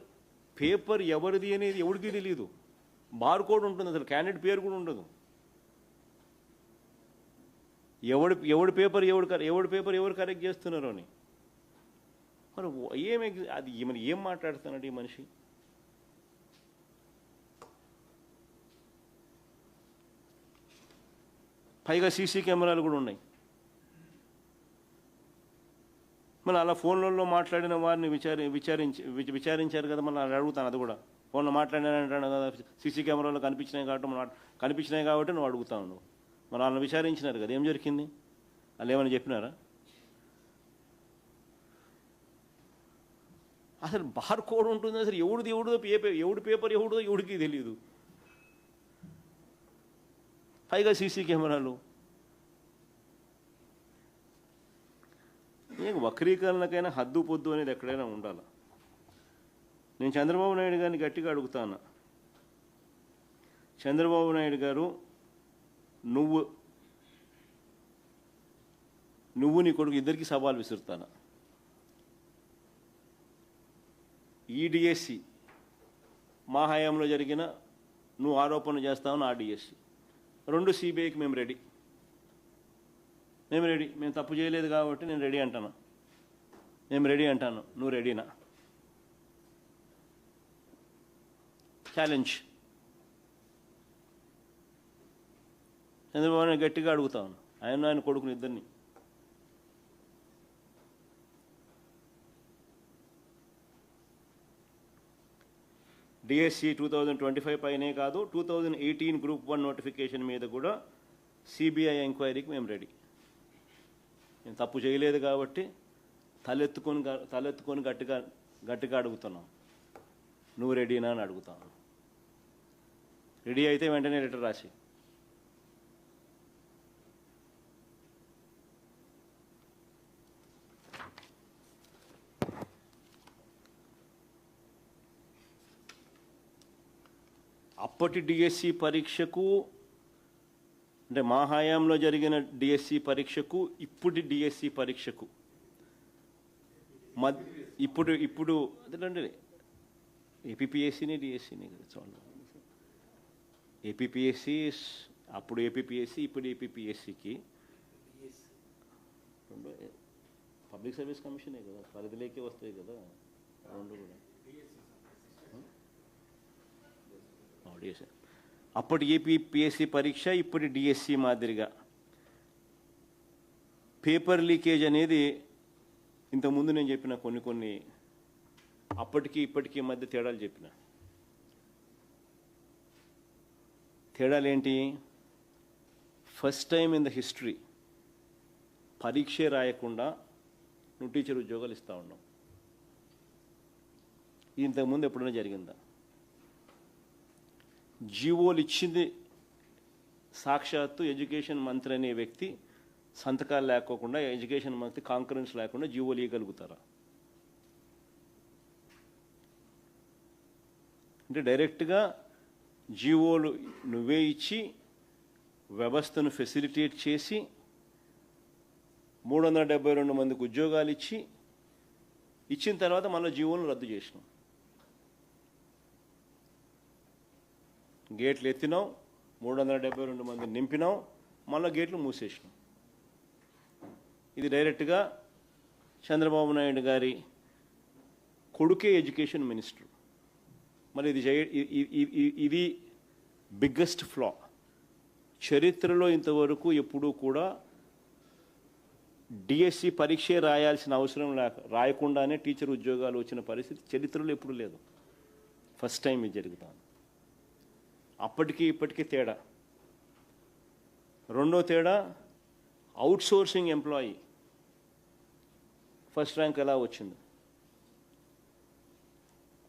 పేపర్ ఎవరిది అనేది ఎవరికి తెలియదు. బార్ కోడ్ ఉంటుంది, అసలు క్యాండిడేట్ పేరు కూడా ఉండదు. ఎవడి పేపర్ ఎవరు కరెక్ట్ చేస్తున్నారో అని. మరి ఏం మాట్లాడుతున్నాడు ఈ మనిషి? పైగా సీసీ కెమెరాలు కూడా ఉన్నాయి. మళ్ళీ అలా ఫోన్లలో మాట్లాడిన వారిని విచారించారు కదా. మళ్ళీ అడుగుతాను, అది కూడా ఫోన్లో మాట్లాడినానంటాను కదా, సీసీ కెమెరాలో కనిపించినాయి కాబట్టి నువ్వు అడుగుతావు. నువ్వు మరి వాళ్ళని విచారించినారు కదా, ఏం జరిగింది? వాళ్ళు ఏమైనా చెప్పినారా? అసలు బార్ కోడ్ ఉంటుంది, అసలు ఎవడి పేపర్ ఎవడిదో ఎవడికి తెలియదు. పైగా సీసీ కెమెరాలు. వక్రీకరణకైనా హద్దు పొద్దు అనేది ఎక్కడైనా ఉండాలి. నేను చంద్రబాబు నాయుడు గారిని గట్టిగా అడుగుతాను, చంద్రబాబు నాయుడు గారు, నువ్వు నీ కొడుకు ఇద్దరికి సవాల్ విసురుతాను. ఈ డిఎస్సి మా హయాంలో జరిగిన నువ్వు ఆరోపణ చేస్తావు, ఆ డిఎస్సి రెండు సిబిఐకి మేము రెడీ. మేము తప్పు చేయలేదు కాబట్టి నేను రెడీ అంటాను. నేను రెడీ అంటాను, నువ్వు రెడీనా? ఛాలెంజ్. చంద్రబాబు నాయుడు గట్టిగా అడుగుతాను, ఆయన కొడుకుని ఇద్దరిని. డిఎస్సి 2025 పైనే కాదు, 2018 గ్రూప్ 1 నోటిఫికేషన్ మీద కూడా సిబిఐ ఎంక్వైరీకి మేము రెడీ. నేను తప్పు చేయలేదు కాబట్టి తలెత్తుకొని గట్టిగా అడుగుతున్నాం, నువ్వు రెడీనా అని అడుగుతాను. రెడీ అయితే వెంటనే లెటర్ రాసి. అప్పటి డిఎస్సి పరీక్షకు, అంటే మా హయాంలో జరిగిన డిఎస్సి పరీక్షకు ఇప్పుడు డిఎస్సి పరీక్షకు ఇప్పుడు అదేంటే ఏపీపీఎస్సీని డిఎస్సిని కదా చూడండి. ఏపీపీఎస్సీ అప్పుడు ఏపీపీఎస్సీ ఇప్పుడు ఏపీపీఎస్సీకి రెండు పబ్లిక్ సర్వీస్ కమిషనే కదా, పరిధిలోకి వస్తాయి కదా రెండు కూడా. డిఎస్సి అప్పటి ఏపీపీఎస్సీ పరీక్ష ఇప్పుడు డిఎస్సి మాదిరిగా పేపర్ లీకేజ్ అనేది ఇంతకుముందు నేను చెప్పిన కొన్ని అప్పటికి ఇప్పటికీ మధ్య తేడాలు చెప్పిన. తేడాలు ఏంటి? First time in the history పరీక్షే రాయకుండా నువ్వు టీచర్ ఉద్యోగాలు ఇస్తూ ఉన్నావు. ఇంతకుముందు ఎప్పుడైనా జరిగిందా? జీవోలు ఇచ్చింది సాక్షాత్తు ఎడ్యుకేషన్ మంత్రి అనే వ్యక్తి సంతకాలు లేకోకుండా, ఎడ్యుకేషన్ మంత్రి కాంకరెన్స్ లేకుండా జీవోలు ఇవ్వగలుగుతారా? అంటే డైరెక్ట్గా జీవోలు నువ్వే ఇచ్చి వ్యవస్థను ఫెసిలిటేట్ చేసి 372 మందికి ఉద్యోగాలు ఇచ్చిన తర్వాత మళ్ళీ జీవోలను రద్దు చేసినాం. గేట్లు ఎత్తినాం, 372 మందిని నింపినాం, మళ్ళీ గేట్లు మూసేసినాం. ఇది డైరెక్ట్గా చంద్రబాబు నాయుడు గారి కొడుకే ఎడ్యుకేషన్ మినిస్టర్. మరి ఇది బిగ్గెస్ట్ ఫ్లా. చరిత్రలో ఇంతవరకు ఎప్పుడూ కూడా డిఎస్సి పరీక్షే రాయాల్సిన అవసరం రాయకుండానే టీచర్ ఉద్యోగాలు వచ్చిన పరిస్థితి చరిత్రలో ఎప్పుడూ లేదు. ఫస్ట్ టైం ఇది జరుగుతుంది. అప్పటికి ఇప్పటికీ తేడా. రెండో తేడా, అవుట్సోర్సింగ్ ఎంప్లాయీ ఫస్ట్ ర్యాంక్ ఎలా వచ్చింది?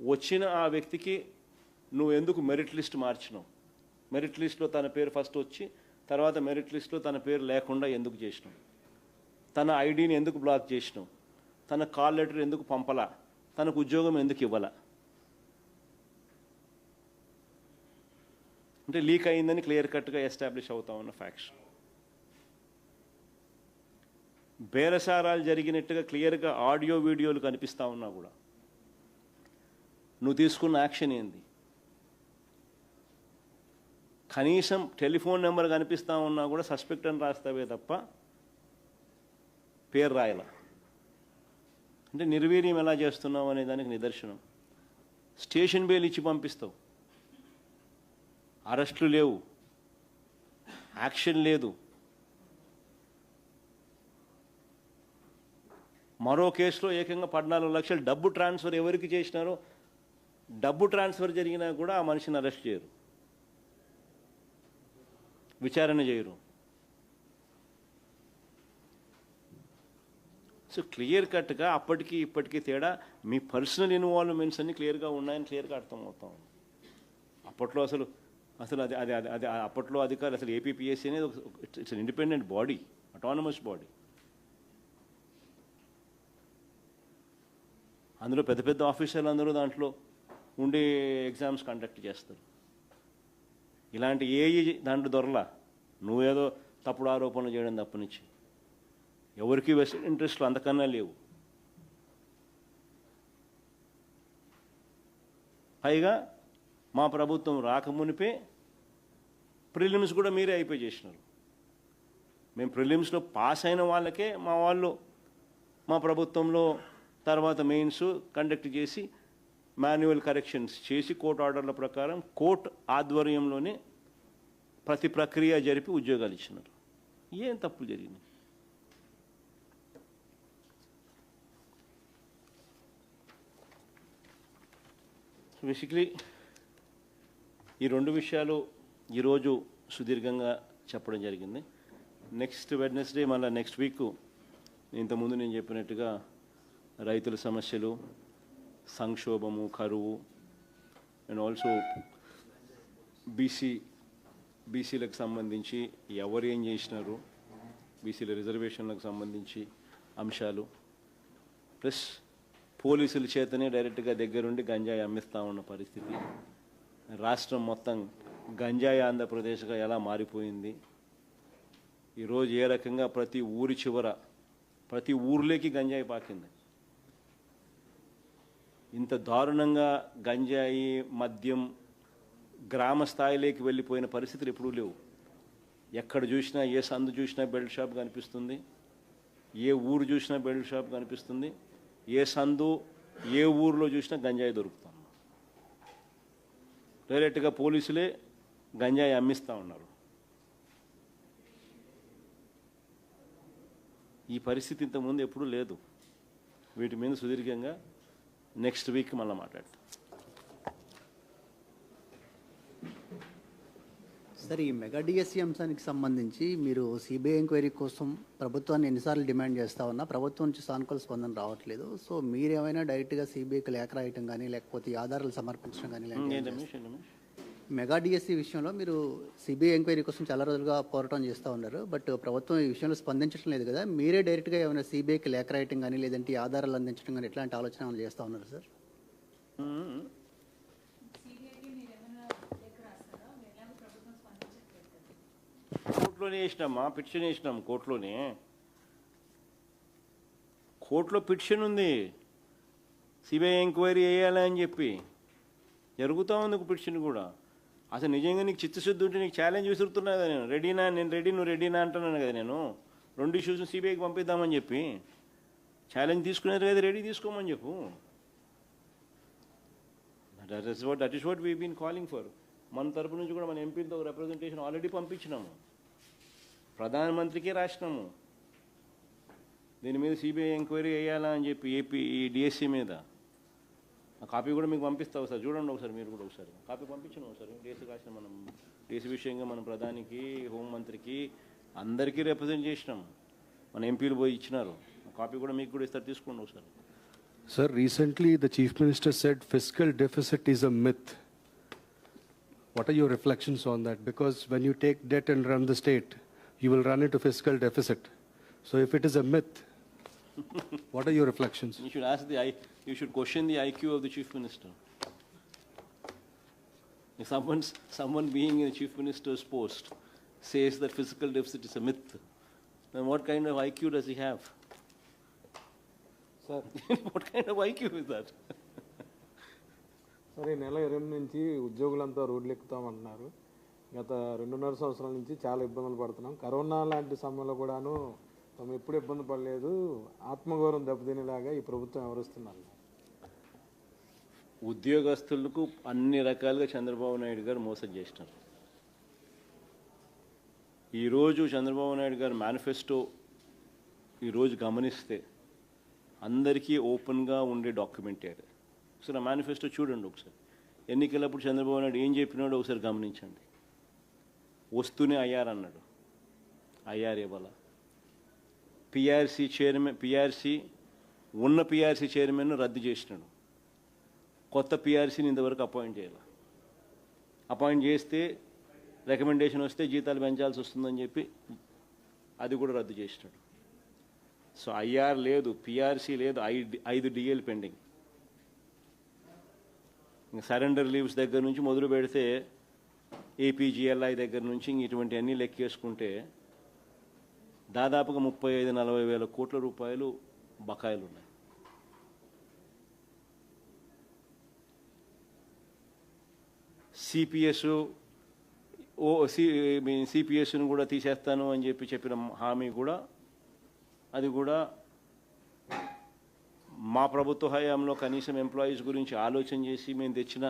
వచ్చిన ఆ వ్యక్తికి నువ్వు ఎందుకు మెరిట్ లిస్ట్ మార్చినావు? మెరిట్ లిస్ట్లో తన పేరు ఫస్ట్ వచ్చి తర్వాత మెరిట్ లిస్ట్లో తన పేరు లేకుండా ఎందుకు చేసినావు? తన ఐడిని ఎందుకు బ్లాక్ చేసినావు? తన కాల్ లెటర్ ఎందుకు పంపలా? తనకు ఉద్యోగం ఎందుకు ఇవ్వాలా? అంటే లీక్ అయిందని క్లియర్ కట్గా ఎస్టాబ్లిష్ అవుతా ఉన్న ఫ్యాక్ట్స్. బేరసారాలు జరిగినట్టుగా క్లియర్గా ఆడియో వీడియోలు కనిపిస్తూ ఉన్నా కూడా నువ్వు తీసుకున్న యాక్షన్ ఏంది? కనీసం టెలిఫోన్ నెంబర్ కనిపిస్తూ ఉన్నా కూడా సస్పెక్ట్ అని రాస్తావే తప్ప పేరు రాయాల. అంటే నిర్వీర్యం ఎలా చేస్తున్నావు అనే దానికి నిదర్శనం. స్టేషన్ బెయిల్ ఇచ్చి పంపిస్తావు, అరెస్టులు లేవు, యాక్షన్ లేదు. మరో కేసులో ఏకంగా 14 లక్షలు డబ్బు ట్రాన్స్ఫర్ ఎవరికి చేసినారో డబ్బు ట్రాన్స్ఫర్ జరిగినా కూడా ఆ మనిషిని అరెస్ట్ చేయరు, విచారణ చేయరు. సో క్లియర్ కట్గా అప్పటికి ఇప్పటికీ తేడా. మీ పర్సనల్ ఇన్వాల్వ్మెంట్స్ అన్ని క్లియర్గా ఉన్నాయని క్లియర్గా అర్థమవుతాం. అప్పట్లో అసలు అది అది అది అప్పట్లో అధికారులు అసలు ఏపీపీఎస్సీ అనేది it's independent body, autonomous body. అందులో పెద్ద పెద్ద ఆఫీసర్లు అందరూ దాంట్లో ఉండి ఎగ్జామ్స్ కండక్ట్ చేస్తారు. ఇలాంటి దాంట్లో దొరలా. నువ్వేదో తప్పుడు ఆరోపణలు చేయడం తప్పనిచ్చి ఎవరికి వెస్టెడ్ ఇంట్రెస్ట్లు అంతకన్నా లేవు. పైగా మా ప్రభుత్వం రాకమునిపే ప్రిలిమ్స్ కూడా మీరే అయిపోయి చేసినారు. మేము ప్రిలిమ్స్లో పాస్ అయిన వాళ్ళకే మా వాళ్ళు మా ప్రభుత్వంలో తర్వాత మెయిన్స్ కండక్ట్ చేసి మాన్యువల్ కరెక్షన్స్ చేసి కోర్టు ఆర్డర్ల ప్రకారం కోర్టు ఆధ్వర్యంలోనే ప్రతి ప్రక్రియ జరిపి ఉద్యోగాలు ఇచ్చినారు. ఏం తప్పులు జరిగినాయి? బేసిక్లీ ఈ రెండు విషయాలు ఈరోజు సుదీర్ఘంగా చెప్పడం జరిగింది. నెక్స్ట్ వెడ్నెస్డే మళ్ళీ నెక్స్ట్ వీక్ ఇంతకుముందు నేను చెప్పినట్టుగా రైతుల సమస్యలు, సంక్షోభము, కరువు అండ్ ఆల్సో బీసీలకు సంబంధించి ఎవరు ఏం చేసినారు, బీసీల రిజర్వేషన్లకు సంబంధించి అంశాలు, ప్లస్ పోలీసుల చేతనే డైరెక్ట్గా దగ్గరుండి గంజాయి అమ్మిస్తూ ఉన్న పరిస్థితి, రాష్ట్రం మొత్తం గంజాయి ఆంధ్రప్రదేశ్గా ఎలా మారిపోయింది, ఈరోజు ఏ రకంగా ప్రతి ఊరి చివర ప్రతి ఊర్లోకి గంజాయి పాకింది. ఇంత దారుణంగా గంజాయి మద్యం గ్రామ స్థాయిలోకి వెళ్ళిపోయిన పరిస్థితులు ఎప్పుడూ లేవు. ఎక్కడ చూసినా, ఏ సందు చూసినా బెల్ట్ షాప్ కనిపిస్తుంది, ఏ ఊరు చూసినా బెల్ట్ షాప్ కనిపిస్తుంది, ఏ సందు ఏ ఊరిలో చూసినా గంజాయి దొరుకుతాం. డైరెక్ట్గా పోలీసులే గంజాయి అమ్మిస్తూ ఉన్నారు. ఈ పరిస్థితి ఇంతకుముందు ఎప్పుడూ లేదు. వీటి మీద సుదీర్ఘంగా నెక్స్ట్ వీక్ మళ్ళీ మాట్లాడతాం. సార్, ఈ మెగా డిఎస్సి అంశానికి సంబంధించి మీరు సిబిఐ ఎంక్వైరీ కోసం ప్రభుత్వాన్ని ఎన్నిసార్లు డిమాండ్ చేస్తా ఉన్నా ప్రభుత్వం నుంచి సానుకూల స్పందన రావట్లేదు. సో మీరేమైనా డైరెక్ట్గా సిబిఐకి లేఖ రాయటం కానీ లేకపోతే ఆధారాలు సమర్పించడం కానీ మెగా డిఎస్సి విషయంలో మీరు సిబిఐ ఎంక్వైరీ కోసం చాలా రోజులుగా పోరాటం చేస్తూ ఉన్నారు. బట్ ప్రభుత్వం ఈ విషయంలో స్పందించడం లేదు కదా. మీరే డైరెక్ట్గా ఏమైనా సిబిఐకి లేఖ రాయటం కానీ లేదంటే ఆధారాలు అందించడం కానీ ఎట్లాంటి ఆలోచన ఏమైనా చేస్తూ ఉన్నారు సార్? కోర్టులోనే వేసినామా, పిటిషన్ వేసినాం కోర్టులోనే. కోర్టులో పిటిషన్ ఉంది సిబిఐ ఎంక్వైరీ వేయాలని చెప్పి. జరుగుతూ ఉంది ఒక పిటిషన్ కూడా. అసలు నిజంగా నీకు చిత్తశుద్ధి ఉంటే నీకు ఛాలెంజ్ విసురుతున్నా కదా నేను. నేను రెడీ, నువ్వు రెడీనా అంటున్నాను కదా నేను. 2 ఇష్యూస్ని సిబిఐకి పంపిద్దామని చెప్పి ఛాలెంజ్ తీసుకునేది కదా, రెడీ తీసుకోమని చెప్పు. That is what we been calling for. మన తరపు నుంచి కూడా మన ఎంపీలతో రిప్రజెంటేషన్ ఆల్రెడీ పంపించినాము, ప్రధానమంత్రికి రాసినాము. దీని మీద సిబిఐ ఎంక్వైరీ వేయాలా అని చెప్పి ఏపీ ఈ డిఎస్సి మీద. ఆ కాపీ కూడా మీకు పంపిస్తావు సార్, చూడండి ఒకసారి మీరు కూడా. ఒకసారి కాపీ పంపించినాం ఒకసారి. డిఎస్సి రాసిన మనం డిఎస్సి విషయంగా మన ప్రధానికి, హోంమంత్రికి అందరికీ రిప్రజెంట్ చేసినాం. మన ఎంపీలు పోయి ఇచ్చినారు. ఆ కాపీ కూడా మీకు కూడా ఇస్తారు, తీసుకోండి ఒకసారి. Sir, recently the Chief Minister said fiscal deficit is a myth. What are your reflections on that? Because when you take debt and run the state, you will run into fiscal deficit. So if it is a myth, what are your reflections? You should question the IQ of the Chief Minister. If someone being in the Chief Minister's post says that fiscal deficit is a myth, then what kind of IQ does he have? Sir, what kind of IQ is that? సరే, నెల 20 నుంచి ఉద్యోగులంతా రోడ్లు ఎక్కుతామంటున్నారు. గత 2.5 సంవత్సరాల నుంచి చాలా ఇబ్బందులు పడుతున్నాం. కరోనా లాంటి సమయంలో కూడాను తమ ఎప్పుడు ఇబ్బంది పడలేదు. ఆత్మగౌరవం దెబ్బతినేలాగా ఈ ప్రభుత్వం వ్యవహరిస్తున్నారు. ఉద్యోగస్తులకు అన్ని రకాలుగా చంద్రబాబు నాయుడు గారు మోసం చేసినారు. ఈరోజు చంద్రబాబు నాయుడు గారు మేనిఫెస్టో ఈరోజు గమనిస్తే అందరికీ ఓపెన్గా ఉండే డాక్యుమెంట్ అది. ఒకసారి మేనిఫెస్టో చూడండి ఒకసారి. ఎన్నికలప్పుడు చంద్రబాబు నాయుడు ఏం చెప్పినాడో ఒకసారి గమనించండి. వస్తూనే ఐఆర్ అన్నాడు, ఐఆర్ ఇవ్వాల. పిఆర్సీ చైర్మన్, ఉన్న పిఆర్సీ చైర్మన్ను రద్దు చేసినాడు. కొత్త పిఆర్సీని ఇంతవరకు అపాయింట్ చేయాలి. అపాయింట్ చేస్తే రికమెండేషన్ వస్తే జీతాలు పెంచాల్సి వస్తుందని చెప్పి అది కూడా రద్దు చేసినాడు. సో ఐఆర్ లేదు, పిఆర్సీ లేదు, 5 డిఎల్ పెండింగ్. ఇంకా సరెండర్ లీవ్స్ దగ్గర నుంచి మొదలు పెడితే ఏపీజీఎల్ఐ దగ్గర నుంచి ఇటువంటి అన్నీ లెక్కేసుకుంటే దాదాపుగా 35-40 వేల కోట్ల రూపాయలు బకాయిలు ఉన్నాయి. సిపిఎస్ సిపిఎస్ను కూడా తీసేస్తాను అని చెప్పిన హామీ కూడా అది కూడా మా ప్రభుత్వ హయాంలో కనీసం ఎంప్లాయీస్ గురించి ఆలోచన చేసి మేము తెచ్చిన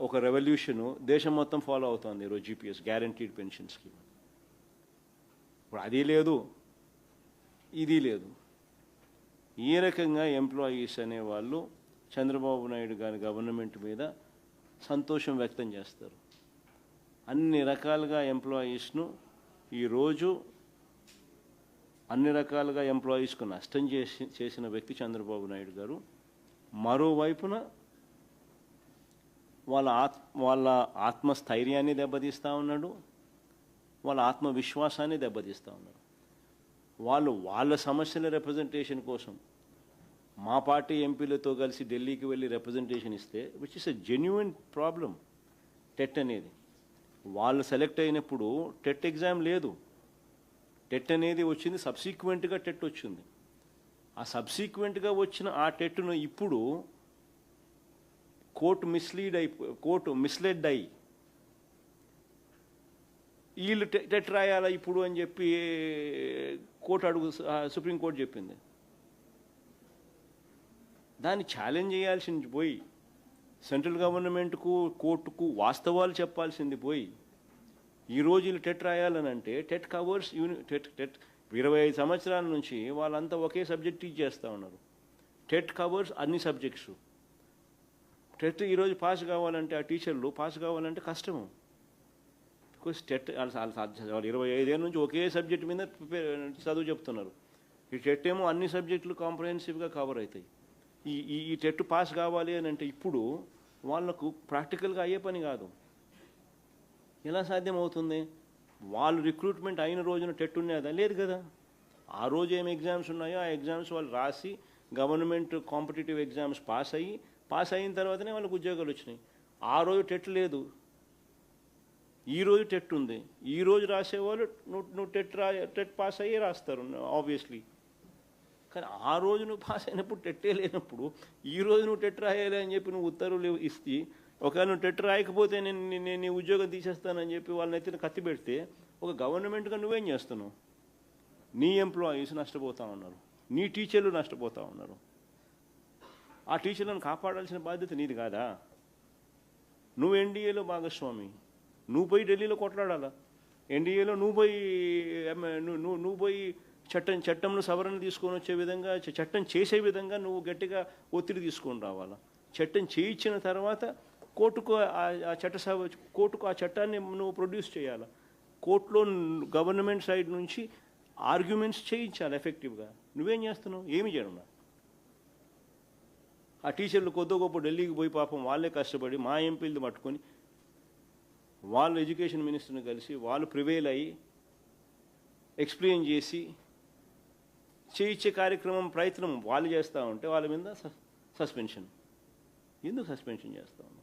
ఒక రెవల్యూషను దేశం మొత్తం ఫాలో అవుతుంది ఈరోజు జీపీఎస్ గ్యారంటీడ్ పెన్షన్ స్కీమ్. ఇప్పుడు అది లేదు, ఇది లేదు. ఈ రకంగా ఎంప్లాయీస్ అనేవాళ్ళు చంద్రబాబు నాయుడు గారి గవర్నమెంట్ మీద సంతోషం వ్యక్తం చేస్తారు. అన్ని రకాలుగా ఎంప్లాయీస్ను ఈరోజు అన్ని రకాలుగా ఎంప్లాయీస్కు నష్టం చేసిన వ్యక్తి చంద్రబాబు నాయుడు గారు. మరోవైపున వాళ్ళ ఆత్మస్థైర్యాన్ని దెబ్బతీస్తూ ఉన్నాడు, వాళ్ళ ఆత్మవిశ్వాసాన్ని దెబ్బతీస్తూ ఉన్నాడు. వాళ్ళ సమస్యల రిప్రజెంటేషన్ కోసం మా పార్టీ ఎంపీలతో కలిసి ఢిల్లీకి వెళ్ళి రిప్రజెంటేషన్ ఇస్తే, which is a genuine problem. TET అనేది వాళ్ళు సెలెక్ట్ అయినప్పుడు టెట్ ఎగ్జామ్ లేదు. టెట్ అనేది వచ్చింది సబ్సిక్వెంట్గా టెట్ వచ్చింది. ఆ సబ్సిక్వెంట్గా వచ్చిన ఆ టెట్ను ఇప్పుడు కోర్టు మిస్లెడ్ అయ్యి వీళ్ళు టెట్ రాయాలా ఇప్పుడు అని చెప్పి సుప్రీంకోర్టు చెప్పింది. దాన్ని ఛాలెంజ్ చేయాల్సింది పోయి సెంట్రల్ గవర్నమెంట్కు కోర్టుకు వాస్తవాలు చెప్పాల్సింది పోయి ఈరోజు వీళ్ళు టెట్ రాయాలని అంటే టెట్ కవర్స్ టెట్ 25 సంవత్సరాల నుంచి వాళ్ళంతా ఒకే సబ్జెక్ట్ టీచ్ చేస్తూ ఉన్నారు. టెట్ కవర్స్ అన్ని సబ్జెక్ట్స్. టెట్ ఈరోజు పాస్ కావాలంటే ఆ టీచర్లు పాస్ కావాలంటే కష్టము. బికాస్ టెట్ వాళ్ళు 25 ఏళ్ళ నుంచి ఒకే సబ్జెక్ట్ మీద చదువు చెప్తున్నారు. ఈ టెట్ ఏమో అన్ని సబ్జెక్టులు కాంప్రహెన్సివ్గా కవర్ అవుతాయి. ఈ టెట్ పాస్ కావాలి అని అంటే ఇప్పుడు వాళ్లకు ప్రాక్టికల్గా అయ్యే పని కాదు. ఎలా సాధ్యమవుతుంది? వాళ్ళు రిక్రూట్మెంట్ అయిన రోజున టెట్ ఉన్నదా? లేదు కదా. ఆ రోజు ఏం ఎగ్జామ్స్ ఉన్నాయో ఆ ఎగ్జామ్స్ వాళ్ళు రాసి గవర్నమెంట్ కాంపిటేటివ్ ఎగ్జామ్స్ పాస్ అయిన తర్వాతనే వాళ్ళకి ఉద్యోగాలు వచ్చినాయి. ఆ రోజు టెట్ లేదు, ఈరోజు టెట్ ఉంది. ఈరోజు రాసేవాళ్ళు నువ్వు టెట్ పాస్ అయ్యి రాస్తారు ఆబ్వియస్లీ. కానీ ఆ రోజు నువ్వు పాస్ అయినప్పుడు టెట్టే లేనప్పుడు ఈరోజు నువ్వు టెట్ రాయాలి అని చెప్పి నువ్వు ఉత్తర్వులు ఇస్తే, ఒకవేళ నువ్వు టెట్ రాయకపోతే నేను నీ ఉద్యోగం తీసేస్తానని చెప్పి వాళ్ళని ఎత్తిన కత్తి పెడితే ఒక గవర్నమెంట్గా నువ్వేం చేస్తున్నావు? నీ ఎంప్లాయీస్ నష్టపోతూ ఉన్నారు, నీ టీచర్లు నష్టపోతూ ఉన్నారు. ఆ టీచర్లను కాపాడాల్సిన బాధ్యత నీది కాదా? నువ్వు ఎన్డీఏలో భాగస్వామి, నువ్వు పోయి ఢిల్లీలో కొట్లాడాలా. ఎన్డీఏలో నువ్వు పోయి చట్టంలో సవరణ తీసుకొని వచ్చే విధంగా, చట్టం చేసే విధంగా నువ్వు గట్టిగా ఒత్తిడి తీసుకొని రావాలా. చట్టం చేయించిన తర్వాత కోర్టుకు ఆ చట్టాన్ని నువ్వు ప్రొడ్యూస్ చేయాలా. కోర్టులో గవర్నమెంట్ సైడ్ నుంచి ఆర్గ్యుమెంట్స్ చేయించాలి ఎఫెక్టివ్గా. నువ్వేం చేస్తున్నావు? ఏమి చేయడం. ఆ టీచర్లు కొద్ది గొప్ప ఢిల్లీకి పోయి పాపం వాళ్ళే కష్టపడి మా ఎంపీలు పట్టుకొని వాళ్ళు ఎడ్యుకేషన్ మినిస్టర్ని కలిసి వాళ్ళు ప్రివేల్ అయ్యి ఎక్స్ప్లెయిన్ చేసి చేయించే ప్రయత్నం వాళ్ళు చేస్తూ ఉంటే వాళ్ళ మీద సస్పెన్షన్. ఎందుకు సస్పెన్షన్ చేస్తూ ఉన్నాం?